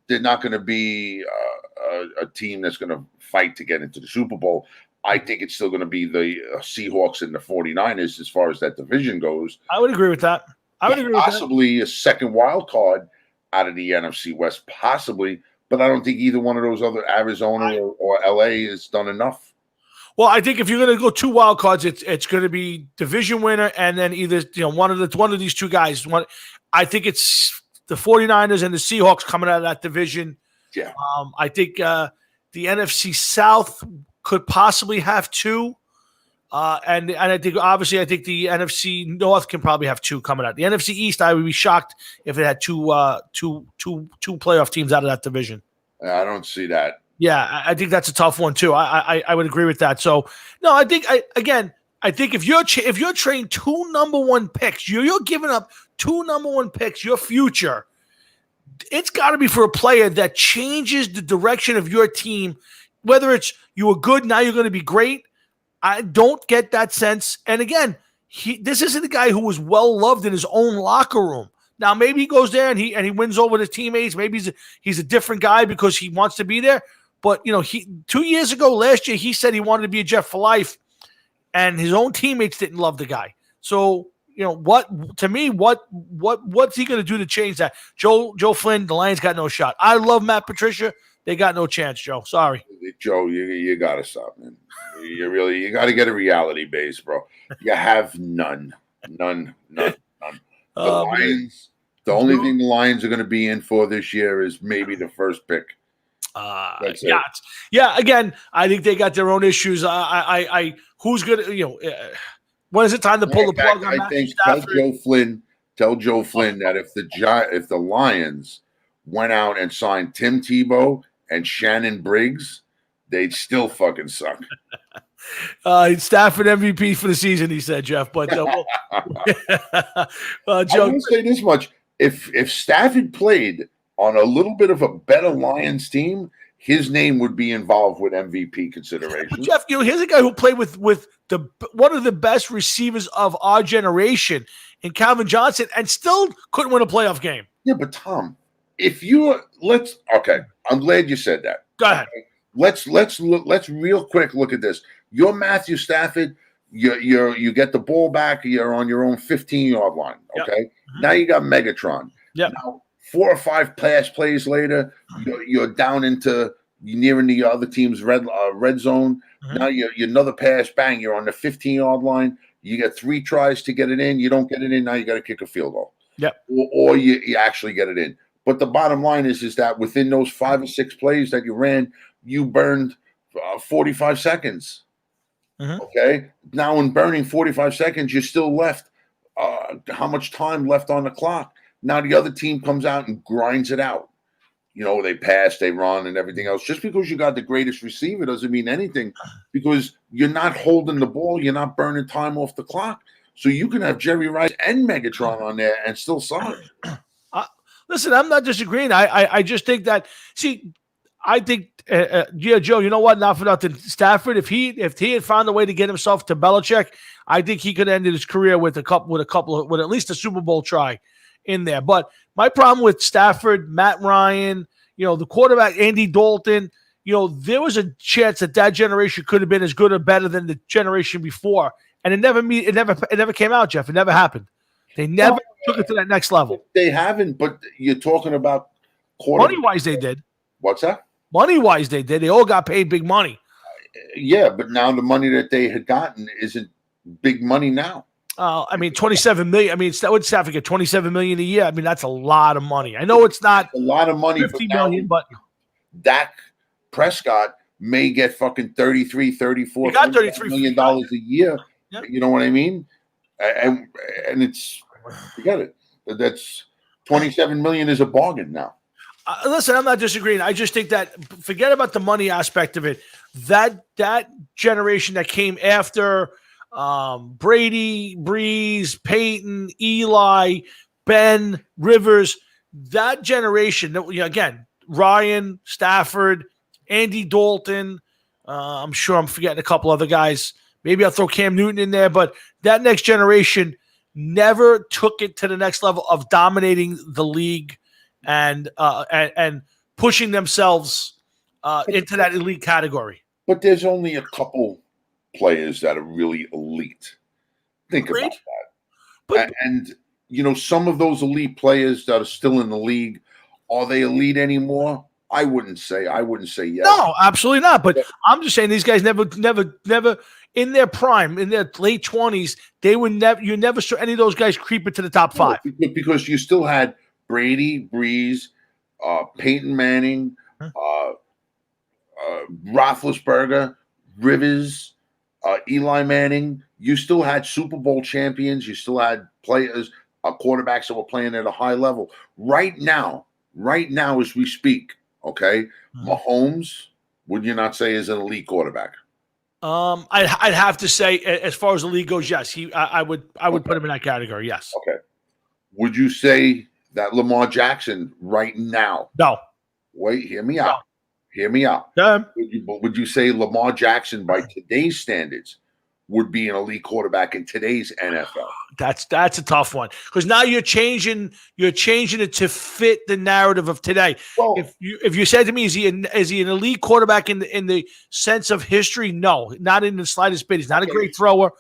They're not going to be a team that's going to fight to get into the Super Bowl. I think it's still going to be the Seahawks and the 49ers as far as that division goes. I would agree with that. Possibly a second wild card out of the NFC West, possibly. But I don't think either one of those other, Arizona or LA, has done enough. Well, I think if you're going to go 2 wild cards, it's going to be division winner and then either one of these 2 guys. I think it's the 49ers and the Seahawks coming out of that division. Yeah. I think the NFC South could possibly have 2. And I think the NFC North can probably have 2 coming out. The NFC East, I would be shocked if it had two playoff teams out of that division. I don't see that. Yeah, I think that's a tough one too. I would agree with that. So no, I think if you're trading 2 number 1 picks, you're giving up 2 number 1 picks, your future. It's got to be for a player that changes the direction of your team. Whether it's you were good, now you're going to be great. I don't get that sense. And again, this isn't a guy who was well loved in his own locker room. Now maybe he goes there and he wins over his teammates. Maybe he's a different guy because he wants to be there. But 2 years ago, last year, he said he wanted to be a Jet for life, and his own teammates didn't love the guy. So what's he going to do to change that? Joe Flynn, the Lions got no shot. I love Matt Patricia. They got no chance, Joe. Sorry. Joe, you got to stop, man. You got to get a reality base, bro. You have none. The Lions, the only thing the Lions are going to be in for this year is maybe the first pick. Yeah. Again, I think they got their own issues. Who's going to, when is it time to pull the plug on Matthew Stafford? Tell Joe Flynn that if the Lions went out and signed Tim Tebow and Shannon Briggs, they'd still fucking suck. Stafford MVP for the season, he said, Jeff. But Joe, I will say this much: if Stafford played on a little bit of a better Lions team, his name would be involved with MVP consideration. Jeff, here's a guy who played with one of the best receivers of our generation in Calvin Johnson, and still couldn't win a playoff game. Yeah, but Tom, I'm glad you said that. Go ahead. let's real quick look at this. You're Matthew Stafford. You get the ball back. You're on your own 15-yard line. Okay. Yep. Now you got Megatron. Yep. Now 4 or 5 pass plays later, you're down into nearing the other team's red zone. Now you're another pass, bang. You're on the 15-yard line. You get 3 tries to get it in. You don't get it in. Now you got to kick a field goal. Yep. Or you actually get it in. But the bottom line is that within those 5 or 6 plays that you ran, you burned 45 seconds. Okay. Now, in burning 45 seconds, you're still left. How much time left on the clock? Now the other team comes out and grinds it out. They pass, they run, and everything else. Just because you got the greatest receiver doesn't mean anything, because you're not holding the ball. You're not burning time off the clock. So you can have Jerry Rice and Megatron on there and still suck. Listen, I'm not disagreeing. I just think that, I think, Joe, you know what? Not for nothing. Stafford, if he had found a way to get himself to Belichick, I think he could have ended his career with at least a Super Bowl try in there. But my problem with Stafford, Matt Ryan, the quarterback, Andy Dalton, there was a chance that generation could have been as good or better than the generation before. And it never came out, Jeff. It never happened. They never took it to that next level. They haven't, but you're talking about money-wise, they did. What's that? Money-wise, they did. They all got paid big money. Yeah, but now the money that they had gotten isn't big money now. $27 million. Would Stafford get $27 million a year? That's a lot of money. I know it's not a lot of money. $50 million, but Dak Prescott may get fucking $33, $34, $35 million a year. Yep. You know what I mean? And it's, forget it. That's $27 million is a bargain now. Listen, I'm not disagreeing. I just think that, forget about the money aspect of it. That generation that came after Brady, Breeze, Peyton, Eli, Ben, Rivers, that generation, again, Ryan, Stafford, Andy Dalton, I'm sure I'm forgetting a couple other guys. Maybe I'll throw Cam Newton in there, but that next generation never took it to the next level of dominating the league and pushing themselves into that elite category. But there's only a couple players that are really elite. Think about that. And some of those elite players that are still in the league, are they elite anymore? I wouldn't say yes. No, absolutely not. But I'm just saying these guys never in their prime, in their late 20s, you never saw any of those guys creep into the top 5. Because you still had Brady, Breeze, Peyton Manning, Roethlisberger, Rivers, Eli Manning. You still had Super Bowl champions. You still had players, quarterbacks that were playing at a high level. Right now as we speak, okay, Mahomes, would you not say is an elite quarterback? I'd have to say, as far as the league goes, yes. I would put him in that category. Yes. Okay. Would you say that Lamar Jackson right now? No. Wait, hear me out. Hear me out. Would you say Lamar Jackson, by today's standards, would be an elite quarterback in today's NFL? That's a tough one, because now you're changing it to fit the narrative of today. Well, if you said to me, is he an elite quarterback in the sense of history? No, not in the slightest bit. He's not a great thrower.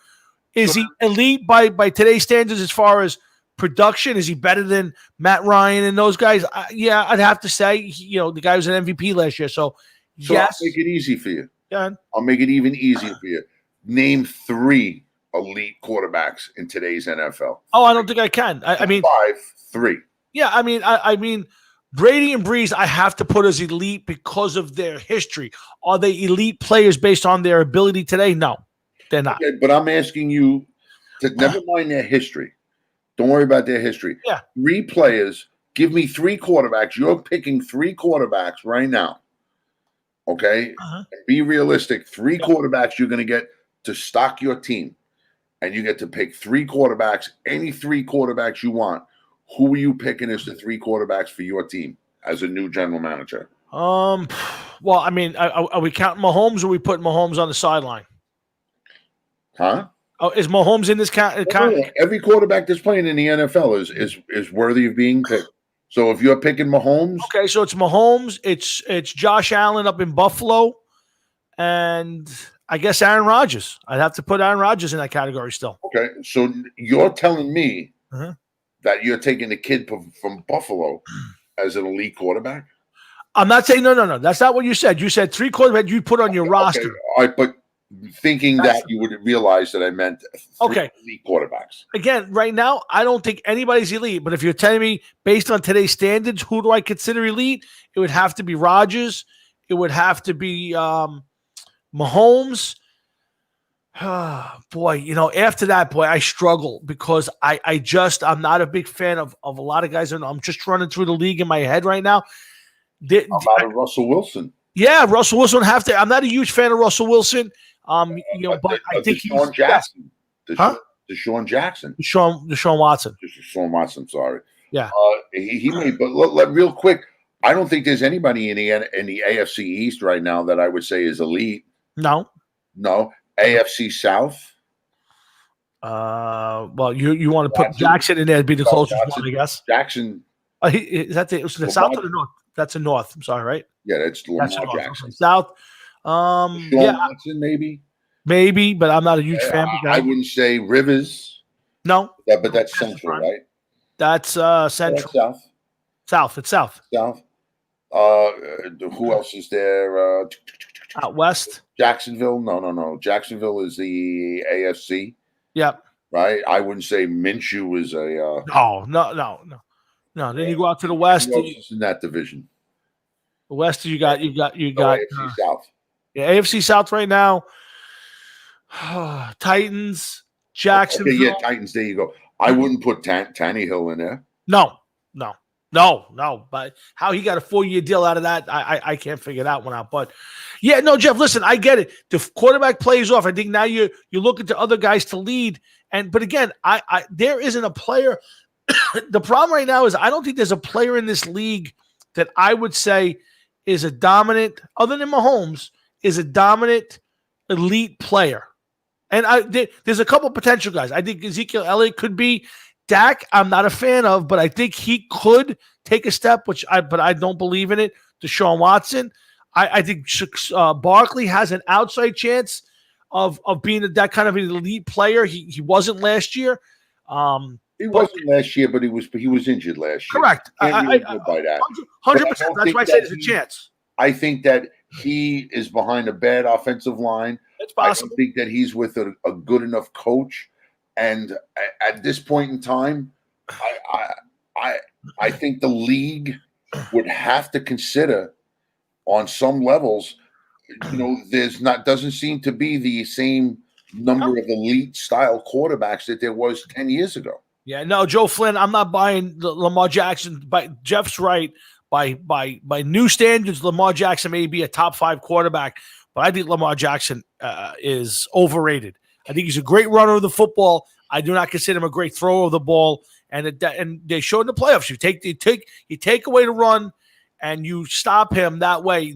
Is he elite by today's standards as far as production? Is he better than Matt Ryan and those guys? Yeah, I'd have to say, the guy was an MVP last year. So yes. I'll make it easy for you. Yeah. I'll make it even easier for you. Name 3 elite quarterbacks in today's NFL. Oh, I don't think I can. I mean, 3. Yeah, I mean, Brady and Breeze, I have to put as elite because of their history. Are they elite players based on their ability today? No, they're not. Okay, but I'm asking you to never mind their history. Don't worry about their history. Yeah. 3 players. Give me 3 quarterbacks. You're picking 3 quarterbacks right now. Okay? Be realistic. 3 quarterbacks you're going to get to stock your team. And you get to pick 3 quarterbacks, any 3 quarterbacks you want. Who are you picking as the 3 quarterbacks for your team as a new general manager? Well, I mean, are we counting Mahomes, or are we putting Mahomes on the sideline? Huh? Oh, is Mahomes in this count? Every quarterback that's playing in the NFL is worthy of being picked. So if you're picking Mahomes, okay, so it's Mahomes, it's Josh Allen up in Buffalo, and I guess Aaron Rodgers. I'd have to put Aaron Rodgers in that category still. Okay, so you're telling me Uh-huh. that you're taking the kid from Buffalo as an elite quarterback? I'm not saying no. That's not what you said. You said 3 quarterbacks you put on your roster. Okay, all right, but thinking that you would realize that I meant 3 elite quarterbacks. Again, right now, I don't think anybody's elite. But if you're telling me based on today's standards, who do I consider elite? It would have to be Rodgers. It would have to be Mahomes. Boy, after that, boy, I struggle because I'm not a big fan of a lot of guys. I'm just running through the league in my head right now. How about Russell Wilson? Yeah, Russell Wilson would have to. I'm not a huge fan of Russell Wilson. But I think Deshaun Jackson. Deshaun Jackson. Deshaun Watson. Deshaun Watson, sorry. Yeah. He may, but real quick, I don't think there's anybody in the AFC East right now that I would say is elite. No. AFC South. Well, you want to put Jackson in there to be the closest one, I guess. Jackson. Is that the South or the North? That's the North. I'm sorry, right? Yeah, that's Lamar Jackson. Okay. South. Watson, maybe, but I'm not a huge fan of that. I wouldn't say Rivers. No. But that's Central, right? That's Central. South. South. It's South. South. Who else is there? Out West. Jacksonville. No. Jacksonville is the AFC. Yep. Right. I wouldn't say Minshew is a. No. Then you go out to the West. Who else is in that division? The West. You got. AFC South. Yeah, AFC South right now. Titans, Jacksonville. Okay, yeah, Titans. There you go. I wouldn't put Tannehill in there. No. But how he got a 4-year deal out of that, I can't figure that one out. But yeah, no, Jeff. Listen, I get it. The quarterback plays off. I think now you're looking to other guys to lead. But again, I there isn't a player. The problem right now is I don't think there's a player in this league that I would say is a dominant, other than Mahomes, is a dominant elite player. And there's a couple potential guys. I think Ezekiel Elliott could be. Dak, I'm not a fan of, but I think he could take a step, but I don't believe in it. Deshaun Watson. I think Barkley has an outside chance of being that kind of an elite player. He wasn't last year. He wasn't last year, but he was injured last year. Correct. Can't go by that. 100%. That's why I say there's a chance. I think that he is behind a bad offensive line. It's possible. I think that he's with a good enough coach. And at this point in time, I think the league would have to consider on some levels, doesn't seem to be the same number of elite style quarterbacks that there was 10 years ago. Yeah, no, Joe Flynn, I'm not buying Lamar Jackson. But Jeff's right. By new standards, Lamar Jackson may be a top 5 quarterback, but I think Lamar Jackson is overrated. I think he's a great runner of the football. I do not consider him a great thrower of the ball. And they showed in the playoffs. You take away the run, and you stop him that way.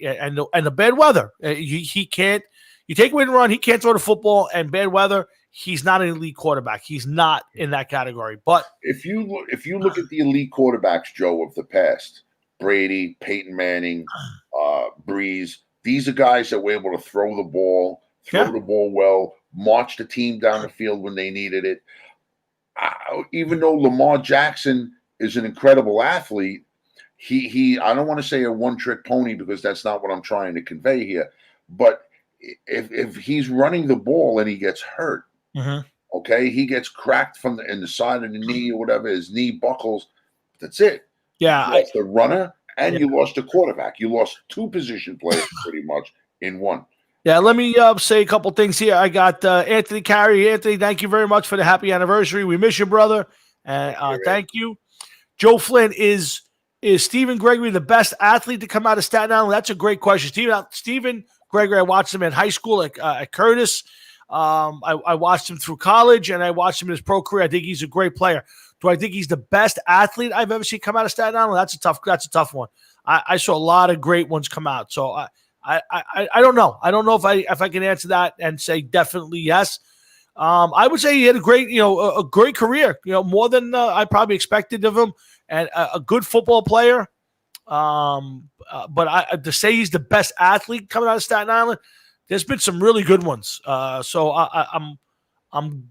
And the bad weather. He can't. You take away the run, he can't throw the football. And bad weather, he's not an elite quarterback. He's not in that category. But if you look at the elite quarterbacks, Joe, of the past, Brady, Peyton Manning, Breeze, these are guys that were able to throw the ball well, march the team down the field when they needed it. Even though Lamar Jackson is an incredible athlete, he I don't want to say a one-trick pony because that's not what I'm trying to convey here. But if he's running the ball and he gets hurt, okay, he gets cracked in the side of the knee or whatever, his knee buckles, that's it. Yeah, you lost the runner and you lost the quarterback. You lost 2 position players pretty much in one. Yeah, let me say a couple things here. I got Anthony Carey. Anthony, thank you very much for the happy anniversary. We miss you, brother. And thank you. Joe Flynn, is Stephen Gregory the best athlete to come out of Staten Island? That's a great question. Stephen Gregory, I watched him in high school at Curtis. I watched him through college, and I watched him in his pro career. I think he's a great player. Do I think he's the best athlete I've ever seen come out of Staten Island? That's a tough one. I saw a lot of great ones come out. So I don't know. I don't know if I can answer that and say definitely yes. I would say he had a great, a great career, more than I probably expected of him, and a good football player. But to say he's the best athlete coming out of Staten Island, there's been some really good ones. So I'm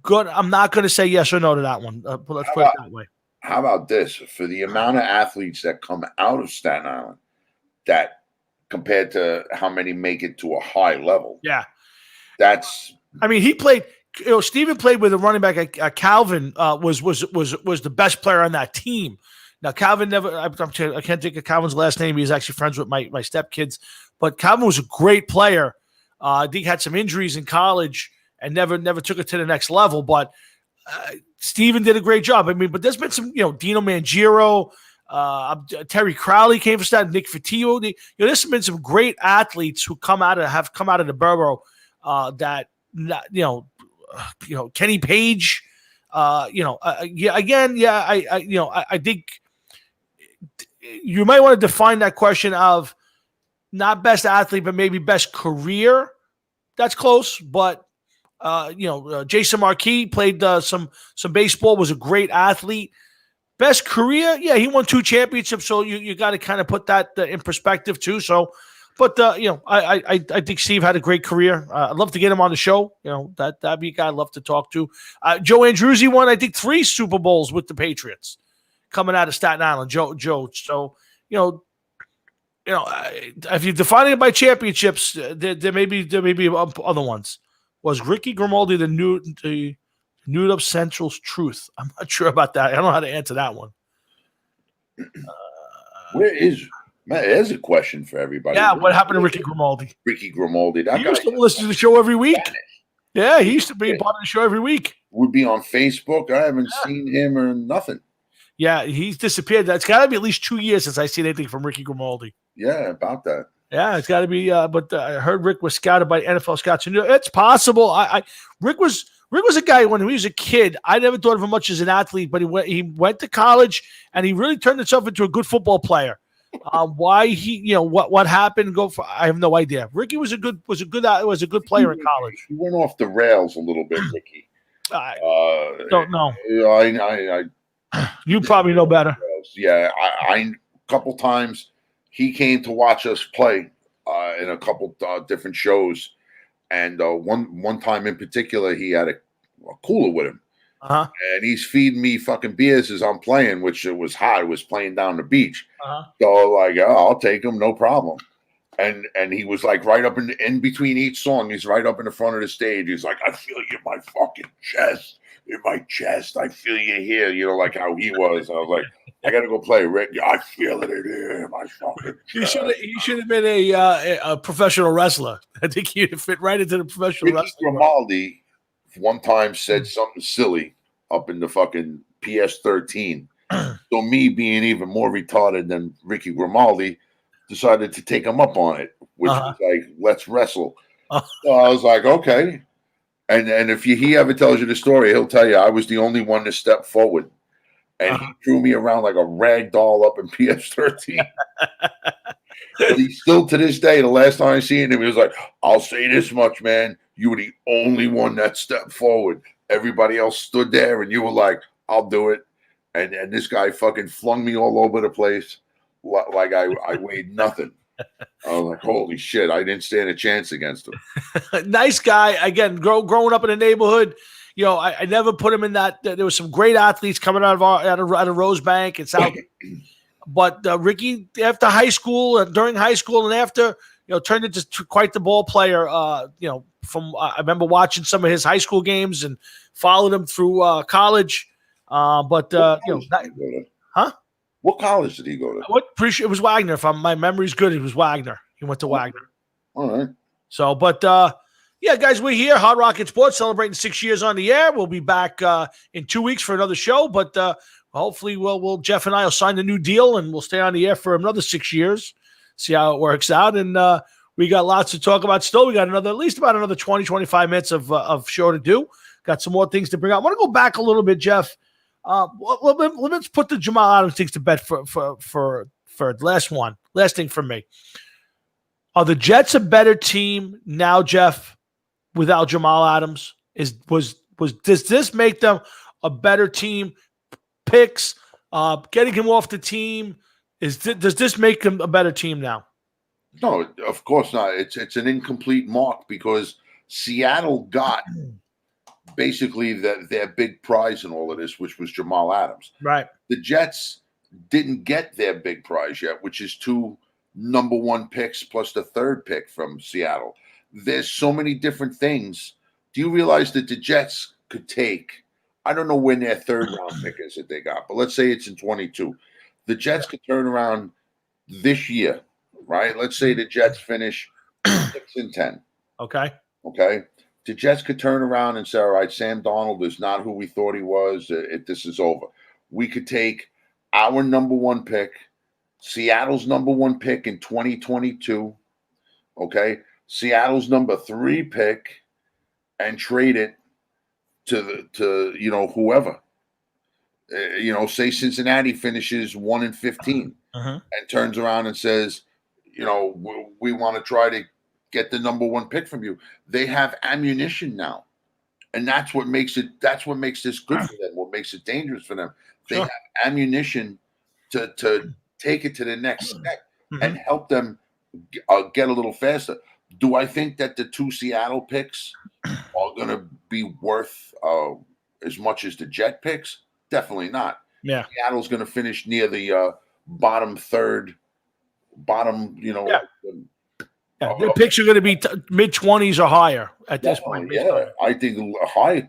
good. I'm not going to say yes or no to that one. But let's put it that way. How about this? For the amount of athletes that come out of Staten Island, that compared to how many make it to a high level, that's. I mean, he played. Steven played with a running back. Calvin was the best player on that team. Now Calvin never. I can't think of Calvin's last name. He's actually friends with my stepkids. But Calvin was a great player. I think he had some injuries in college and never took it to the next level. But Steven did a great job. I mean, but there's been some, Dino Mangiero, Terry Crowley came from Staten, Nick Fatillo. There's been some great athletes who have come out of the borough that, Kenny Page, I think you might want to define that question of not best athlete, but maybe best career. That's close, but Jason Marquis played some baseball, was a great athlete. Best career, he won 2 championships, so you got to kind of put that in perspective too. So, but I think Steve had a great career. I'd love to get him on the show. That'd be a guy I'd love to talk to. Joe Andruzzi won, I think, 3 Super Bowls with the Patriots, coming out of Staten Island. Joe. So if you're defining it by championships, there may be other ones. Was Ricky Grimaldi the Nude Up Central's truth? I'm not sure about that. I don't know how to answer that one. There's a question for everybody. Yeah, what happened to Ricky Grimaldi? Ricky Grimaldi. He used to listen to the show every week. Yeah, he used to be part of the show every week. Would be on Facebook. I haven't seen him or nothing. Yeah, he's disappeared. That's got to be at least 2 years since I've seen anything from Ricky Grimaldi. Yeah, about that. Yeah, it's got to be. But I heard Rick was scouted by NFL scouts. It's possible. Rick was a guy when he was a kid. I never thought of him much as an athlete, but he went to college and he really turned himself into a good football player. Why what happened? I have no idea. Ricky was a good player in college. He went off the rails a little bit, Ricky. I don't know. I you probably know better. Yeah, I couple times he came to watch us play in a couple different shows, and one time in particular he had a cooler with him, and he's feeding me fucking beers as I'm playing, which it was hot. It was playing down the beach, so like, I'll take him, no problem. And he was like right up in between each song. He's right up in the front of the stage. He's like, I feel you in my fucking chest. In my chest, I feel you here. Like how he was. I was like, I gotta go play Rick. I feel it in here, in my fucking chest. He should have been a professional wrestler. I think he'd fit right into the professional Ricky wrestling. Grimaldi one time said something silly up in the fucking PS13. So me being even more retarded than Ricky Grimaldi decided to take him up on it, which was like, let's wrestle. So I was like, okay. And if he ever tells you the story, he'll tell you I was the only one to step forward. And he threw me around like a rag doll up in PS13. But he still, to this day, the last time I seen him, he was like, I'll say this much, man. You were the only one that stepped forward. Everybody else stood there, and you were like, I'll do it. And this guy fucking flung me all over the place like I weighed nothing. I was like, holy shit, I didn't stand a chance against him. Nice guy. Again, growing up in the neighborhood, I never put him in that. There was some great athletes coming out of Rosebank and South. But Ricky, after high school, during high school, and after, turned into quite the ball player. I remember watching some of his high school games and followed him through college. What college did he go to? Pretty sure it was Wagner. If my memory's good, it was Wagner. He went to Wagner. All right. So, but guys, we're here. Hard Rocket Sports celebrating 6 years on the air. We'll be back in 2 weeks for another show. But hopefully, we'll Jeff and I will sign a new deal and we'll stay on the air for another 6 years. See how it works out. And we got lots to talk about still. We got at least about another 20, 25 minutes of show to do. Got some more things to bring up. I want to go back a little bit, Jeff. Let's put the Jamal Adams things to bed for last thing for me. Are the Jets a better team now, Jeff, without Jamal Adams? Does this make them a better team? Picks, getting him off the team, Does this make them a better team now? No, of course not. It's an incomplete mark because Seattle got basically their big prize in all of this, which was Jamal Adams. Right. The Jets didn't get their big prize yet, which is 2 number 1 picks plus the 3rd pick from Seattle. There's so many different things. Do you realize that the Jets could take, I don't know when their 3rd round pick is that they got, but let's say it's in 22. The Jets could turn around this year, right? Let's say the Jets finish 6-10. Okay. Okay. The Jets could turn around and say, all right, Sam Darnold is not who we thought he was. This is over. We could take our number 1 pick, Seattle's number 1 pick in 2022. Okay. Seattle's number 3 pick and trade it to whoever. Say Cincinnati finishes 1-15 and turns around and says, we want to try to get the number 1 pick from you. They have ammunition now, and that's what makes this good for them. What makes it dangerous for them? They have ammunition to take it to the next step and help them get a little faster. Do I think that the 2 Seattle picks are going to be worth as much as the Jet picks? Definitely not. Yeah. Seattle's going to finish near the bottom 3rd, Their picks are going to be mid-20s or higher at this point. Yeah, I think high,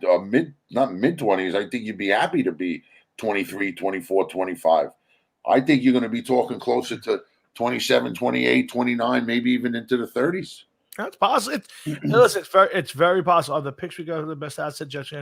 not mid-20s. I think you'd be happy to be 23, 24, 25. I think you're going to be talking closer to 27, 28, 29, maybe even into the 30s. That's possible. Listen, it's very possible. The picks we got are the best asset Jets.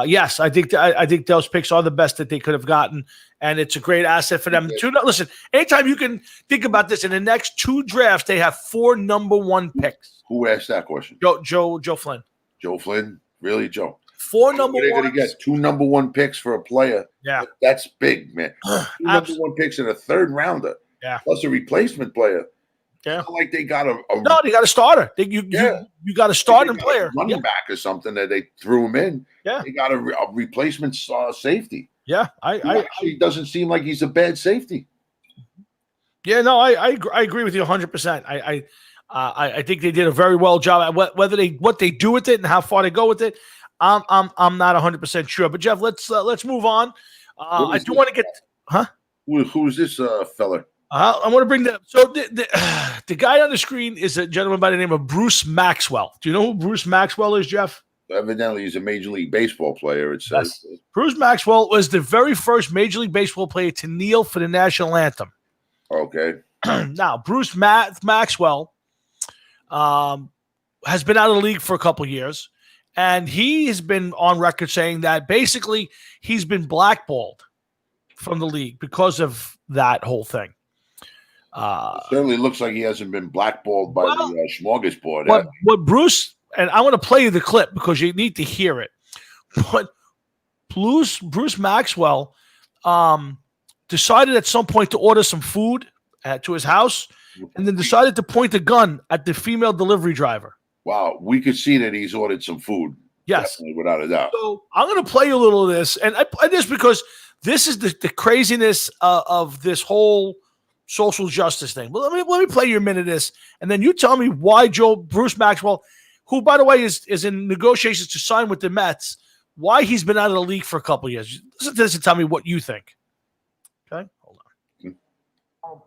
Yes, I think those picks are the best that they could have gotten, and it's a great asset for them. Listen, anytime you can think about this, in the next 2 drafts, they have 4 number 1 picks. Who asked that question? Joe Flynn. Joe Flynn? Really, Joe? 4 number 1. They're going to get 2 number 1 picks for a player. Yeah, that's big, man. 2 number 1 picks and a 3rd rounder. Yeah, plus a replacement player. Yeah, it's not like they got they got a starter. You got a starting player, running back or something that they threw him in. Yeah, they got a replacement safety. Yeah, he doesn't seem like he's a bad safety. Yeah, no, I agree with you 100%. I think they did a very well job at what they do with it and how far they go with it. I'm not 100% sure. But Jeff, let's move on. I do want to get Who's this fella? I want to bring that. So the guy on the screen is a gentleman by the name of Bruce Maxwell. Do you know who Bruce Maxwell is, Jeff? Evidently, he's a Major League Baseball player. It says Bruce Maxwell was the very first Major League Baseball player to kneel for the national anthem. Okay. Now, Bruce Maxwell has been out of the league for a couple years, and he has been on record saying that basically he's been blackballed from the league because of that whole thing. Certainly looks like he hasn't been blackballed by the smorgasbord. What Bruce, and I want to play you the clip because you need to hear it. But Bruce Maxwell decided at some point to order some food to his house, and then decided to point a gun at the female delivery driver. Wow, we could see that he's ordered some food. Yes, definitely, without a doubt. So I'm going to play you a little of this, and I play this because this is the craziness of this whole social justice thing. But let me play you a minute of this, and then you tell me why Bruce Maxwell, who by the way is in negotiations to sign with the Mets, why he's been out of the league for a couple of years. Listen to this and tell me what you think. Okay, hold on.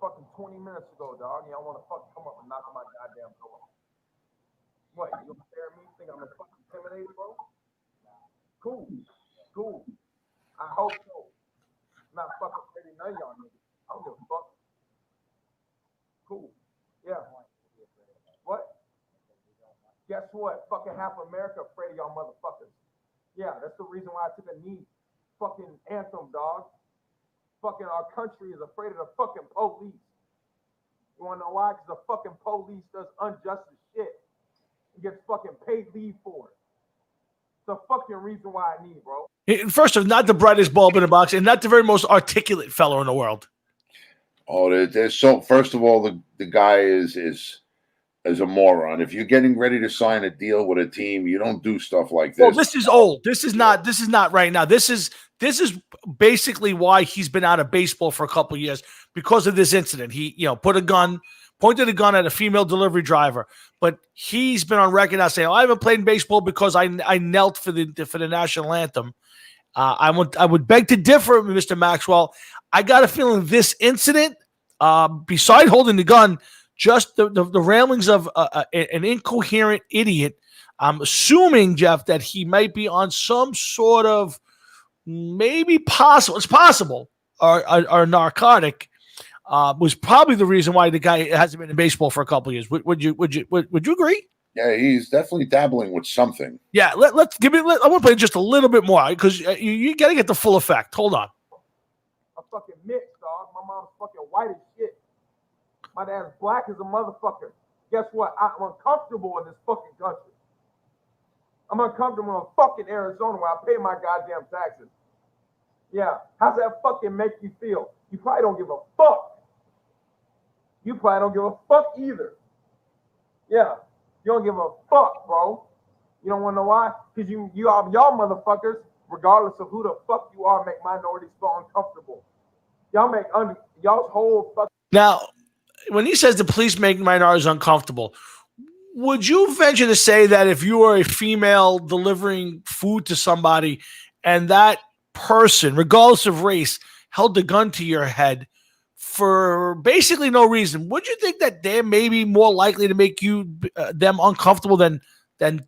Fucking 20 minutes ago, dog. Y'all want to fucking come up and knock on my goddamn door? What? You gonna stare at me? Think I'm fucking intimidated, bro? Cool. I hope so. I'm not fucking afraid of none of y'all niggas. I don't give a fuck. Cool. Yeah. What? Guess what? Fucking half of America afraid of y'all motherfuckers. Yeah, that's the reason why I took a knee. Fucking anthem, dog. Fucking our country is afraid of the fucking police. You wanna know why? Because the fucking police does unjust shit and gets fucking paid leave for it. It's the fucking reason why I need, bro. First of all, not the brightest bulb in the box, and not the very most articulate fellow in the world. Oh, there's so. First of all, the guy is is a moron. If you're getting ready to sign a deal with a team, you don't do stuff like this. Well, this is old. This is not right now. This is basically why he's been out of baseball for a couple of years, because of this incident. He, pointed a gun at a female delivery driver, but he's been on record now saying, I haven't played in baseball because I knelt for the national anthem. I would beg to differ, Mr. Maxwell. I got a feeling this incident, beside holding the gun, just the ramblings of an incoherent idiot. I'm assuming, Jeff, that he might be on some sort of it's possible, or narcotic, was probably the reason why the guy hasn't been in baseball for a couple of years. Would you agree? Yeah, he's definitely dabbling with something. Yeah, let's give me. I want to play just a little bit more because you got to get the full effect. Hold on. A fucking mix, dog. My mom's fucking white as shit. My dad's black as a motherfucker. Guess what? I'm uncomfortable in this fucking country. I'm uncomfortable in fucking Arizona where I pay my goddamn taxes. Yeah. How's that fucking make you feel? You probably don't give a fuck. You probably don't give a fuck either. Yeah. You don't give a fuck, bro. You don't want to know why? Because y'all motherfuckers, regardless of who the fuck you are, make minorities feel uncomfortable. Y'all make y'all's whole fucking. Now, when he says the police make minorities uncomfortable, would you venture to say that if you were a female delivering food to somebody and that person, regardless of race, held the gun to your head for basically no reason, would you think that they're maybe more likely to make them uncomfortable than a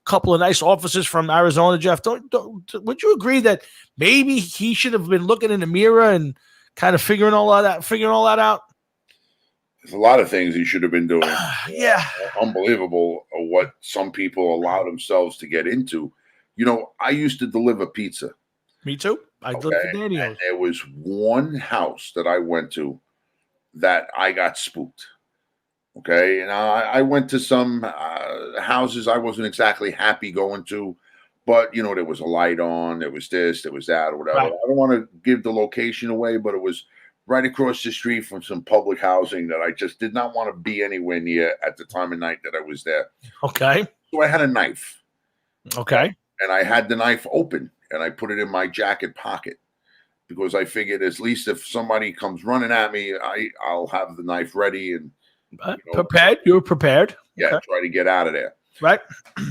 couple of nice officers from Arizona, Jeff? Would you agree that maybe he should have been looking in the mirror and kind of figuring all that out? There's a lot of things he should have been doing. Yeah. Unbelievable what some people allow themselves to get into. I used to deliver pizza. Me too. I delivered for Danny. And there was one house that I went to that I got spooked. Okay. And I went to some houses I wasn't exactly happy going to, but there was a light on, there was this, there was that, or whatever. Right. I don't want to give the location away, but it was right across the street from some public housing that I just did not want to be anywhere near at the time of night that I was there. Okay. So I had a knife. Okay. And I had the knife open and I put it in my jacket pocket because I figured at least if somebody comes running at me, I'll have the knife ready and prepared. You were prepared. Yeah. Okay. Try to get out of there. Right.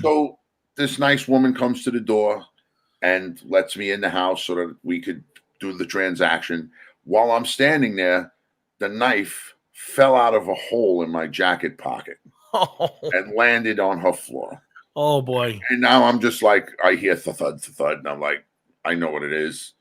So this nice woman comes to the door and lets me in the house so that we could do the transaction. While I'm standing there, the knife fell out of a hole in my jacket pocket and landed on her floor. Oh, boy. And now I'm just like, I hear thud, and I'm like, I know what it is.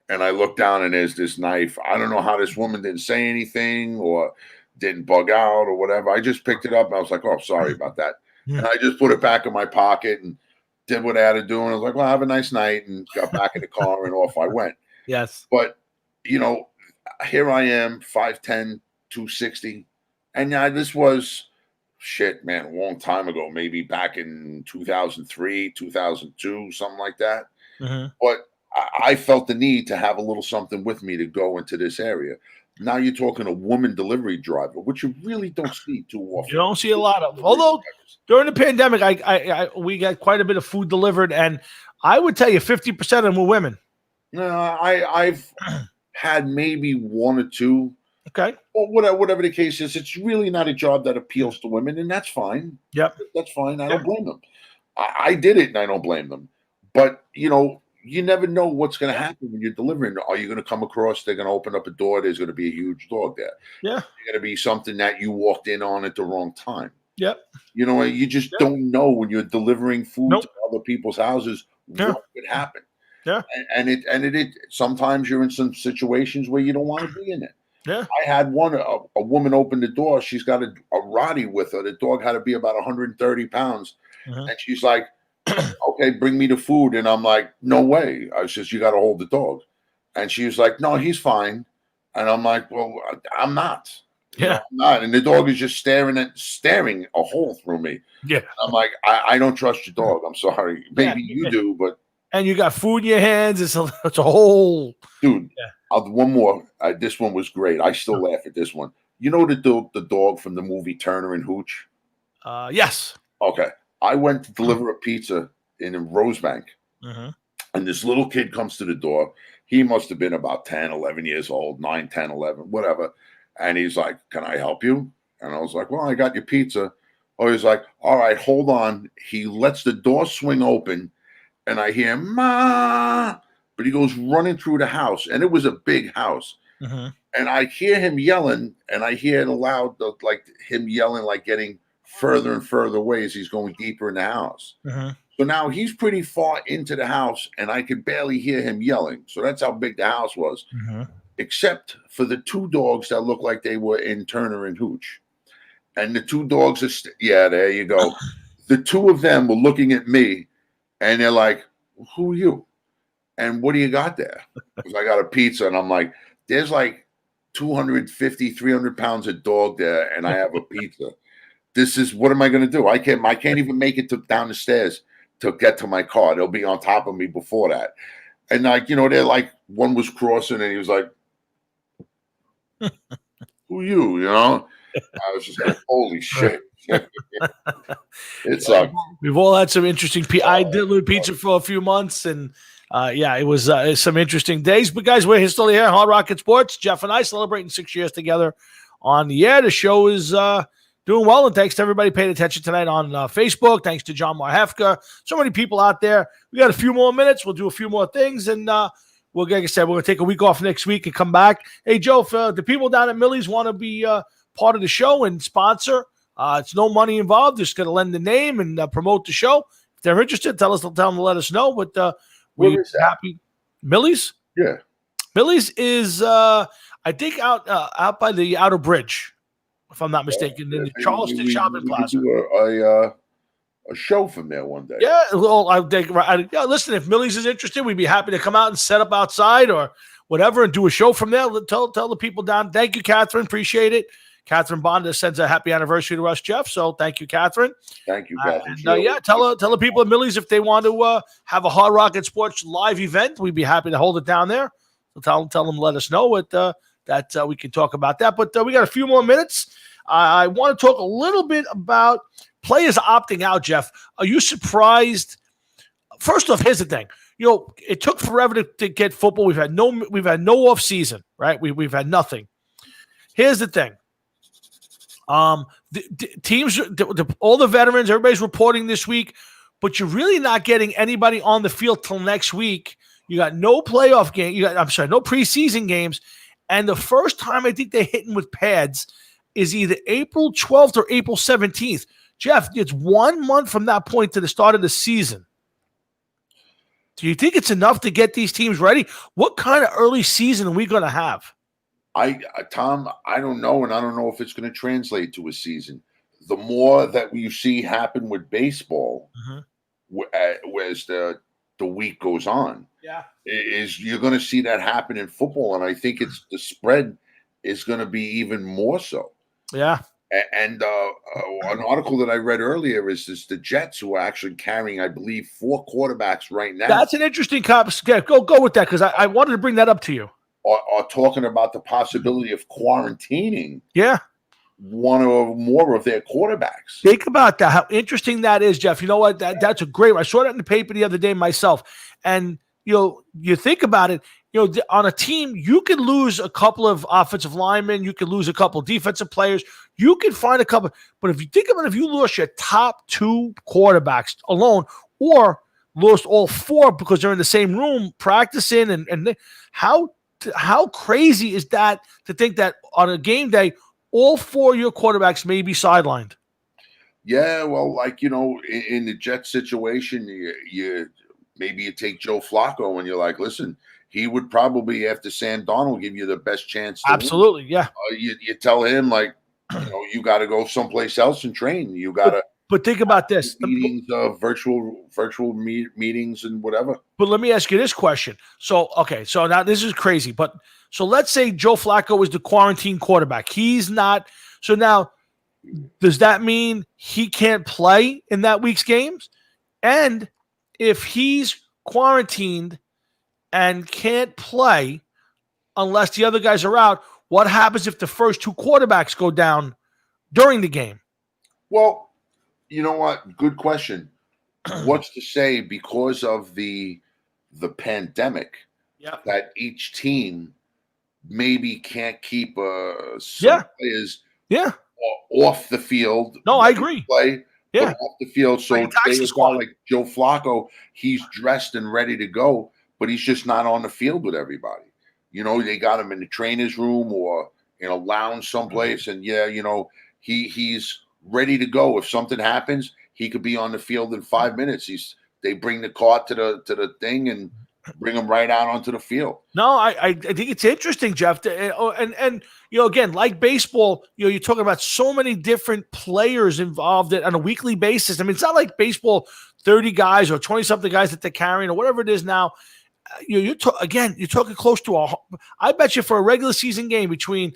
And I look down and there's this knife. I don't know how this woman didn't say anything or didn't bug out or whatever. I just picked it up and I was like, oh, sorry about that. And I just put it back in my pocket and did what I had to do. And I was like, well, have a nice night, and got back in the car and off I went. Yes. But, here I am, 5'10", 260. And this was, a long time ago, maybe back in 2003, 2002, something like that. Mm-hmm. But I felt the need to have a little something with me to go into this area. Now you're talking a woman delivery driver, which you really don't see too often. You don't see a lot of. Although during the pandemic, we got quite a bit of food delivered, and I would tell you 50% of them were women. No, I've had maybe one or two. Okay. Or whatever the case is, it's really not a job that appeals to women, and that's fine. Yep. That's fine. I don't blame them. I did it, and I don't blame them. But, you never know what's going to happen when you're delivering. Are you going to come across, they're going to open up a door, there's going to be a huge dog there. Yeah. There's going to be something that you walked in on at the wrong time. Yep. You just don't know when you're delivering food to other people's houses what could happen. Yeah. And it sometimes you're in some situations where you don't want to be in it. Yeah. I had a woman open the door. She's got a Rottie with her. The dog had to be about 130 pounds. Mm-hmm. And she's like, okay, bring me the food. And I'm like, no way. I says, you got to hold the dog. And she was like, no, he's fine. And I'm like, well, I'm not. Yeah. I'm not. And the dog is just staring a hole through me. Yeah. I'm like, I don't trust your dog. I'm sorry. Maybe you do, but. And you got food in your hands. It's a whole. Dude, one more. This one was great. I still laugh at this one. You know the dog from the movie Turner and Hooch? Yes. Okay. I went to deliver a pizza in Rosebank, Mhm. and this little kid comes to the door. He must have been about 10, 11 years old, 9, 10, 11, whatever. And he's like, "Can I help you?" And I was like, "Well, I got your pizza." Oh, he's like, "All right, hold on." He lets the door swing open, and I hear, "Ma!" But he goes running through the house, and it was a big house. Mhm. And I hear him yelling, and I hear it aloud, like him yelling, like getting further and further away as he's going deeper in the house. Mhm. So now he's pretty far into the house, and I could barely hear him yelling. So that's how big the house was, Mhm. except for the two dogs that looked like they were in Turner and Hooch. And the two dogs are, yeah, there you go. The two of them were looking at me, and they're like, "Who are you? And what do you got there?" Because I got a pizza, and I'm like, "There's like 250, 300 pounds of dog there, and I have a pizza. This is, what am I going to do? I can't even make it down the stairs to get to my car. They'll be on top of me before that." And like, they're like, one was crossing, and he was like, "Who you?" I was just like, "Holy shit." It sucked. We've all had some interesting. I did Little Pizza for a few months, and yeah, it was some interesting days. But guys, we're still here, Hard Rocket Sports. Jeff and I celebrating 6 years together on the air. The show is doing well, and thanks to everybody paying attention tonight on Facebook. Thanks to John Marhefka. So many people out there. We got a few more minutes. We'll do a few more things, and we'll, like I said, we're going to take a week off next week and come back. Hey, Joe, if the people down at Millie's want to be part of the show and sponsor, it's no money involved. Just going to lend the name and promote the show. If they're interested, tell them to let us know. But we're happy. Millie's? Yeah. Millie's is, I think, out by the Outer Bridge, if I'm not mistaken, in the Charleston Shopping Plaza. We do a show from there one day. Yeah, well, listen, if Millie's is interested, we'd be happy to come out and set up outside or whatever and do a show from there. Tell the people down. Thank you, Catherine. Appreciate it. Catherine Bonda sends a happy anniversary to us, Jeff. So thank you, Catherine. Thank you, Catherine. Yeah, tell the people at Millie's if they want to have a Hard Rocket Sports live event, we'd be happy to hold it down there. So tell them, let us know that we can talk about that. But we got a few more minutes. I want to talk a little bit about players opting out, Jeff. Are you surprised? First off, here's the thing. It took forever to get football. We've had no off season, right? We've had nothing. Here's the thing. The teams, all the veterans, everybody's reporting this week, but you're really not getting anybody on the field till next week. You got no playoff game. No preseason games. And the first time I think they're hitting with pads is either April 12th or April 17th. Jeff, it's 1 month from that point to the start of the season. Do you think it's enough to get these teams ready? What kind of early season are we going to have? Tom, I don't know, and I don't know if it's going to translate to a season. The more that you see happen with baseball, as the week goes on, is you're going to see that happen in football, and I think it's the spread is going to be even more so. Yeah. And an article that I read earlier is the Jets, who are actually carrying, I believe, 4 quarterbacks right now. That's an interesting concept. Go with that, because I wanted to bring that up to you. Are talking about the possibility of quarantining one or more of their quarterbacks. Think about that, how interesting that is, Jeff. You know what? That's a great one. I saw that in the paper the other day myself. And, you think about it, on a team, you could lose a couple of offensive linemen. You could lose a couple of defensive players. You can find a couple. But if you think about it, if you lost your top 2 quarterbacks alone, or lost all 4 because they're in the same room practicing, and how crazy is that to think that on a game day, all 4 of your quarterbacks may be sidelined? Yeah, well, in the Jets situation, maybe you take Joe Flacco and you're like, listen, he would probably, after Sam Darnold, give you the best chance to absolutely win. Yeah. You tell him, like, you got to go someplace else and train. You got to. But think about this: meetings, virtual meetings, and whatever. But let me ask you this question. So now this is crazy. But so let's say Joe Flacco is the quarantine quarterback. He's not. So now, does that mean he can't play in that week's games? And if he's quarantined and can't play unless the other guys are out, what happens if the first 2 quarterbacks go down during the game? Well, You know what? Good question. What's to say because of the pandemic that each team maybe can't keep some players off the field. No, I agree. Play, but off the field. So like a say a guy like Joe Flacco, he's dressed and ready to go, but he's just not on the field with everybody. You know, they got him in the trainer's room or in a lounge someplace, and he's ready to go. If something happens, he could be on the field in 5 minutes. They bring the cart to the thing and bring him right out onto the field. No, I think it's interesting, Jeff. And again, like baseball, you're talking about so many different players involved on a weekly basis. I mean, it's not like baseball, 30 guys or 20 something guys that they're carrying or whatever it is now. You're talking close to I bet you for a regular season game between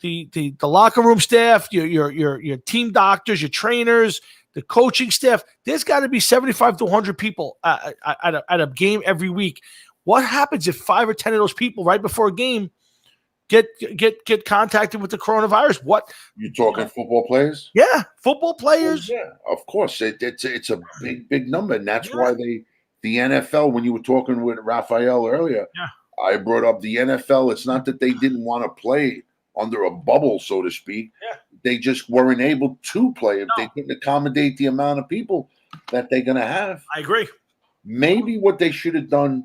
the locker room staff, your team doctors, your trainers, the coaching staff, there's got to be 75 to 100 people at a game every week. What happens if 5 or 10 of those people right before a game get contacted with the coronavirus? What you talking football players? Yeah, football players. Oh, yeah, of course. It's a big number, and that's why the NFL. When you were talking with Raphael earlier, I brought up the NFL. It's not that they didn't want to play under a bubble, so to speak. They just weren't able to play if they couldn't accommodate the amount of people that they're going to have. I agree. Maybe what they should have done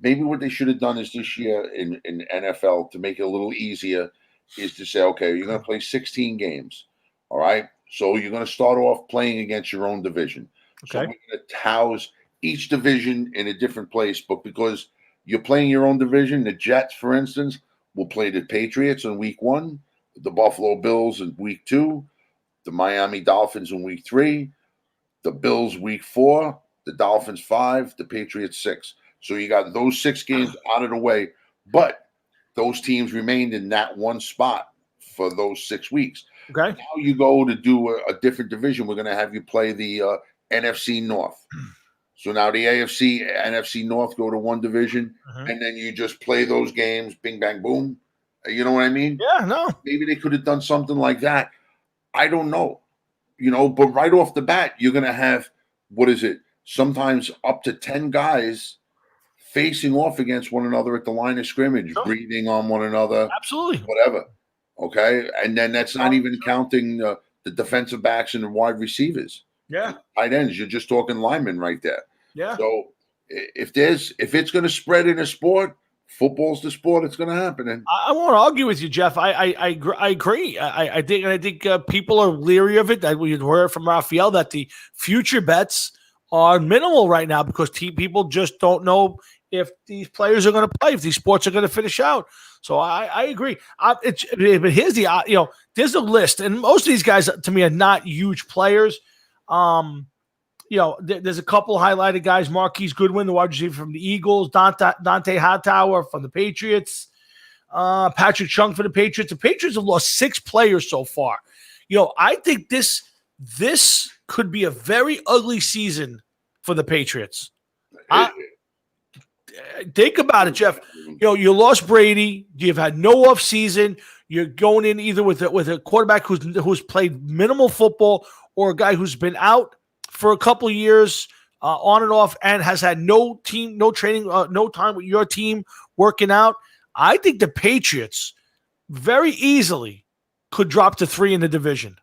is this year in NFL to make it a little easier is to say, okay, you're going to play 16 games. All right. So you're going to start off playing against your own division. Okay. So we're going to house each division in a different place. But because you're playing your own division, the Jets, for instance, will play the Patriots in week 1, the Buffalo Bills in week 2, the Miami Dolphins in week 3, the Bills week 4, the Dolphins 5, the Patriots 6. So you got those 6 games out of the way, but those teams remained in that one spot for those 6 weeks. Okay. Now you go to do a different division. We're going to have you play the NFC North. So now the AFC, NFC North go to one division, and then you just play those games, bing, bang, boom. You know what I mean? Yeah, no. Maybe they could have done something like that. I don't know. But right off the bat, you're going to have, sometimes up to 10 guys facing off against one another at the line of scrimmage, breathing on one another. Absolutely. Whatever. Okay? And then that's not even counting the defensive backs and the wide receivers. Yeah. Tight ends. You're just talking linemen right there. Yeah. So if it's going to spread in a sport, football's the sport. It's going to happen. And I won't argue with you, Jeff. I agree. I think people are leery of it. That we heard from Raphael that the future bets are minimal right now because people just don't know if these players are going to play, if these sports are going to finish out. So I agree. But here's there's a list, and most of these guys to me are not huge players. There's a couple highlighted guys: Marquise Goodwin, the wide receiver from the Eagles; Dante Hightower from the Patriots; Patrick Chung for the Patriots. The Patriots have lost 6 players so far. I think this could be a very ugly season for the Patriots. Think about it, Jeff. You lost Brady. You've had no off season. You're going in either with a quarterback who's played minimal football or a guy who's been out for a couple of years on and off and has had no team, no training, no time with your team working out. I think the Patriots very easily could drop to 3 in the division.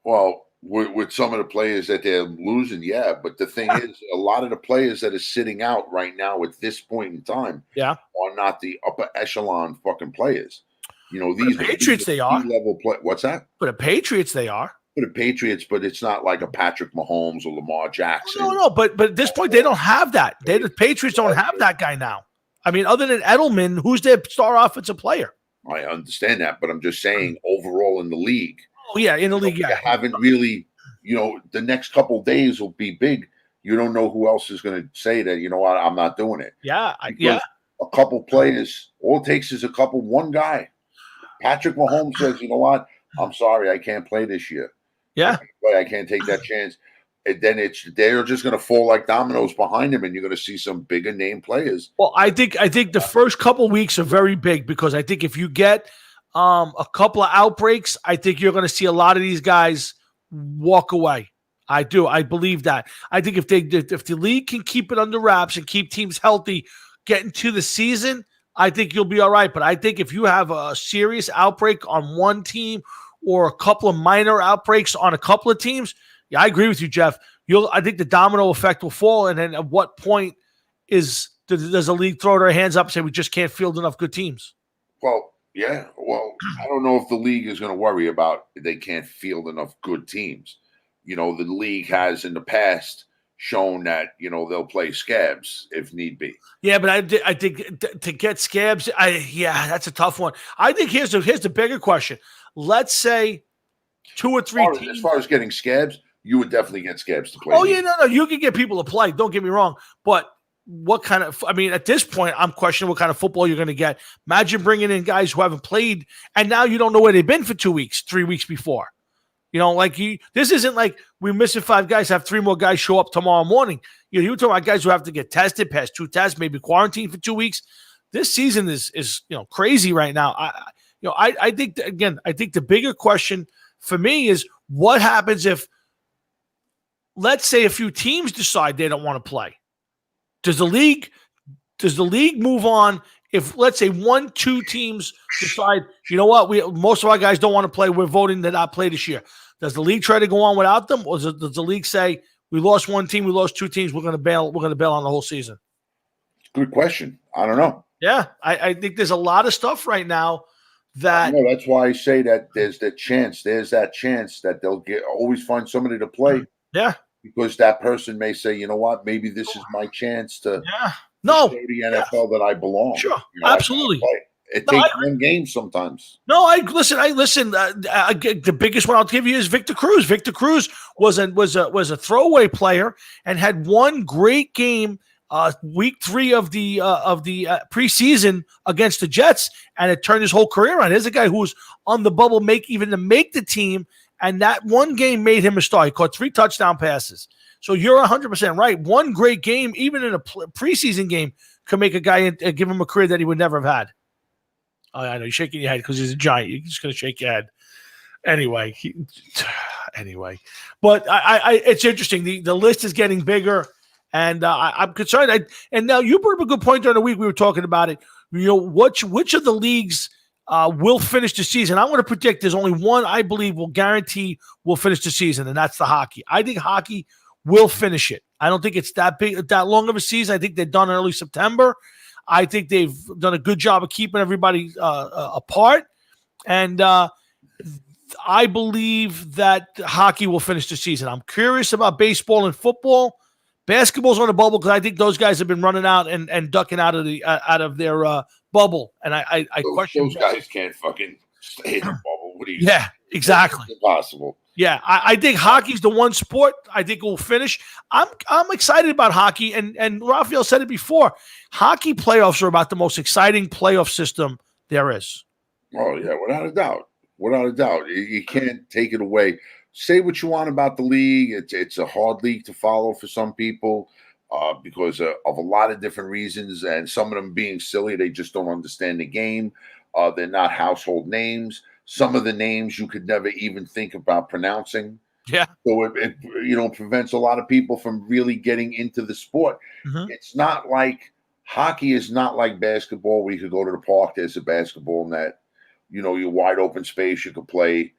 Well, with some of the players that they're losing, yeah. But the thing is, a lot of the players that are sitting out right now at this point in time are not the upper echelon fucking players. These Patriots, they are. Level play. What's that? For the Patriots, they are. For the Patriots, but it's not like a Patrick Mahomes or Lamar Jackson. No. But at this point, they don't have that. The Patriots don't have that guy now. I mean, other than Edelman, who's their star offensive player? I understand that, but I'm just saying overall in the league. Oh, yeah, in the league, You haven't really, the next couple of days will be big. You don't know who else is going to say that, what, I'm not doing it. Yeah, a couple players, all it takes is one guy. Patrick Mahomes says, you know what, I'm sorry, I can't play this year. Yeah. I can't take that chance. And then they're just going to fall like dominoes behind him, and you're going to see some bigger name players. Well, I think the first couple weeks are very big because I think if you get a couple of outbreaks, I think you're going to see a lot of these guys walk away. I do. I believe that. I think if the league can keep it under wraps and keep teams healthy, getting to the season, I think you'll be all right. But I think if you have a serious outbreak on one team or a couple of minor outbreaks on a couple of teams, yeah, I agree with you, Jeff. I think the domino effect will fall. And then at what point does the league throw their hands up and say we just can't field enough good teams? Well, yeah. Well, I don't know if the league is going to worry about they can't field enough good teams. The league has in the past shown that, they'll play scabs if need be. Yeah, but I think to get scabs, that's a tough one. I think here's the bigger question. Let's say 2 or 3 teams. As far as getting scabs, you would definitely get scabs to play. Oh, yeah, no, you can get people to play. Don't get me wrong. But what kind of, at this point, I'm questioning what kind of football you're going to get. Imagine bringing in guys who haven't played, and now you don't know where they've been for 2 weeks, 3 weeks before. This isn't like we're missing 5 guys, have 3 more guys show up tomorrow morning. You're talking about guys who have to get tested, pass 2 tests, maybe quarantine for 2 weeks. This season is crazy right now. I think the bigger question for me is what happens if, let's say, a few teams decide they don't want to play. Does the league move on? If, let's say, 1-2 teams decide, you know what, most of our guys don't want to play, we're voting to not play this year. Does the league try to go on without them, or does the league say we lost 1 team, we lost 2 teams, we're going to bail on the whole season? Good question. I don't know. Yeah, I think there's a lot of stuff right now that. That's why I say that there's that chance that they'll always find somebody to play. Yeah, because that person may say, you know what, maybe this is my chance to. Yeah. Show the NFL that I belong. Sure, absolutely. It takes one game sometimes. No, I listen. The biggest one I'll give you is Victor Cruz. Victor Cruz was a throwaway player and had one great game, week 3 of the preseason against the Jets, and it turned his whole career around. There's a guy who was on the bubble, to make the team, and that one game made him a star. He caught 3 touchdown passes. So you're 100% right. One great game, even in a preseason game, could make a guy give him a career that he would never have had. Oh, I know you're shaking your head because he's a giant. You're just going to shake your head. Anyway, but it's interesting. The list is getting bigger, and I'm concerned. And now you brought up a good point during the week. We were talking about it. Which of the leagues will finish the season? I'm going to predict there's only one I believe will guarantee will finish the season, and that's the hockey. I think hockey will finish it. I don't think it's that long of a season. I think they're done early September. I think they've done a good job of keeping everybody apart. And I believe that hockey will finish the season. I'm curious about baseball and football. Basketball's on a bubble because I think those guys have been running out and ducking out of their bubble. And I question those guys can't fucking stay in the bubble. What do you? Yeah, exactly. It's impossible. Yeah, I think hockey's the one sport I think will finish. I'm excited about hockey, and Raphael said it before. Hockey playoffs are about the most exciting playoff system there is. Oh yeah, without a doubt. You can't take it away. Say what you want about the league. It's a hard league to follow for some people because of a lot of different reasons, and some of them being silly. They just don't understand the game. They're not household names. Some of the names you could never even think about pronouncing. Yeah. So it prevents a lot of people from really getting into the sport. Mm-hmm. It's not like hockey is not like basketball where you could go to the park. There's a basketball net. Your wide open space. You could play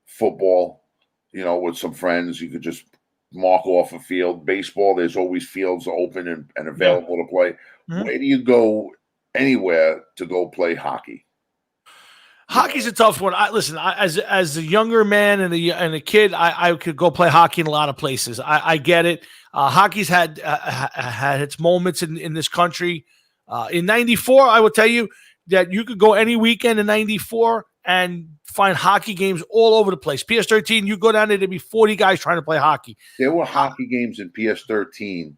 football, with some friends. You could just mark off a field. Baseball, there's always fields open and available to play. Mm-hmm. Where do you go anywhere to go play hockey? Hockey's a tough one. As a younger man and a kid, I could go play hockey in a lot of places. I get it. Hockey's had its moments in this country. In '94, I will tell you that you could go any weekend in '94 and find hockey games all over the place. PS13, you go down there, there'd be 40 guys trying to play hockey. There were hockey games in PS13.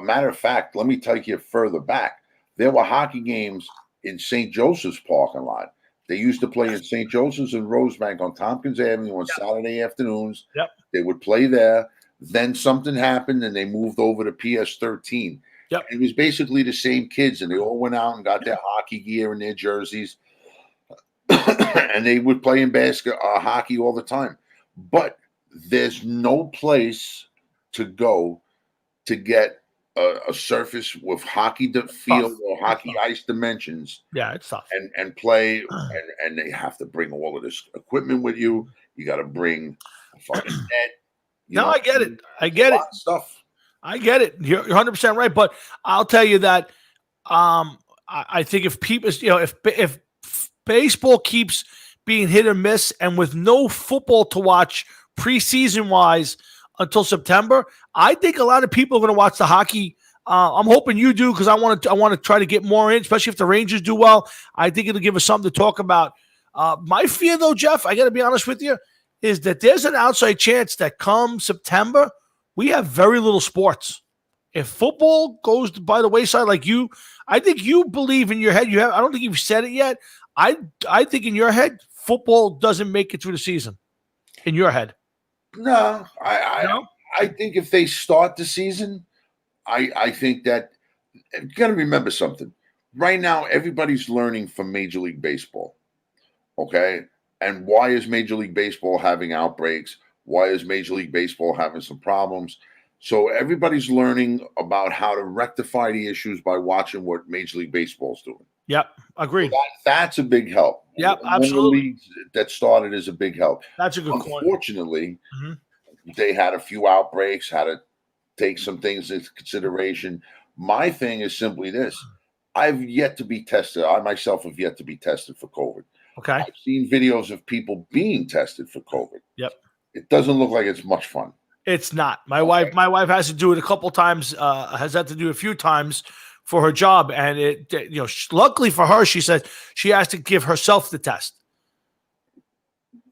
Matter of fact, let me take you further back. There were hockey games in St. Joseph's parking lot. They used to play in St. Joseph's and Rosebank on Tompkins Avenue on Saturday afternoons. Yep. They would play there. Then something happened, and they moved over to PS13. Yep. It was basically the same kids, and they all went out and got their hockey gear and their jerseys, and they would play in hockey all the time. But there's no place to go to get a surface with hockey field or hockey ice dimensions. Yeah, it's tough. And play, and they have to bring all of this equipment with you. You got to bring a fucking net. No, I get it. I get it. Stuff. I get it. You're 100% right. But I'll tell you that I think if people, if baseball keeps being hit or miss, and with no football to watch preseason wise until September, I think a lot of people are going to watch the hockey. I'm hoping you do, because I want to try to get more in, especially if the Rangers do well. I think it'll give us something to talk about. My fear, though, Jeff, I got to be honest with you, is that there's an outside chance that come September, we have very little sports. If football goes by the wayside, like you, I think you believe in your head. I don't think you've said it yet. I think in your head, football doesn't make it through the season. In your head. No, I think if they start the season, I think that you got to remember something. Right now, everybody's learning from Major League Baseball. Okay? And why is Major League Baseball having outbreaks? Why is Major League Baseball having some problems? So everybody's learning about how to rectify the issues by watching what Major League Baseball is doing. Yep, agreed. So that's a big help. Yep, One of the absolutely. leagues that started is a big help. That's a good point. Unfortunately, they had a few outbreaks, had to take some things into consideration. My thing is simply this. I've yet to be tested. I myself have yet to be tested for COVID. Okay. I've seen videos of people being tested for COVID. Yep. It doesn't look like it's much fun. It's not. My wife has to do it a couple times, has had to do it a few times for her job. And luckily for her, she said she has to give herself the test.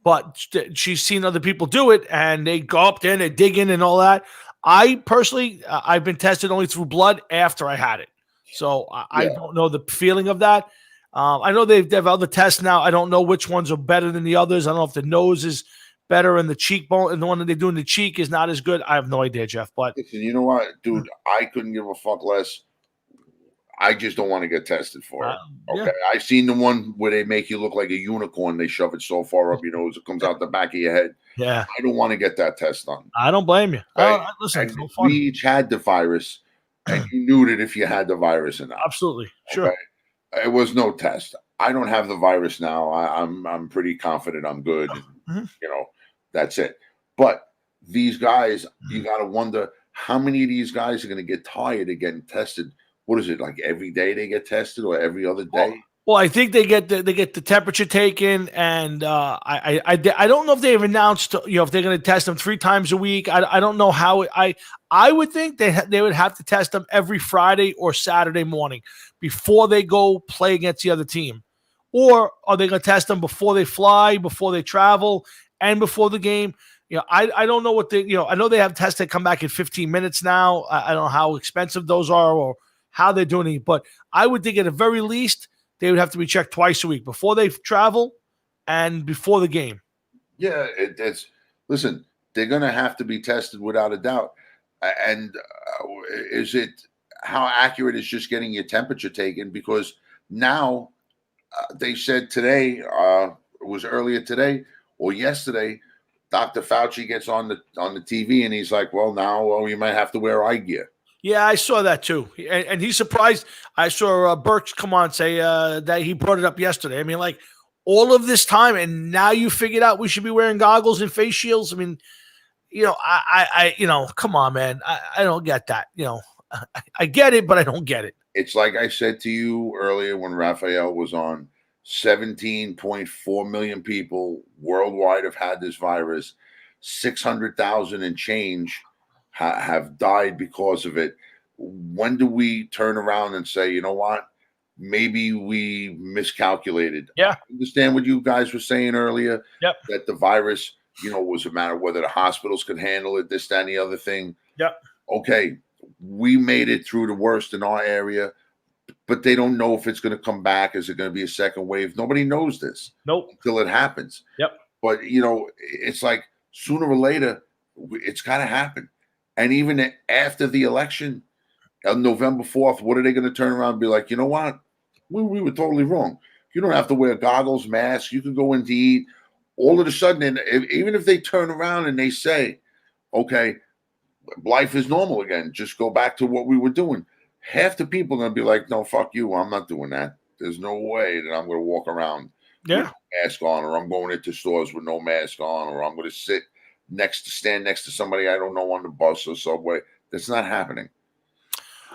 But she's seen other people do it, and they go up there and they dig in and all that. I personally, I've been tested only through blood after I had it. So I don't know the feeling of that. I know they have other tests now. I don't know which ones are better than the others. I don't know if the nose is better and the cheekbone, and the one that they do in the cheek is not as good. I have no idea, Jeff. But listen, you know what, dude? I couldn't give a fuck less. I just don't want to get tested for it. Okay. Yeah. I've seen the one where they make you look like a unicorn. They shove it so far up your nose, it comes out the back of your head. Yeah. I don't want to get that test done. I don't blame you. Right? Listen, and we each had the virus, and you knew that if you had the virus or not. Absolutely. Sure. Okay? It was no test. I don't have the virus now. I'm pretty confident I'm good. And, that's it. But these guys, you got to wonder how many of these guys are going to get tired of getting tested. What is it, like every day they get tested or every other day? Well, I think they get the temperature taken, and I don't know if they've announced if they're going to test them 3 times a week. I don't know how. I would think they would have to test them every Friday or Saturday morning before they go play against the other team, or are they going to test them before they fly, before they travel, and before the game? I don't know what I know they have tests that come back in 15 minutes now. I don't know how expensive those are or how they're doing it, but I would think at the very least they would have to be checked twice a week before they travel and before the game. Yeah, listen, they're going to have to be tested without a doubt. And is it how accurate is just getting your temperature taken? Because now they said today, it was earlier today or yesterday, Dr. Fauci gets on the TV and he's like, well, now you might have to wear eye gear. Yeah, I saw that too. And he's surprised. I saw Birch come on and say that he brought it up yesterday. I mean, like all of this time, and now you figured out we should be wearing goggles and face shields. I mean, come on, man. I don't get that. I get it, but I don't get it. It's like I said to you earlier when Raphael was on, 17.4 million people worldwide have had this virus. 600,000 and change have died because of it. When do we turn around and say, you know what? Maybe we miscalculated. Yeah. I understand what you guys were saying earlier. Yep. That the virus, was a matter of whether the hospitals could handle it, this, that, and the other thing. Yep. Okay. We made it through the worst in our area, but they don't know if it's going to come back. Is it going to be a second wave? Nobody knows this. Nope. Until it happens. Yep. But, it's like sooner or later, it's got to happen. And even after the election on November 4th, what are they going to turn around and be like, you know what? We were totally wrong. You don't have to wear goggles, masks. You can go in to eat. all of a sudden, and even if they turn around and they say, okay, life is normal again, just go back to what we were doing, half the people are going to be like, no, fuck you, I'm not doing that. There's no way that I'm going to walk around with no mask on, or I'm going into stores with no mask on, or I'm going to stand next to somebody I don't know on the bus or subway. That's not happening.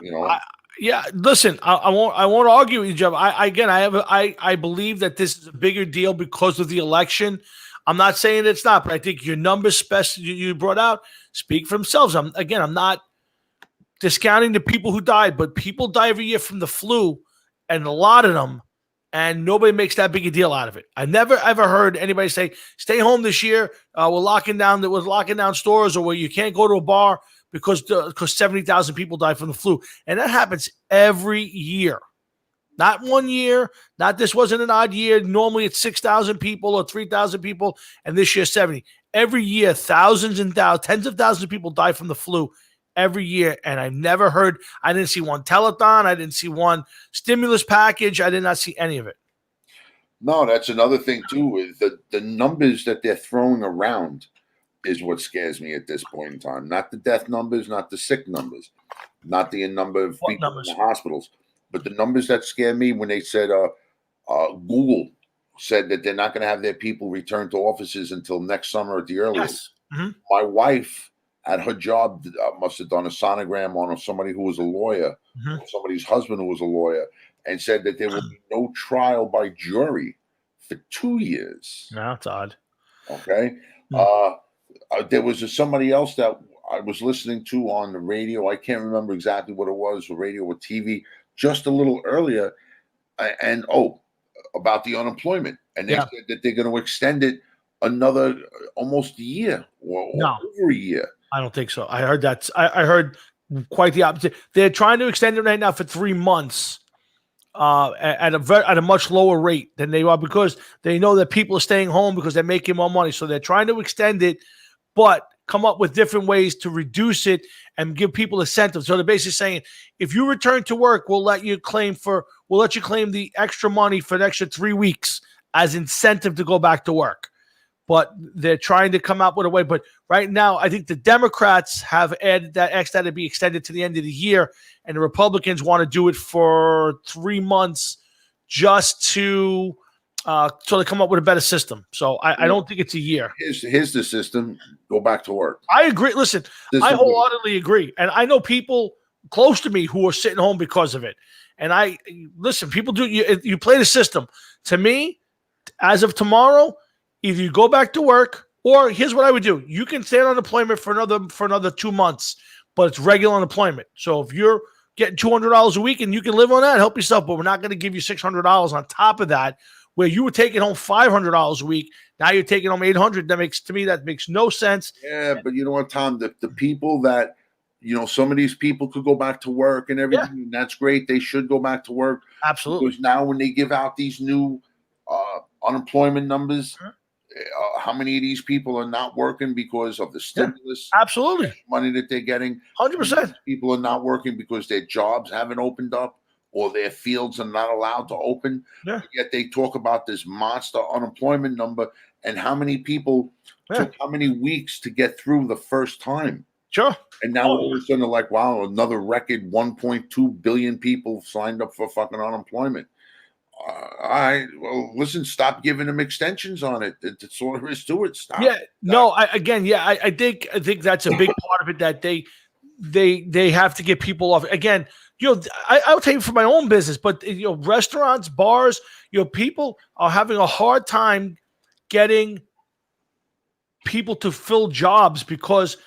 You know? Listen, I won't argue with you, Jeff. I believe that this is a bigger deal because of the election. I'm not saying it's not, but I think your numbers you brought out speak for themselves. I'm not discounting the people who died, but people die every year from the flu, and a lot of them, and nobody makes that big a deal out of it. I never ever heard anybody say, "Stay home this year. We're locking down stores, or where you can't go to a bar because 70,000 people die from the flu," and that happens every year. Not 1 year. Not this wasn't an odd year. Normally it's 6,000 people or 3,000 people, and this year 70. Every year, thousands and tens of thousands of people die from the flu every year, and I didn't see one telethon. I didn't see one stimulus package. I did not see any of it. No, that's another thing too, is the numbers that they're throwing around is what scares me at this point in time. Not the death numbers, not the sick numbers, not the number of people in the hospitals, but the numbers that scare me when they said Google said that they're not going to have their people return to offices until next summer at the earliest. Yes. Mm-hmm. My wife at her job must have done a sonogram on somebody who was a lawyer, somebody's husband who was a lawyer, and said that there will be no trial by jury for 2 years. No, that's odd. Okay. There was somebody else that I was listening to on the radio. I can't remember exactly what it was, radio or TV, just a little earlier. And about the unemployment. And they said that they're going to extend it another almost a year or over a year. I don't think so. I heard that. I heard quite the opposite. They're trying to extend it right now for 3 months at a much lower rate than they are, because they know that people are staying home because they're making more money. So they're trying to extend it, but come up with different ways to reduce it and give people incentives. So they're basically saying, if you return to work, we'll let you claim the extra money for the extra 3 weeks as incentive to go back to work. But they're trying to come up with a way. But right now, I think the Democrats have added that to be extended to the end of the year, and the Republicans want to do it for 3 months just to so they come up with a better system. So I don't think it's a year. Here's the system. Go back to work. I agree. Listen, I wholeheartedly agree. And I know people close to me who are sitting home because of it. And people do, you play the system. To me, as of tomorrow, either you go back to work, or here's what I would do. You can stay on unemployment for another 2 months, but it's regular unemployment. So if you're getting $200 a week and you can live on that, help yourself, but we're not going to give you $600 on top of that, where you were taking home $500 a week. Now you're taking home $800. That makes no sense. Yeah, but you know what, Tom? The people that, some of these people could go back to work and everything. And that's great. They should go back to work. Absolutely. Because now when they give out these new unemployment numbers, how many of these people are not working because of the stimulus? Absolutely. Money that they're getting. 100%. People are not working because their jobs haven't opened up, or their fields are not allowed to open. Yeah. Yet they talk about this monster unemployment number, and how many people took how many weeks to get through the first time. Sure. And now all of a sudden they're like, wow, another record 1.2 billion people signed up for fucking unemployment. All right, well, listen, stop giving them extensions on it. That's all there is to it. Stop. Yeah, no, I think that's a big part of it, that they have to get people off. Again, I'll tell you for my own business, but restaurants, bars, people are having a hard time getting people to fill jobs because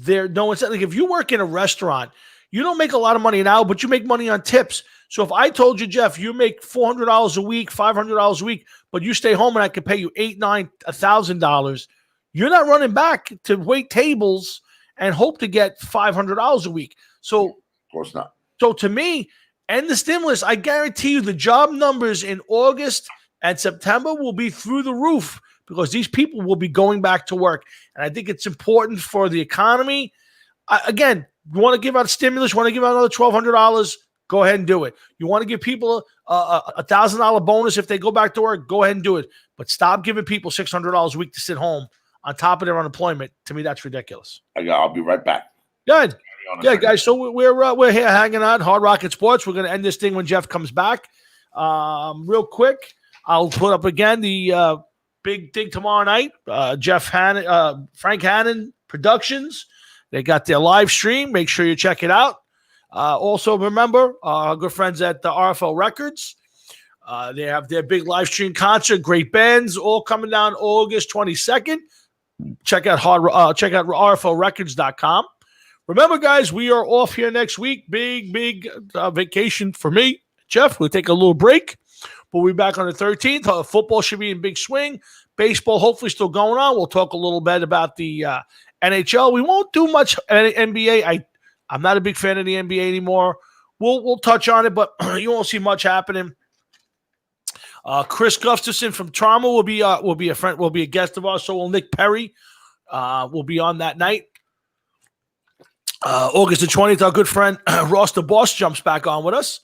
like if you work in a restaurant, you don't make a lot of money now, but you make money on tips. So if I told you, Jeff, you make $400 a week, $500 a week, but you stay home and I can pay you $800, $900, $1,000, you're not running back to wait tables and hope to get $500 a week. So of course not. So to me, and the stimulus, I guarantee you the job numbers in August and September will be through the roof, because these people will be going back to work. And I think it's important for the economy. Again, you want to give out stimulus, want to give out another $1,200, Go ahead and do it. You want to give people a $1,000 bonus if they go back to work? Go ahead and do it. But stop giving people $600 a week to sit home on top of their unemployment. To me, that's ridiculous. I'll be right back. Good. Yeah, guys. So we're here hanging out, Hard Rocket Sports. We're going to end this thing when Jeff comes back. Real quick, I'll put up again the big thing tomorrow night. Frank Hannon Productions. They got their live stream. Make sure you check it out. Also, remember our good friends at the RFL Records. They have their big live stream concert. Great bands all coming down August 22nd. Check out RFLRecords.com. Remember, guys, we are off here next week. Big vacation for me. Jeff, we'll take a little break. We'll be back on the 13th. Football should be in big swing. Baseball hopefully still going on. We'll talk a little bit about the NHL. We won't do much NBA. I'm not a big fan of the NBA anymore. We'll touch on it, but you won't see much happening. Chris Gustafson from Trauma will be a friend, will be a guest of ours. So will Nick Perry. Will be on that night. August the 20th, our good friend Ross the Boss jumps back on with us.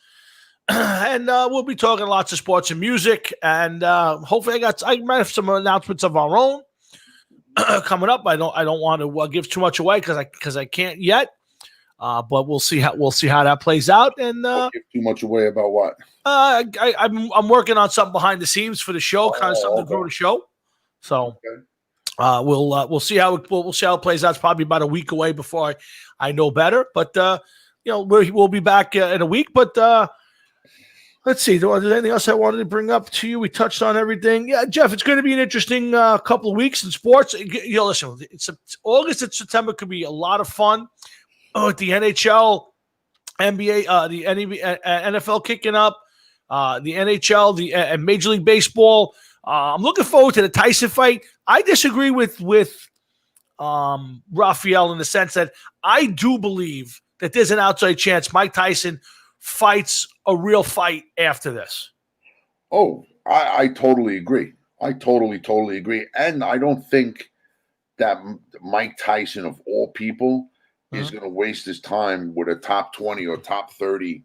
And we'll be talking lots of sports and music. And hopefully I might have some announcements of our own coming up. I don't want to give too much away because I can't yet. But we'll see how that plays out. And don't give too much away about what? I'm working on something behind the scenes for the show, kind of something to grow the show. So we'll see how it plays out. It's probably about a week away before I know better. But we'll be back in a week. But let's see. There's anything else I wanted to bring up to you? We touched on everything. Yeah, Jeff, it's going to be an interesting couple of weeks in sports. Listen, it's August and September could be a lot of fun. With the NHL, NBA, the NFL kicking up, the NHL, and Major League Baseball. I'm looking forward to the Tyson fight. I disagree with Raphael in the sense that I do believe that there's an outside chance Mike Tyson fights a real fight after this. Oh, I totally agree. I totally agree. And I don't think that Mike Tyson, of all people, is going to waste his time with a top 20 or top 30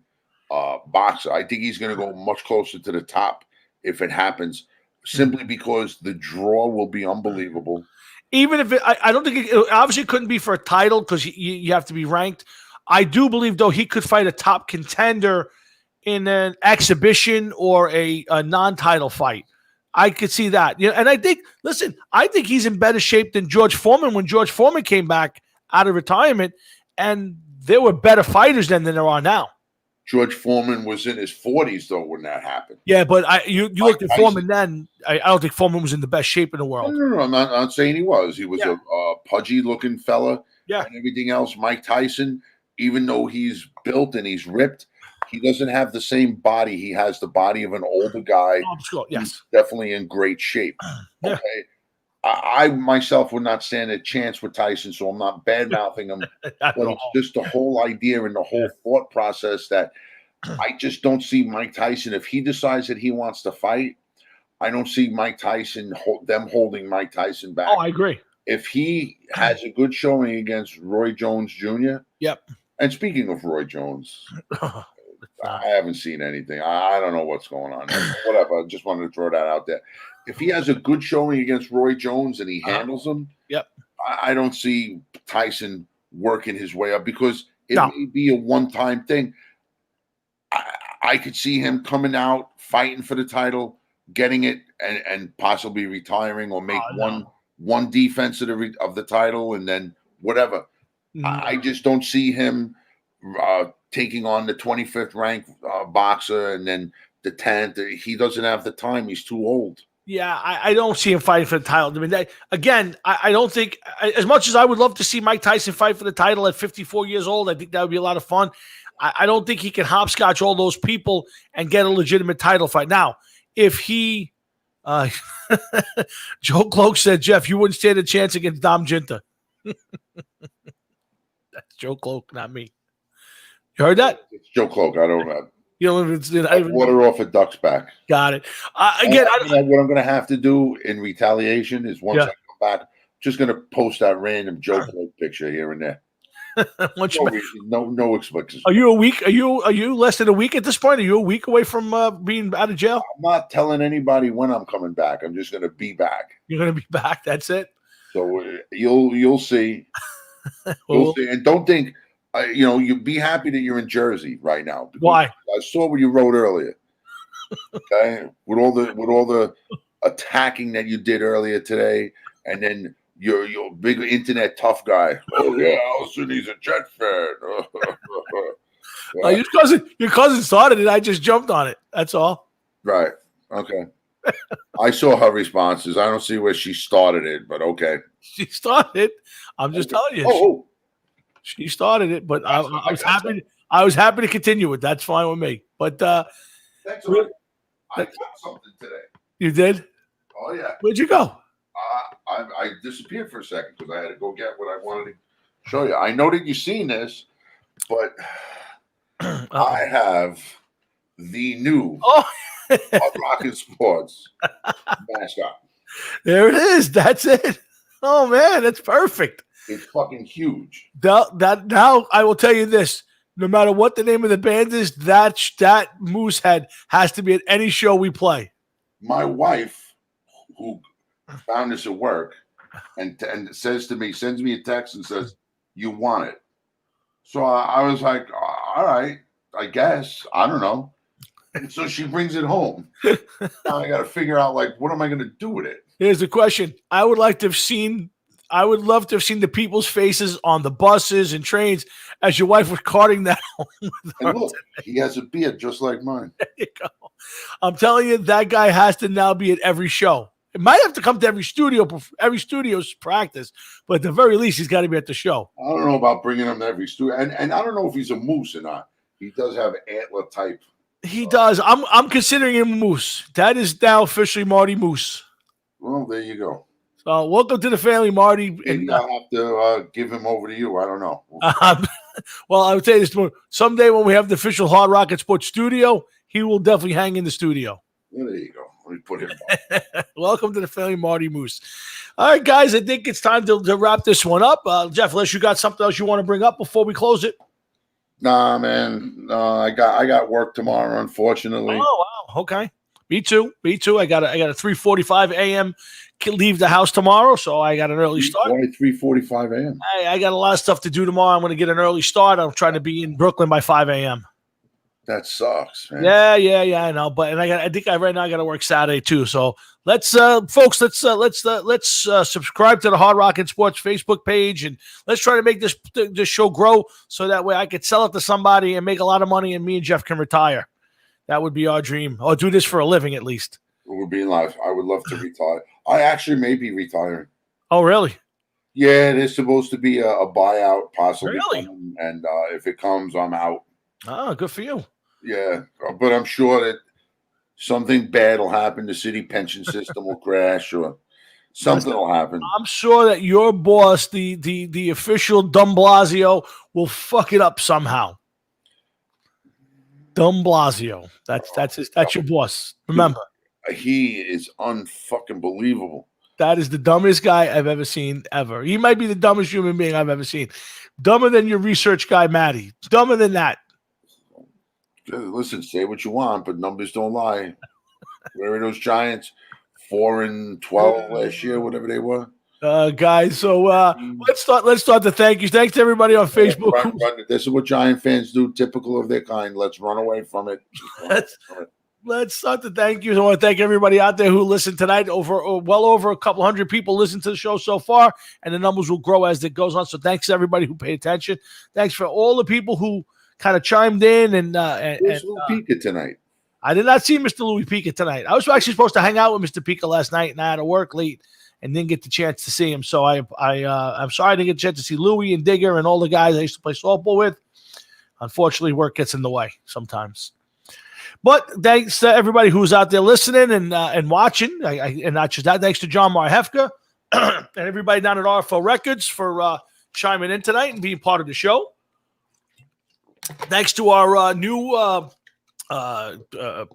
boxer. I think he's going to go much closer to the top if it happens, simply because the draw will be unbelievable. Even if I don't think it obviously couldn't be for a title because you have to be ranked. I do believe, though, he could fight a top contender in an exhibition or a non-title fight. I could see that. And I think he's in better shape than George Foreman when George Foreman came back out of retirement, and there were better fighters then than there are now. George Foreman was in his 40s, though, when that happened. Yeah, but you looked at Foreman then. I don't think Foreman was in the best shape in the world. No, I'm not saying he was. He was a pudgy-looking fella and everything else. Mike Tyson, even though he's built and he's ripped, he doesn't have the same body. He has the body of an older guy. Yes. Who's definitely in great shape. Okay. I myself would not stand a chance with Tyson, so I'm not bad-mouthing him. But it's just the whole idea and the whole thought process that I just don't see Mike Tyson. If he decides that he wants to fight, I don't see Mike Tyson, them holding Mike Tyson back. Oh, I agree. If he has a good showing against Roy Jones Jr. Yep. And speaking of Roy Jones, I haven't seen anything. I don't know what's going on. Whatever. I just wanted to throw that out there. If he has a good showing against Roy Jones and he handles him, I don't see Tyson working his way up because it may be a one-time thing. I could see him coming out, fighting for the title, getting it, and possibly retiring or make one defense of the title and then whatever. I just don't see him taking on the 25th ranked boxer and then the 10th. He doesn't have the time. He's too old. Yeah, I don't see him fighting for the title. I mean, I don't think, as much as I would love to see Mike Tyson fight for the title at 54 years old, I think that would be a lot of fun. I don't think he can hopscotch all those people and get a legitimate title fight. Now, if he, Joe Cloak said, Jeff, you wouldn't stand a chance against Dom Jinta. That's Joe Cloak, not me. You heard that? It's Joe Cloak. I don't know. Water off a duck's back. Got it. Again, what I'm going to have to do in retaliation is once I come back, just going to post that random Joe Cloak picture here and there. Once No you, reason, no expectations. are you a week? Are you less than a week at this point? Are you a week away from being out of jail? I'm not telling anybody when I'm coming back. I'm just going to be back. You're going to be back. That's it. So you'll see. You'll see. And don't think, you be happy that you're in Jersey right now. Why? I saw what you wrote earlier. Okay, with all the attacking that you did earlier today, and then you're a big internet tough guy. Oh yeah, Allison, he's a Jet fan. Your cousin started it. I just jumped on it. That's all. Right. Okay. I saw her responses. I don't see where she started it, but okay. She started it. I'm just telling you. Oh, she started it, but I was happy. I was happy to continue it. That's fine with me. But that's right. I got something today. You did? Oh yeah. Where'd you go? I disappeared for a second because I had to go get what I wanted to show you. I know that you've seen this, but I have the new Hard Rocket Sports mascot. There it is. That's it. Oh man, that's perfect. It's fucking huge. That now I will tell you this. No matter what the name of the band is, that moose head has to be at any show we play. My wife, who found this at work, and says to me, sends me a text and says, "You want it?" So I was like, "All right, I guess. I don't know." And so she brings it home. Now I got to figure out, like, what am I going to do with it? Here's the question: I would love to have seen the people's faces on the buses and trains as your wife was carting that home. And look, he has a beard just like mine. There you go. I'm telling you, that guy has to now be at every show. It might have to come to every studio's practice, but at the very least, he's got to be at the show. I don't know about bringing him to every studio, and I don't know if he's a moose or not. He does have antler type. He does. I'm considering him a moose. That is now officially Marty Moose. Well, there you go. So welcome to the family, Marty. Maybe I'll have to give him over to you. I don't know. Well, I would tell you this tomorrow. Someday when we have the official Hard Rocket Sports studio, he will definitely hang in the studio. Well, there you go. Let me put him on. Welcome to the family, Marty Moose. All right, guys, I think it's time to wrap this one up. Jeff, unless you got something else you want to bring up before we close it. Nah, man. I got work tomorrow, unfortunately. Oh, wow. Okay. Me too. I got a 3:45 a.m. leave the house tomorrow, so I got an early start. Why 3:45 a.m.? I got a lot of stuff to do tomorrow. I'm going to get an early start. I'm trying to be in Brooklyn by 5 a.m. That sucks, man. Yeah, I know. But I think right now I got to work Saturday too. So let's folks, let's subscribe to the Hard Rocket Sports Facebook page, and let's try to make this show grow so that way I could sell it to somebody and make a lot of money, and me and Jeff can retire. That would be our dream. Or do this for a living at least. It would be life. I would love to retire. I actually may be retiring. Oh, really? Yeah, there's supposed to be a buyout possibly. Really? And if it comes, I'm out. Oh, good for you. Yeah, but I'm sure that something bad will happen. The city pension system will crash, or something will happen. I'm sure that your boss, the official Dumb Blasio, will fuck it up somehow. Dumb Blasio. That's your boss. Remember. He is unfucking believable. That is the dumbest guy I've ever seen ever. He might be the dumbest human being I've ever seen. Dumber than your research guy, Matty. Dumber than that. Listen, say what you want, but numbers don't lie. Where are those Giants? 4-12 last year, whatever they were. Guys, so let's start the thank yous. Thanks to everybody on Facebook. This is what Giant fans do, typical of their kind. Let's run away from it. Let's start the thank yous. I want to thank everybody out there who listened tonight. Well over a couple hundred people listened to the show so far, and the numbers will grow as it goes on. So thanks to everybody who paid attention. Thanks for all the people who kind of chimed in and Louis Pica tonight. I did not see Mr. Louis Pica tonight. I was actually supposed to hang out with Mr. Pica last night, and I had to work late and didn't get the chance to see him. So I'm sorry I didn't get a chance to see Louis and Digger and all the guys I used to play softball with. Unfortunately, work gets in the way sometimes. But thanks to everybody who's out there listening and watching, and not just that. Thanks to John Marhefka and everybody down at RFO Records for chiming in tonight and being part of the show. Thanks to our new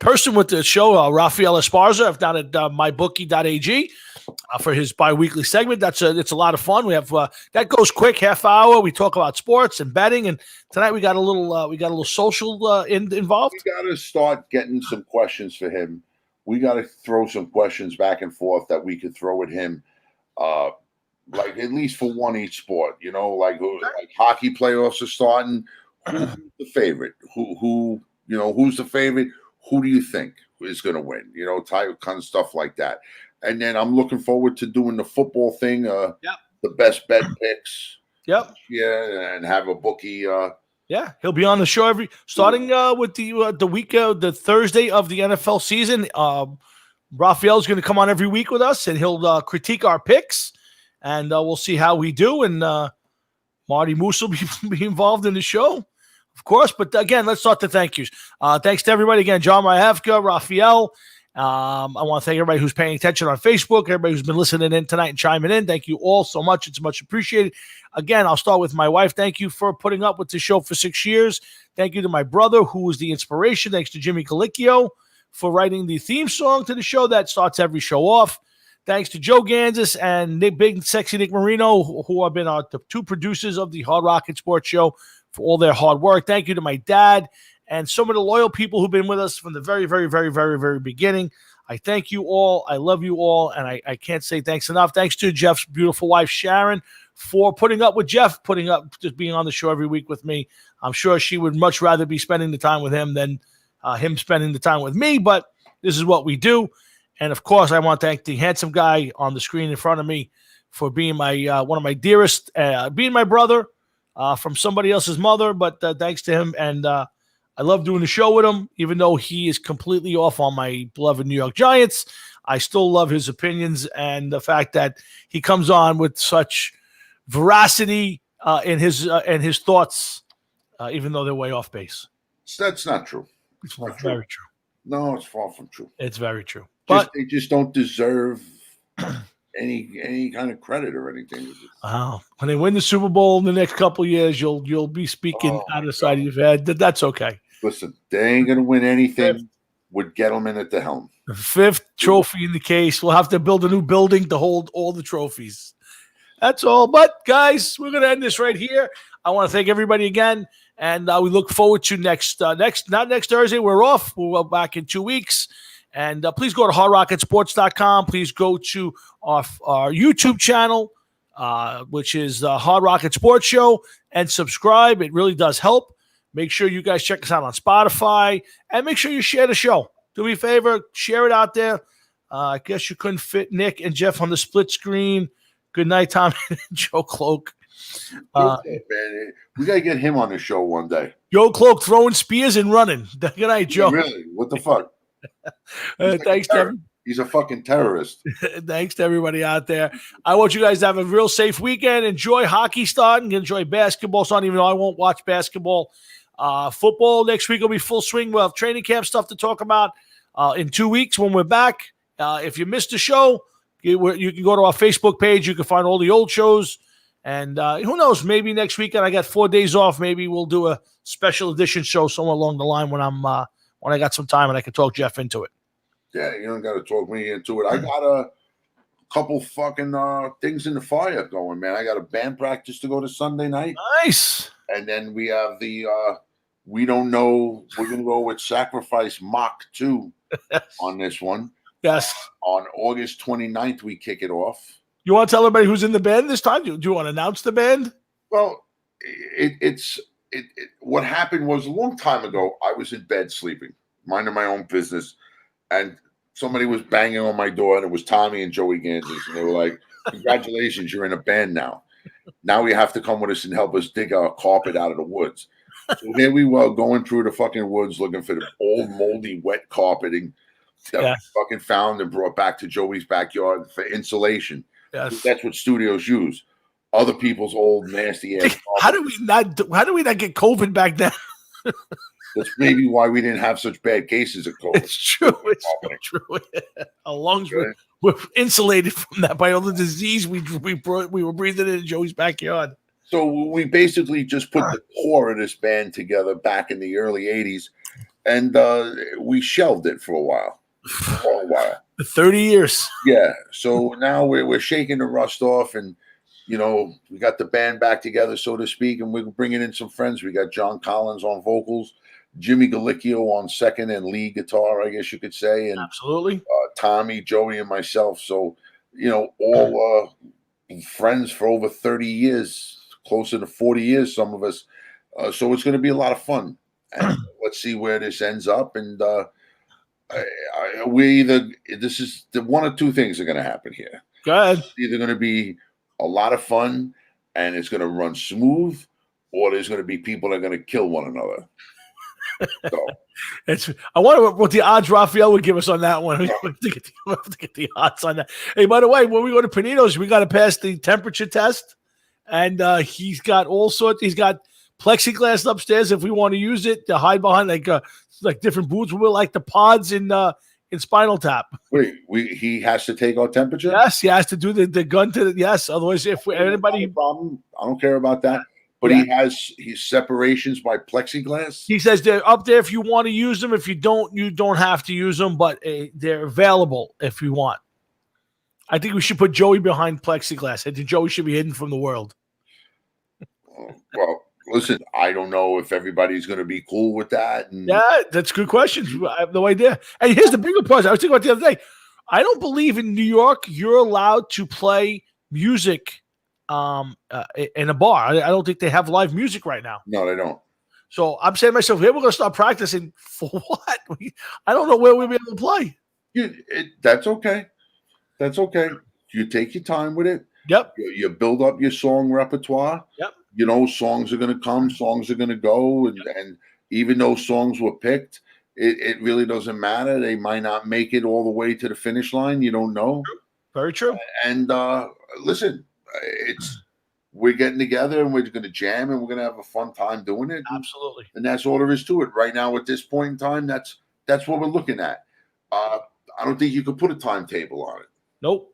person with the show, Raphael Esparza, down at mybookie.ag. for his bi-weekly segment. It's a lot of fun. We have that goes quick, half hour. We talk about sports and betting, and tonight we got a little social involved. We got to start getting some questions for him. We got to throw some questions back and forth that we could throw at him, like at least for one each sport. Like hockey playoffs are starting. Who's the favorite? Who's the favorite? Who do you think is going to win? Type kind of stuff like that. And then I'm looking forward to doing the football thing. The best bet picks. Yep. Yeah, and have a bookie. Yeah, he'll be on the show starting with the week the Thursday of the NFL season. Raphael's going to come on every week with us, and he'll critique our picks, and we'll see how we do. And Marty Moose will be involved in the show, of course. But again, let's start the thank yous. Thanks to everybody again, John Myevka, Raphael. I want to thank everybody who's paying attention on Facebook, everybody who's been listening in tonight and chiming in. Thank you all so much. It's much appreciated. Again, I'll start with my wife. Thank you for putting up with the show for 6 years. Thank you to my brother, who was the inspiration. Thanks to Jimmy Colicchio for writing the theme song to the show that starts every show off. Thanks to Joe Gansis and Big Sexy Nick Marino, who have been the two producers of the Hard Rocket Sports Show, for all their hard work. Thank you to my dad and some of the loyal people who've been with us from the very, very, very, very, very beginning. I thank you all. I love you all. And I can't say thanks enough. Thanks to Jeff's beautiful wife, Sharon, for putting up with Jeff, just being on the show every week with me. I'm sure she would much rather be spending the time with him than him spending the time with me. But this is what we do. And, of course, I want to thank the handsome guy on the screen in front of me for being my one of my dearest, being my brother from somebody else's mother. But thanks to him. And I love doing the show with him, even though he is completely off on my beloved New York Giants. I still love his opinions and the fact that he comes on with such veracity in his thoughts, even though they're way off base. That's not true. It's not very true. No, it's far from true. It's very true. But they just don't deserve any kind of credit or anything. Wow. When they win the Super Bowl in the next couple of years, you'll be speaking out of the side of your head. That's okay. Listen, they ain't going to win anything with Gettleman at the helm. The 5th trophy in the case. We'll have to build a new building to hold all the trophies. That's all. But, guys, we're going to end this right here. I want to thank everybody again, and we look forward to not next Thursday. We're off. We'll be back in 2 weeks. And please go to hardrocketsports.com. Please go to our YouTube channel, which is the Hard Rocket Sports Show, and subscribe. It really does help. Make sure you guys check us out on Spotify, and make sure you share the show. Do me a favor, share it out there. I guess you couldn't fit Nick and Jeff on the split screen. Good night, Tom and Joe Cloak. Man, we got to get him on the show one day. Joe Cloak throwing spears and running. Good night, Joe. Really? What the fuck? Thanks, Kevin. He's a fucking terrorist. Thanks to everybody out there. I want you guys to have a real safe weekend. Enjoy hockey starting. Enjoy basketball starting, even though I won't watch basketball. Football next week will be full swing. We'll have training camp stuff to talk about in 2 weeks when we're back. If you missed the show, you can go to our Facebook page. You can find all the old shows. And who knows, maybe next weekend I got 4 days off. Maybe we'll do a special edition show somewhere along the line when I got some time and I can talk Jeff into it. Yeah, you don't got to talk me into it. I got a couple fucking things in the fire going, man. I got a band practice to go to Sunday night. Nice. And then we have the we don't know. We're going to go with Sacrifice Mach 2 on this one. Yes. On August 29th, we kick it off. You want to tell everybody who's in the band this time? Do you want to announce the band? Well, what happened was a long time ago, I was in bed sleeping, minding my own business, and somebody was banging on my door, and it was Tommy and Joey Gansis, and they were like, congratulations, you're in a band now. Now you have to come with us and help us dig our carpet out of the woods. So here we were going through the fucking woods looking for the old moldy wet carpeting that we fucking found and brought back to Joey's backyard for insulation. Yes. That's what studios use. Other people's old nasty ass. How do we not get COVID back then? That's maybe why we didn't have such bad cases of COVID. It's true. It's so true. Our lungs were insulated from that by all the disease we were breathing in Joey's backyard. So we basically just put the core of this band together back in the early 80s, and we shelved it for a while. for a long while. 30 years. Yeah. So now we're shaking the rust off, and we got the band back together, so to speak, and we're bringing in some friends. We got John Collins on vocals, Jimmy Galicchio on second and lead guitar, I guess you could say, and absolutely Tommy, Joey, and myself. So all friends for over 30 years, closer to 40 years, some of us. So it's going to be a lot of fun, and let's see where this ends up. And this is the one or two things are going to happen here. Go ahead. It's either going to be a lot of fun and it's going to run smooth, or there's going to be people that are going to kill one another. So I wonder what the odds Raphael would give us on that one. We have to get the odds on that. Hey, by the way, when we go to Panino's, we got to pass the temperature test, and he's got all sorts. He's got plexiglass upstairs if we want to use it to hide behind, like different booths. We like the pods in Spinal Tap. Wait, he has to take our temperature? Yes, he has to do the gun to yes. Otherwise, if anybody problem, I don't care about that. But he has his separations by plexiglass. He says they're up there if you want to use them. If you don't have to use them, but they're available if you want. I think we should put Joey behind plexiglass. I think Joey should be hidden from the world. Well, listen, I don't know if everybody's going to be cool with that. And yeah, that's good questions. I have no idea. And here's the bigger part. I was thinking about the other day. I don't believe in New York you're allowed to play music in a bar. I don't think they have live music right now. No, they don't. So I'm saying to myself, hey, we're going to start practicing for what? I don't know where we'll be able to play. That's okay. That's okay. You take your time with it. Yep. You build up your song repertoire. Yep. Songs are going to come, songs are going to go. And even though songs were picked, it really doesn't matter. They might not make it all the way to the finish line. You don't know. Very true. And listen, we're getting together and we're going to jam and we're going to have a fun time doing it. Absolutely. And that's all there is to it right now. At this point in time, that's what we're looking at. I don't think you could put a timetable on it. Nope.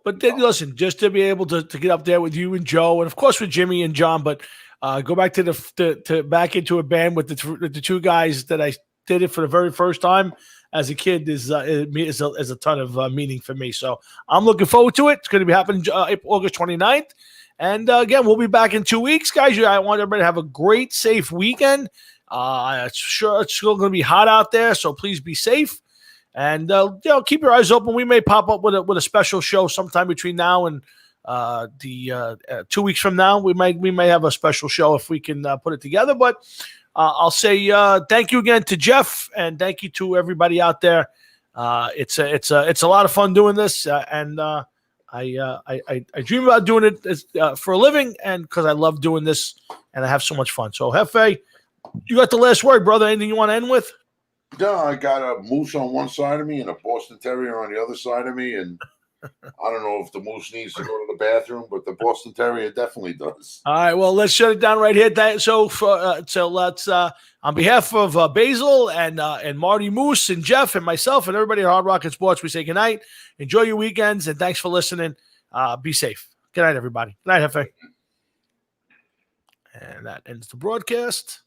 But then, listen, just to be able to get up there with you and Joe, and of course with Jimmy and John, but go back to back into a band with the two guys that I did it for the very first time as a kid is a ton of meaning for me. So I'm looking forward to it. It's going to be happening August 29th. And again, we'll be back in 2 weeks, guys. I want everybody to have a great, safe weekend. Sure, it's still going to be hot out there, so please be safe. And keep your eyes open. We may pop up with a special show sometime between now and 2 weeks from now. We may have a special show if we can put it together. But I'll say thank you again to Jeff, and thank you to everybody out there. It's a lot of fun doing this, and I dream about doing it for a living, and because I love doing this, and I have so much fun. So, Hefe, you got the last word, brother. Anything you want to end with? No, I got a moose on one side of me and a Boston Terrier on the other side of me, and I don't know if the moose needs to go to the bathroom, but the Boston Terrier definitely does. All right, well, let's shut it down right here. So let's on behalf of Basil and Marty Moose and Jeff and myself and everybody at Hard Rocket Sports, we say good night. Enjoy your weekends, and thanks for listening. Be safe. Good night, everybody. Good night, Hefe. And that ends the broadcast.